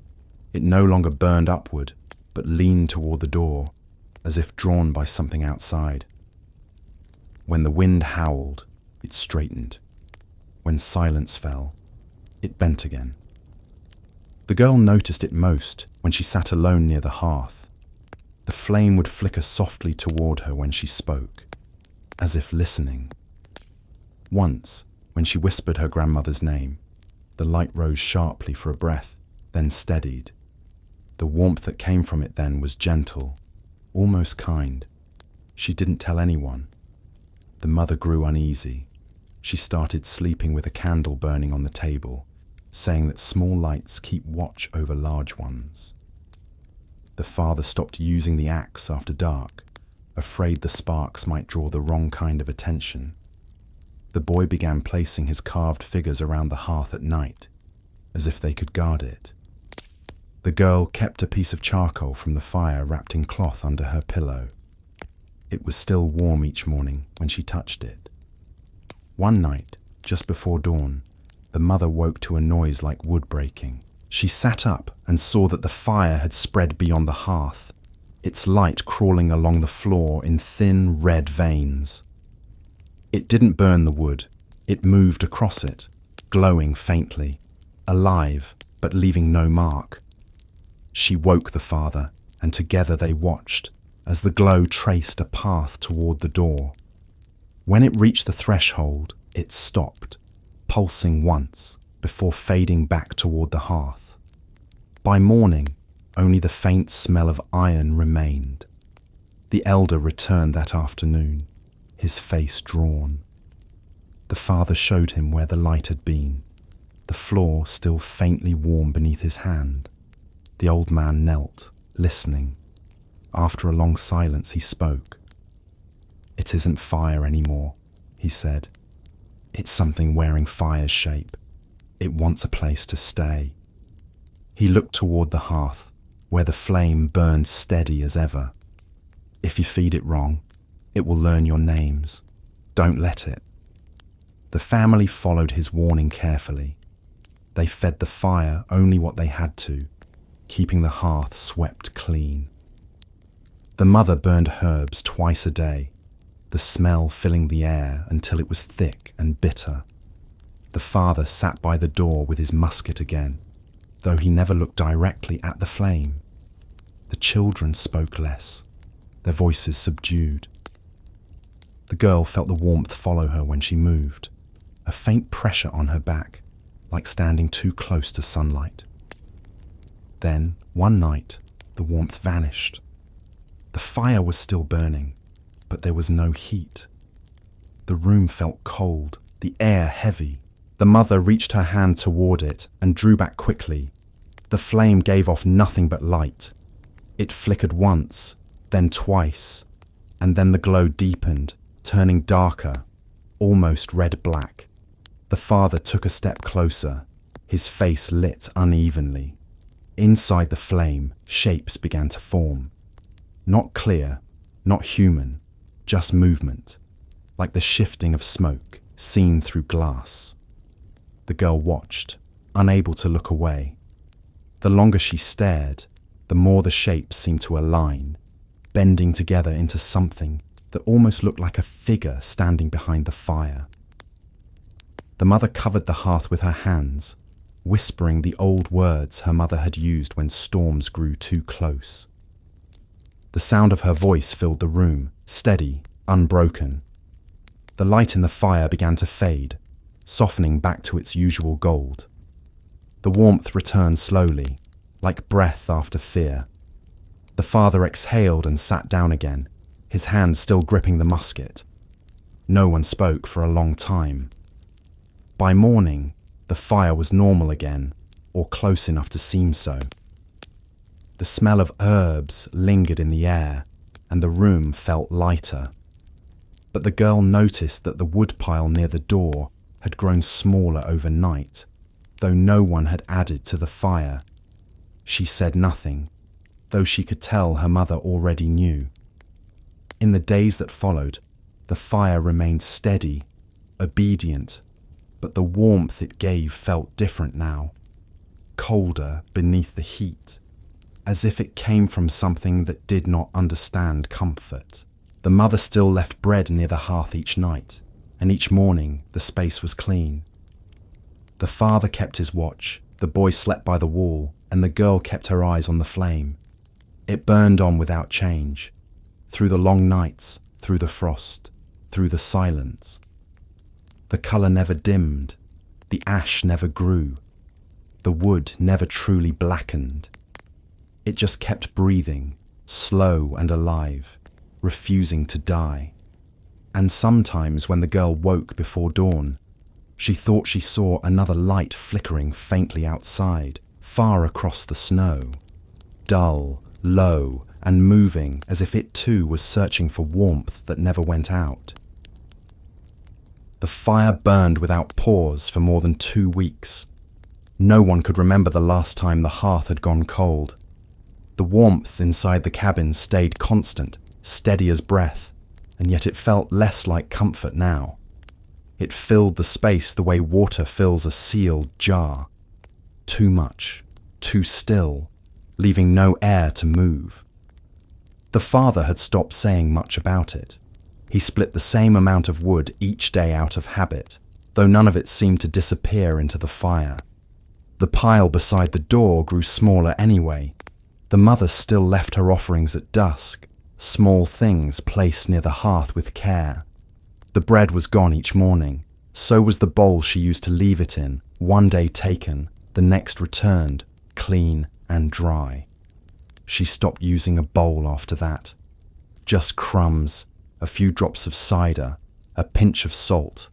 It no longer burned upward, but leaned toward the door, as if drawn by something outside. When the wind howled, it straightened. When silence fell, it bent again. The girl noticed it most when she sat alone near the hearth. The flame would flicker softly toward her when she spoke, as if listening. Once, when she whispered her grandmother's name, the light rose sharply for a breath, then steadied. The warmth that came from it then was gentle, almost kind. She didn't tell anyone. The mother grew uneasy. She started sleeping with a candle burning on the table, saying that small lights keep watch over large ones. The father stopped using the axe after dark, afraid the sparks might draw the wrong kind of attention. The boy began placing his carved figures around the hearth at night, as if they could guard it. The girl kept a piece of charcoal from the fire wrapped in cloth under her pillow. It was still warm each morning when she touched it. One night, just before dawn, the mother woke to a noise like wood breaking. She sat up and saw that the fire had spread beyond the hearth, its light crawling along the floor in thin red veins. It didn't burn the wood, it moved across it, glowing faintly, alive but leaving no mark. She woke the father, and together they watched as the glow traced a path toward the door. When it reached the threshold, it stopped, pulsing once before fading back toward the hearth. By morning, only the faint smell of iron remained. The elder returned that afternoon, his face drawn. The father showed him where the light had been, the floor still faintly warm beneath his hand. The old man knelt, listening. After a long silence, he spoke. "It isn't fire anymore," he said. "It's something wearing fire's shape. It wants a place to stay." He looked toward the hearth, where the flame burned steady as ever. "If you feed it wrong, it will learn your names. Don't let it." The family followed his warning carefully. They fed the fire only what they had to, keeping the hearth swept clean. The mother burned herbs twice a day, the smell filling the air until it was thick and bitter. The father sat by the door with his musket again, though he never looked directly at the flame. The children spoke less, their voices subdued. The girl felt the warmth follow her when she moved, a faint pressure on her back, like standing too close to sunlight. Then, one night, the warmth vanished. The fire was still burning, but there was no heat. The room felt cold, the air heavy. The mother reached her hand toward it and drew back quickly. The flame gave off nothing but light. It flickered once, then twice, and then the glow deepened, turning darker, almost red-black. The father took a step closer, his face lit unevenly. Inside the flame, shapes began to form. Not clear, not human, just movement, like the shifting of smoke seen through glass. The girl watched, unable to look away. The longer she stared, the more the shapes seemed to align, bending together into something that almost looked like a figure standing behind the fire. The mother covered the hearth with her hands, whispering the old words her mother had used when storms grew too close. The sound of her voice filled the room, steady, unbroken. The light in the fire began to fade, softening back to its usual gold. The warmth returned slowly, like breath after fear. The father exhaled and sat down again, his hand still gripping the musket. No one spoke for a long time. By morning, the fire was normal again, or close enough to seem so. The smell of herbs lingered in the air, and the room felt lighter. But the girl noticed that the woodpile near the door had grown smaller overnight, though no one had added to the fire. She said nothing, though she could tell her mother already knew. In the days that followed, the fire remained steady, obedient, but the warmth it gave felt different now, colder beneath the heat, as if it came from something that did not understand comfort. The mother still left bread near the hearth each night, and each morning the space was clean. The father kept his watch, the boy slept by the wall, and the girl kept her eyes on the flame. It burned on without change, through the long nights, through the frost, through the silence. The colour never dimmed, the ash never grew, the wood never truly blackened. It just kept breathing, slow and alive, refusing to die. And sometimes when the girl woke before dawn, she thought she saw another light flickering faintly outside, far across the snow, dull, low, and moving as if it too was searching for warmth that never went out. The fire burned without pause for more than 2 weeks. No one could remember the last time the hearth had gone cold. The warmth inside the cabin stayed constant, steady as breath, and yet it felt less like comfort now. It filled the space the way water fills a sealed jar. Too much, too still, leaving no air to move. The father had stopped saying much about it. He split the same amount of wood each day out of habit, though none of it seemed to disappear into the fire. The pile beside the door grew smaller anyway. The mother still left her offerings at dusk, small things placed near the hearth with care. The bread was gone each morning, so was the bowl she used to leave it in, one day taken, the next returned, clean and dry. She stopped using a bowl after that. Just crumbs, a few drops of cider, a pinch of salt.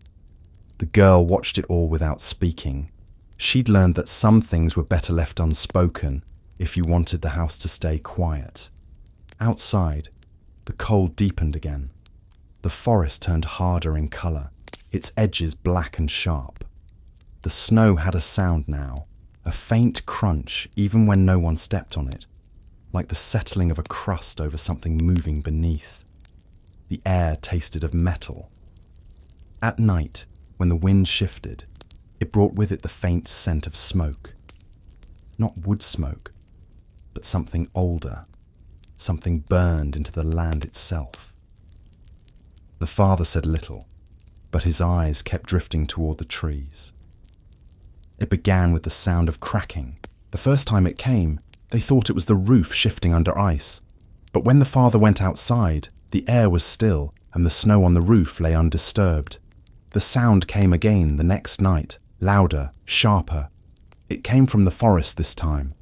The girl watched it all without speaking. She'd learned that some things were better left unspoken if you wanted the house to stay quiet. Outside, the cold deepened again. The forest turned harder in colour, its edges black and sharp. The snow had a sound now, a faint crunch even when no one stepped on it, like the settling of a crust over something moving beneath. The air tasted of metal. At night, when the wind shifted, it brought with it the faint scent of smoke. Not wood smoke, but something older, something burned into the land itself. The father said little, but his eyes kept drifting toward the trees. It began with the sound of cracking. The first time it came, they thought it was the roof shifting under ice. But when the father went outside, the air was still and the snow on the roof lay undisturbed. The sound came again the next night, louder, sharper. It came from the forest this time.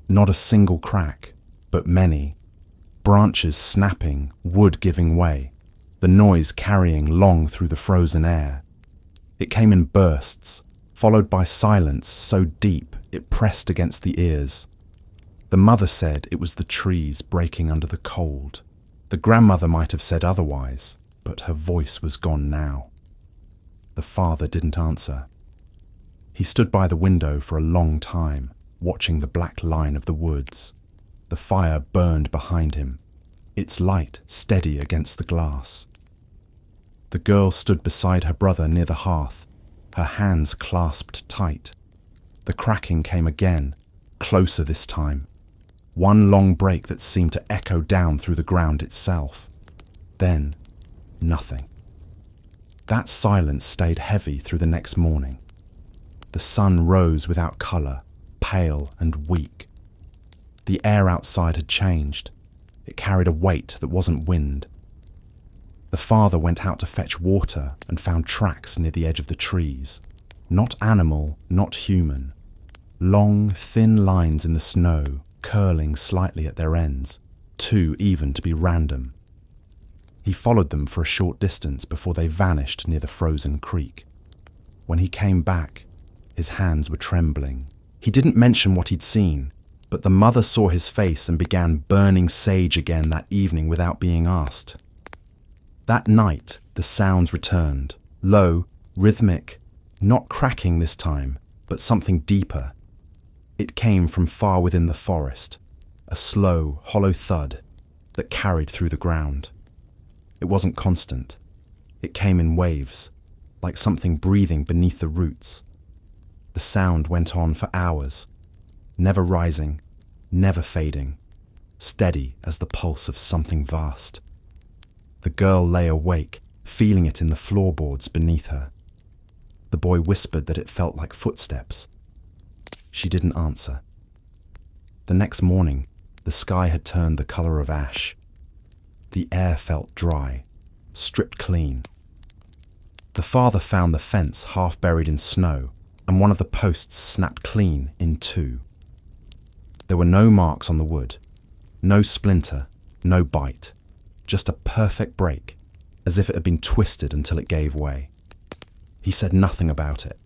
Not a single crack, but many. Branches snapping, wood giving way. the noise carrying long through the frozen air. It came in bursts, followed by silence so deep it pressed against the ears. The mother said it was the trees breaking under the cold. The grandmother might have said otherwise, but her voice was gone now. The father didn't answer. He stood by the window for a long time, watching the black line of the woods. The fire burned behind him, its light steady against the glass. The girl stood beside her brother near the hearth, her hands clasped tight. The cracking came again, closer this time. One long break that seemed to echo down through the ground itself. Then, nothing. That silence stayed heavy through the next morning. The sun rose without colour, pale and weak. The air outside had changed. It carried a weight that wasn't wind. The father went out to fetch water and found tracks near the edge of the trees. Not animal, not human. Long, thin lines in the snow, curling slightly at their ends, too even to be random. He followed them for a short distance before they vanished near the frozen creek. When he came back, his hands were trembling. He didn't mention what he'd seen, but the mother saw his face and began burning sage again that evening without being asked. That night, the sounds returned, low, rhythmic, not cracking this time, but something deeper. It came from far within the forest, a slow, hollow thud that carried through the ground. It wasn't constant. It came in waves, like something breathing beneath the roots. The sound went on for hours, never rising, never fading, steady as the pulse of something vast. The girl lay awake, feeling it in the floorboards beneath her. The boy whispered that it felt like footsteps. She didn't answer. The next morning, the sky had turned the colour of ash. The air felt dry, stripped clean. The father found the fence half buried in snow, and one of the posts snapped clean in two. There were no marks on the wood, no splinter, no bite, just a perfect break, as if it had been twisted until it gave way. He said nothing about it.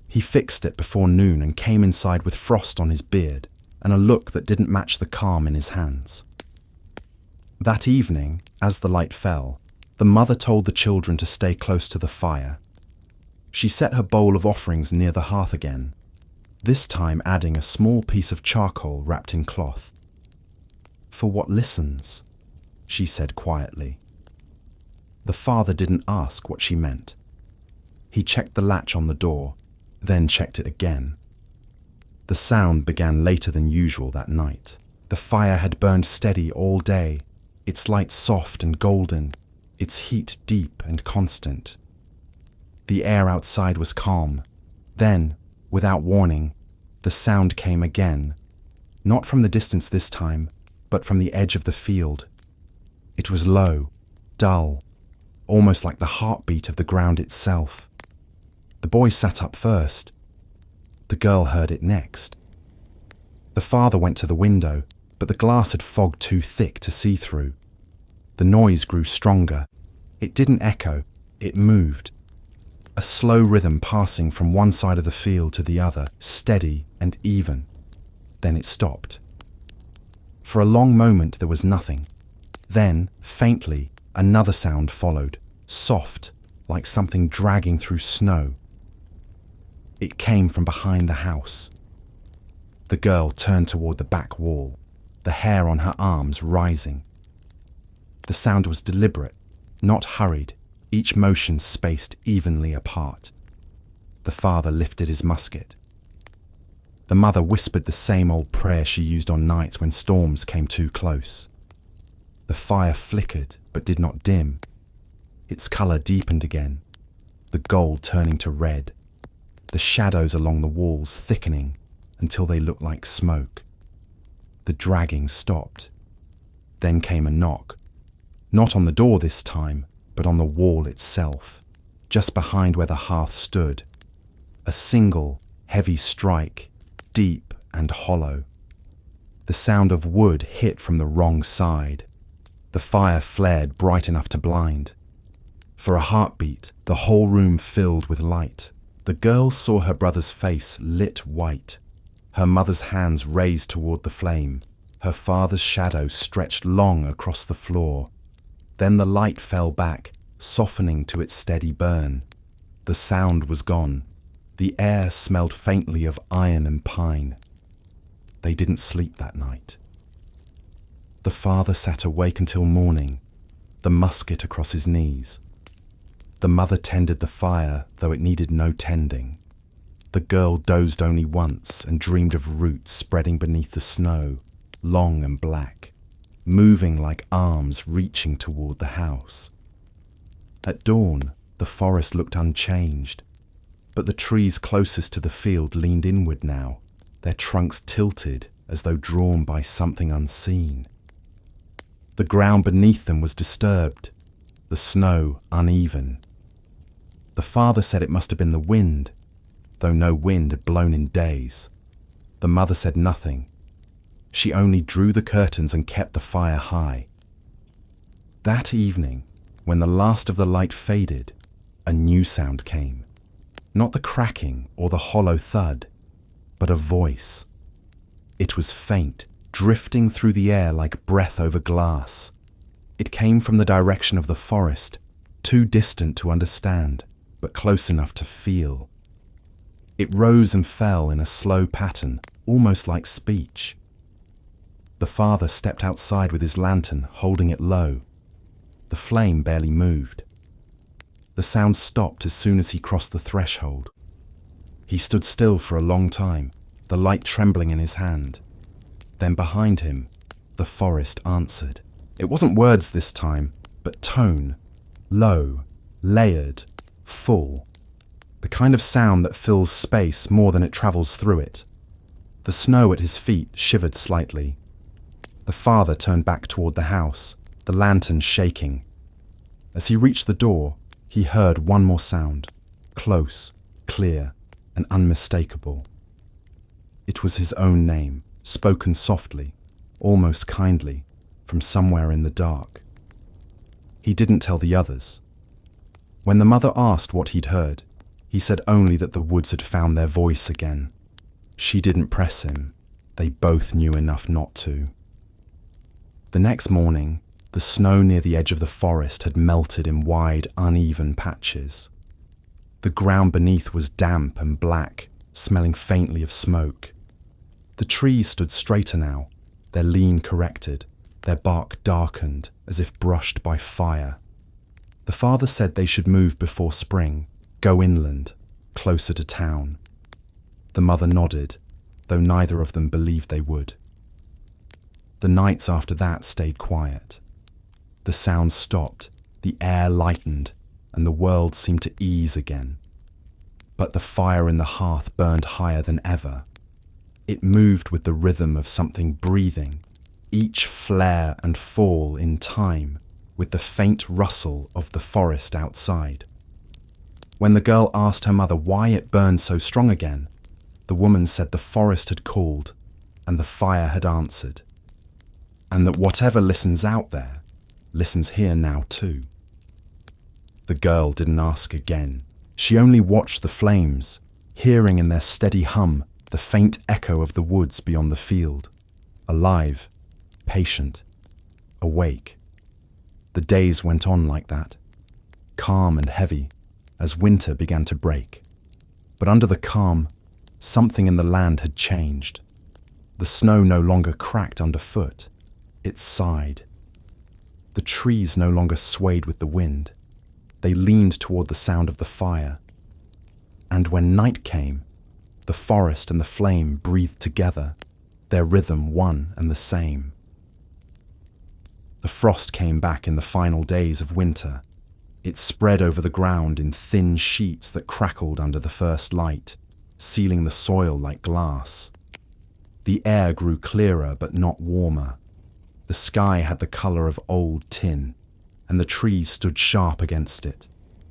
He fixed it before noon and came inside with frost on his beard and a look that didn't match the calm in his hands. That evening, as the light fell, the mother told the children to stay close to the fire. She set her bowl of offerings near the hearth again, this time adding a small piece of charcoal wrapped in cloth. "For what listens," she said quietly. The father didn't ask what she meant. He checked the latch on the door, then checked it again. The sound began later than usual that night. The fire had burned steady all day, its light soft and golden, its heat deep and constant. The air outside was calm. Then, without warning, the sound came again, not from the distance this time, but from the edge of the field. It was low, dull, almost like the heartbeat of the ground itself. The boy sat up first. The girl heard it next. The father went to the window, but the glass had fogged too thick to see through. The noise grew stronger. It didn't echo, it moved. A slow rhythm passing from one side of the field to the other, steady and even. Then it stopped. For a long moment there was nothing. Then, faintly, another sound followed, soft, like something dragging through snow. It came from behind the house. The girl turned toward the back wall, the hair on her arms rising. The sound was deliberate, not hurried, each motion spaced evenly apart. The father lifted his musket. The mother whispered the same old prayer she used on nights when storms came too close. The fire flickered but did not dim. Its colour deepened again, the gold turning to red, the shadows along the walls thickening until they looked like smoke. The dragging stopped. Then came a knock. Not on the door this time, but on the wall itself, just behind where the hearth stood. A single, heavy strike, deep and hollow. The sound of wood hit from the wrong side. The fire flared bright enough to blind. For a heartbeat, the whole room filled with light. The girl saw her brother's face lit white, her mother's hands raised toward the flame, her father's shadow stretched long across the floor. Then the light fell back, softening to its steady burn. The sound was gone. The air smelled faintly of iron and pine. They didn't sleep that night. The father sat awake until morning, the musket across his knees. The mother tended the fire, though it needed no tending. The girl dozed only once and dreamed of roots spreading beneath the snow, long and black, moving like arms reaching toward the house. At dawn, the forest looked unchanged, but the trees closest to the field leaned inward now, their trunks tilted as though drawn by something unseen. The ground beneath them was disturbed, the snow uneven. The father said it must have been the wind, though no wind had blown in days. The mother said nothing. She only drew the curtains and kept the fire high. That evening, when the last of the light faded, a new sound came. Not the cracking or the hollow thud, but a voice. It was faint, drifting through the air like breath over glass. It came from the direction of the forest, too distant to understand, but close enough to feel. It rose and fell in a slow pattern, almost like speech. The father stepped outside with his lantern, holding it low. The flame barely moved. The sound stopped as soon as he crossed the threshold. He stood still for a long time, the light trembling in his hand. Then behind him, the forest answered. It wasn't words this time, but tone, low, layered, full. The kind of sound that fills space more than it travels through it. The snow at his feet shivered slightly. The father turned back toward the house, the lantern shaking. As he reached the door, he heard one more sound, close, clear, and unmistakable. It was his own name, spoken softly, almost kindly, from somewhere in the dark. He didn't tell the others. When the mother asked what he'd heard, he said only that the woods had found their voice again. She didn't press him. They both knew enough not to. The next morning, the snow near the edge of the forest had melted in wide, uneven patches. The ground beneath was damp and black, smelling faintly of smoke. The trees stood straighter now, their lean corrected, their bark darkened as if brushed by fire. The father said they should move before spring, go inland, closer to town. The mother nodded, though neither of them believed they would. The nights after that stayed quiet. The sounds stopped, the air lightened, and the world seemed to ease again. But the fire in the hearth burned higher than ever. It moved with the rhythm of something breathing, each flare and fall in time with the faint rustle of the forest outside. When the girl asked her mother why it burned so strong again, the woman said the forest had called and the fire had answered, and that whatever listens out there, listens here now too. The girl didn't ask again. She only watched the flames, hearing in their steady hum the faint echo of the woods beyond the field. Alive, patient, awake. The days went on like that, calm and heavy, as winter began to break. But under the calm, something in the land had changed. The snow no longer cracked underfoot, it sighed. The trees no longer swayed with the wind. They leaned toward the sound of the fire. And when night came, the forest and the flame breathed together, their rhythm one and the same. The frost came back in the final days of winter. It spread over the ground in thin sheets that crackled under the first light, sealing the soil like glass. The air grew clearer but not warmer. The sky had the colour of old tin, and the trees stood sharp against it,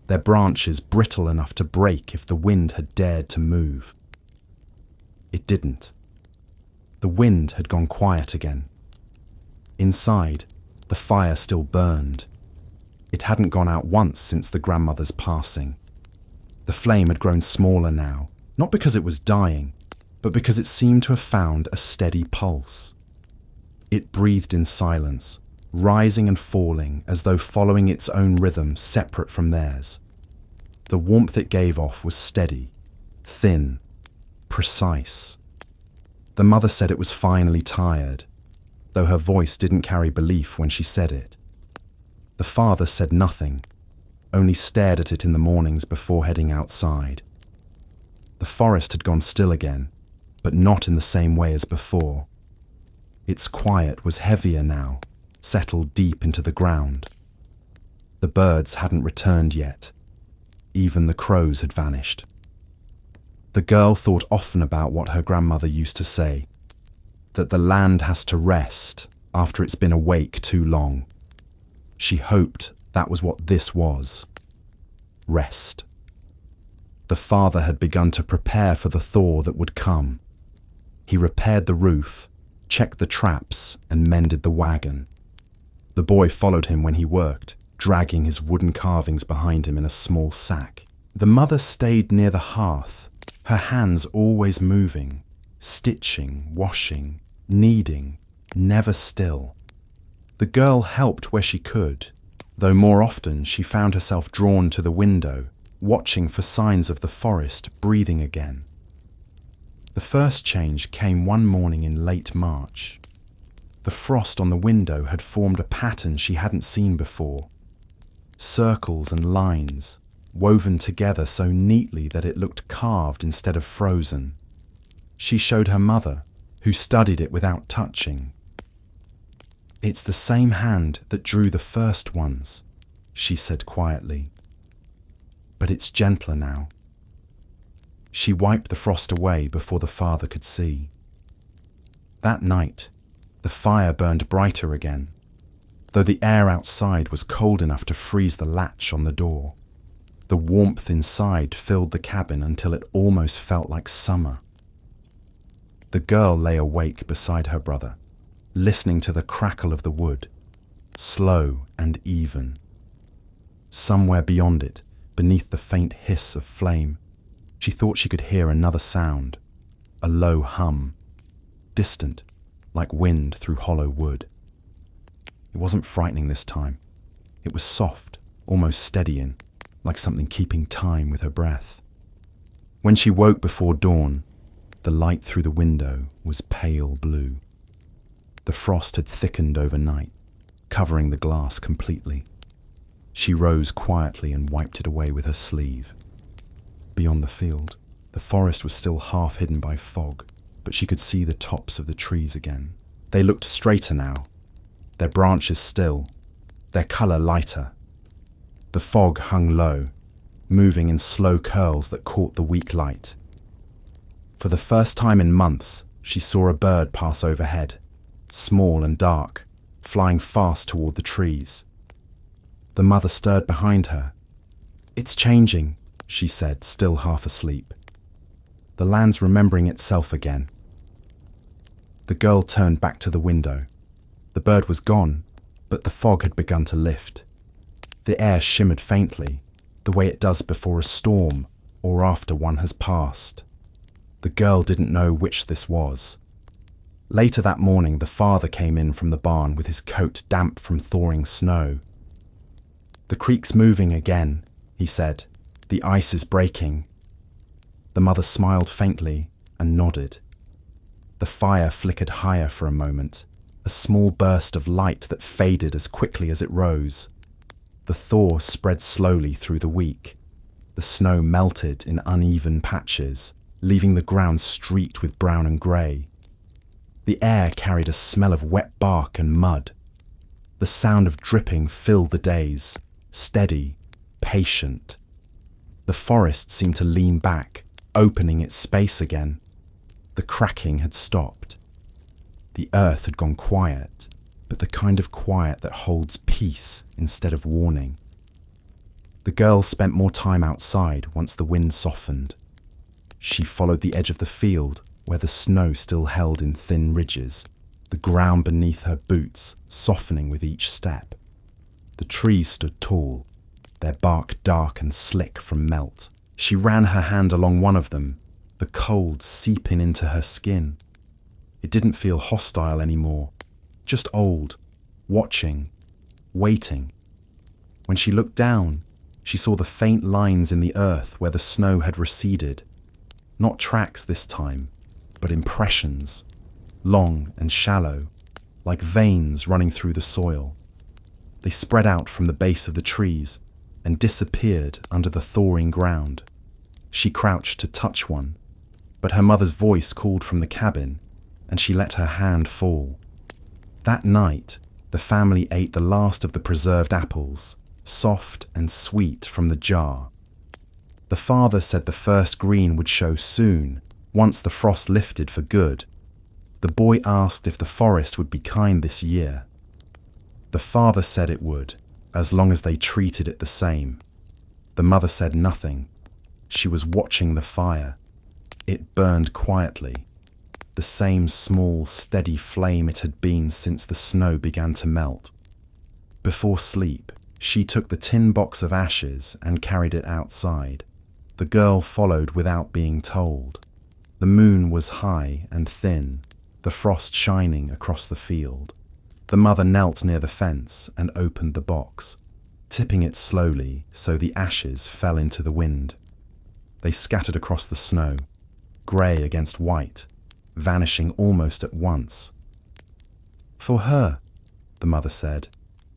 their branches brittle enough to break if the wind had dared to move. It didn't. The wind had gone quiet again. Inside, The fire still burned. It hadn't gone out once since the grandmother's passing. The flame had grown smaller now, not because it was dying, but because it seemed to have found a steady pulse. It breathed in silence, rising and falling as though following its own rhythm separate from theirs. The warmth it gave off was steady, thin, precise. The mother said it was finally tired, though her voice didn't carry belief when she said it. The father said nothing, only stared at it in the mornings before heading outside. The forest had gone still again, but not in the same way as before. Its quiet was heavier now, settled deep into the ground. The birds hadn't returned yet. Even the crows had vanished. The girl thought often about what her grandmother used to say, that the land has to rest after it's been awake too long. She hoped that was what this was. Rest. The father had begun to prepare for the thaw that would come. He repaired the roof, checked the traps, and mended the wagon. The boy followed him when he worked, dragging his wooden carvings behind him in a small sack. The mother stayed near the hearth, her hands always moving, stitching, washing, kneading, never still. The girl helped where she could, though more often she found herself drawn to the window, watching for signs of the forest breathing again. The first change came one morning in late March. The frost on the window had formed a pattern she hadn't seen before. Circles and lines, woven together so neatly that it looked carved instead of frozen. She showed her mother, who studied it without touching. "It's the same hand that drew the first ones," she said quietly. "But it's gentler now." She wiped the frost away before the father could see. That night, the fire burned brighter again, though the air outside was cold enough to freeze the latch on the door. The warmth inside filled the cabin until it almost felt like summer. The girl lay awake beside her brother, listening to the crackle of the wood, slow and even. Somewhere beyond it, beneath the faint hiss of flame, she thought she could hear another sound, a low hum, distant, like wind through hollow wood. It wasn't frightening this time. It was soft, almost steadying, like something keeping time with her breath. When she woke before dawn, the light through the window was pale blue. The frost had thickened overnight, covering the glass completely. She rose quietly and wiped it away with her sleeve. Beyond the field, the forest was still half hidden by fog, but she could see the tops of the trees again. They looked straighter now, their branches still, their colour lighter. The fog hung low, moving in slow curls that caught the weak light. For the first time in months, she saw a bird pass overhead, small and dark, flying fast toward the trees. The mother stirred behind her. "It's changing," she said, still half asleep. "The land's remembering itself again." The girl turned back to the window. The bird was gone, but the fog had begun to lift. The air shimmered faintly, the way it does before a storm or after one has passed. The girl didn't know which this was. Later that morning, the father came in from the barn with his coat damp from thawing snow. "The creek's moving again," he said. "The ice is breaking." The mother smiled faintly and nodded. The fire flickered higher for a moment, a small burst of light that faded as quickly as it rose. The thaw spread slowly through the week. The snow melted in uneven patches, leaving the ground streaked with brown and grey. The air carried a smell of wet bark and mud. The sound of dripping filled the days, steady, patient. The forest seemed to lean back, opening its space again. The cracking had stopped. The earth had gone quiet, but the kind of quiet that holds peace instead of warning. The girl spent more time outside once the wind softened. She followed the edge of the field where the snow still held in thin ridges. the ground beneath her boots softening with each step. The trees stood tall, their bark dark and slick from melt. She ran her hand along one of them, the cold seeping into her skin. It didn't feel hostile anymore, just old, watching, waiting. When she looked down, she saw the faint lines in the earth where the snow had receded. Not tracks this time, but impressions, long and shallow, like veins running through the soil. They spread out from the base of the trees and disappeared under the thawing ground. She crouched to touch one, but her mother's voice called from the cabin, and she let her hand fall. That night, the family ate the last of the preserved apples, soft and sweet from the jar. The father said the first green would show soon, once the frost lifted for good. The boy asked if the forest would be kind this year. The father said it would, as long as they treated it the same. The mother said nothing. She was watching the fire. It burned quietly, the same small, steady flame it had been since the snow began to melt. Before sleep, she took the tin box of ashes and carried it outside. The girl followed without being told. The moon was high and thin, the frost shining across the field. The mother knelt near the fence and opened the box, tipping it slowly so the ashes fell into the wind. They scattered across the snow, grey against white, vanishing almost at once. "For her," the mother said,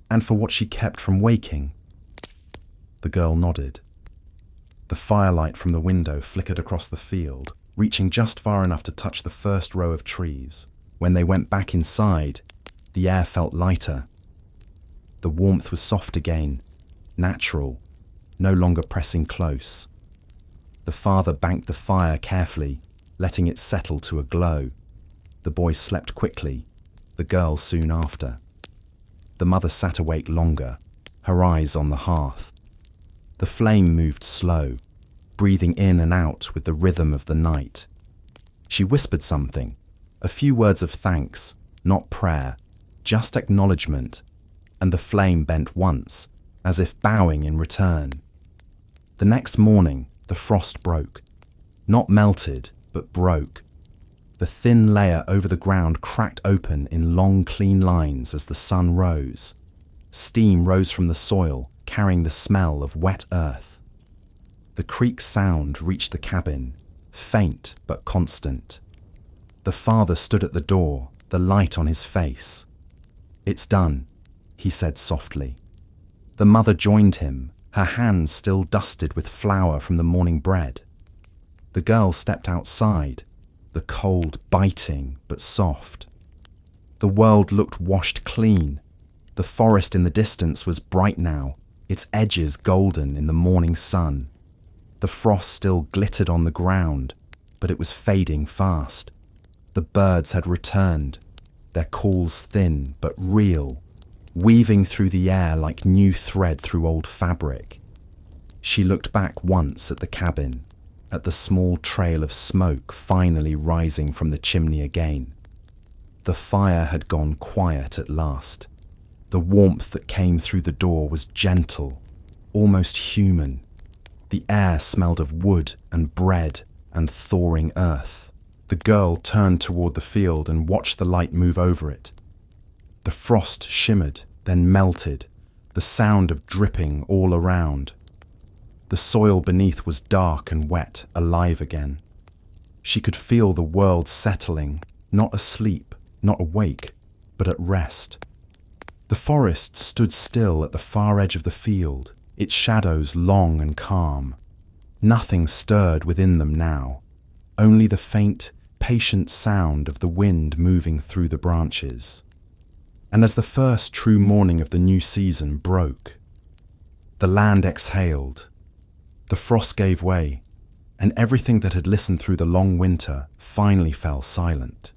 "and for what she kept from waking." The girl nodded. The firelight from the window flickered across the field, reaching just far enough to touch the first row of trees. When they went back inside, the air felt lighter. The warmth was soft again, natural, no longer pressing close. The father banked the fire carefully, letting it settle to a glow. The boy slept quickly, the girl soon after. The mother sat awake longer, her eyes on the hearth. The flame moved slow, breathing in and out with the rhythm of the night. She whispered something, a few words of thanks, not prayer, just acknowledgement, and the flame bent once, as if bowing in return. The next morning, the frost broke. Not melted, but broke. The thin layer over the ground cracked open in long, clean lines as the sun rose. Steam rose from the soil, carrying the smell of wet earth. The creak's sound reached the cabin, faint but constant. The father stood at the door, the light on his face. "It's done," he said softly. The mother joined him, her hands still dusted with flour from the morning bread. The girl stepped outside, the cold biting but soft. The world looked washed clean. The forest in the distance was bright now, its edges golden in the morning sun. The frost still glittered on the ground, but it was fading fast. The birds had returned, their calls thin but real, weaving through the air like new thread through old fabric. She looked back once at the cabin, at the small trail of smoke finally rising from the chimney again. The fire had gone quiet at last. The warmth that came through the door was gentle, almost human. The air smelled of wood and bread and thawing earth. The girl turned toward the field and watched the light move over it. The frost shimmered, then melted, the sound of dripping all around. The soil beneath was dark and wet, alive again. She could feel the world settling, not asleep, not awake, but at rest. The forest stood still at the far edge of the field, its shadows long and calm. Nothing stirred within them now, only the faint, patient sound of the wind moving through the branches. And as the first true morning of the new season broke, the land exhaled, the frost gave way, and everything that had listened through the long winter finally fell silent.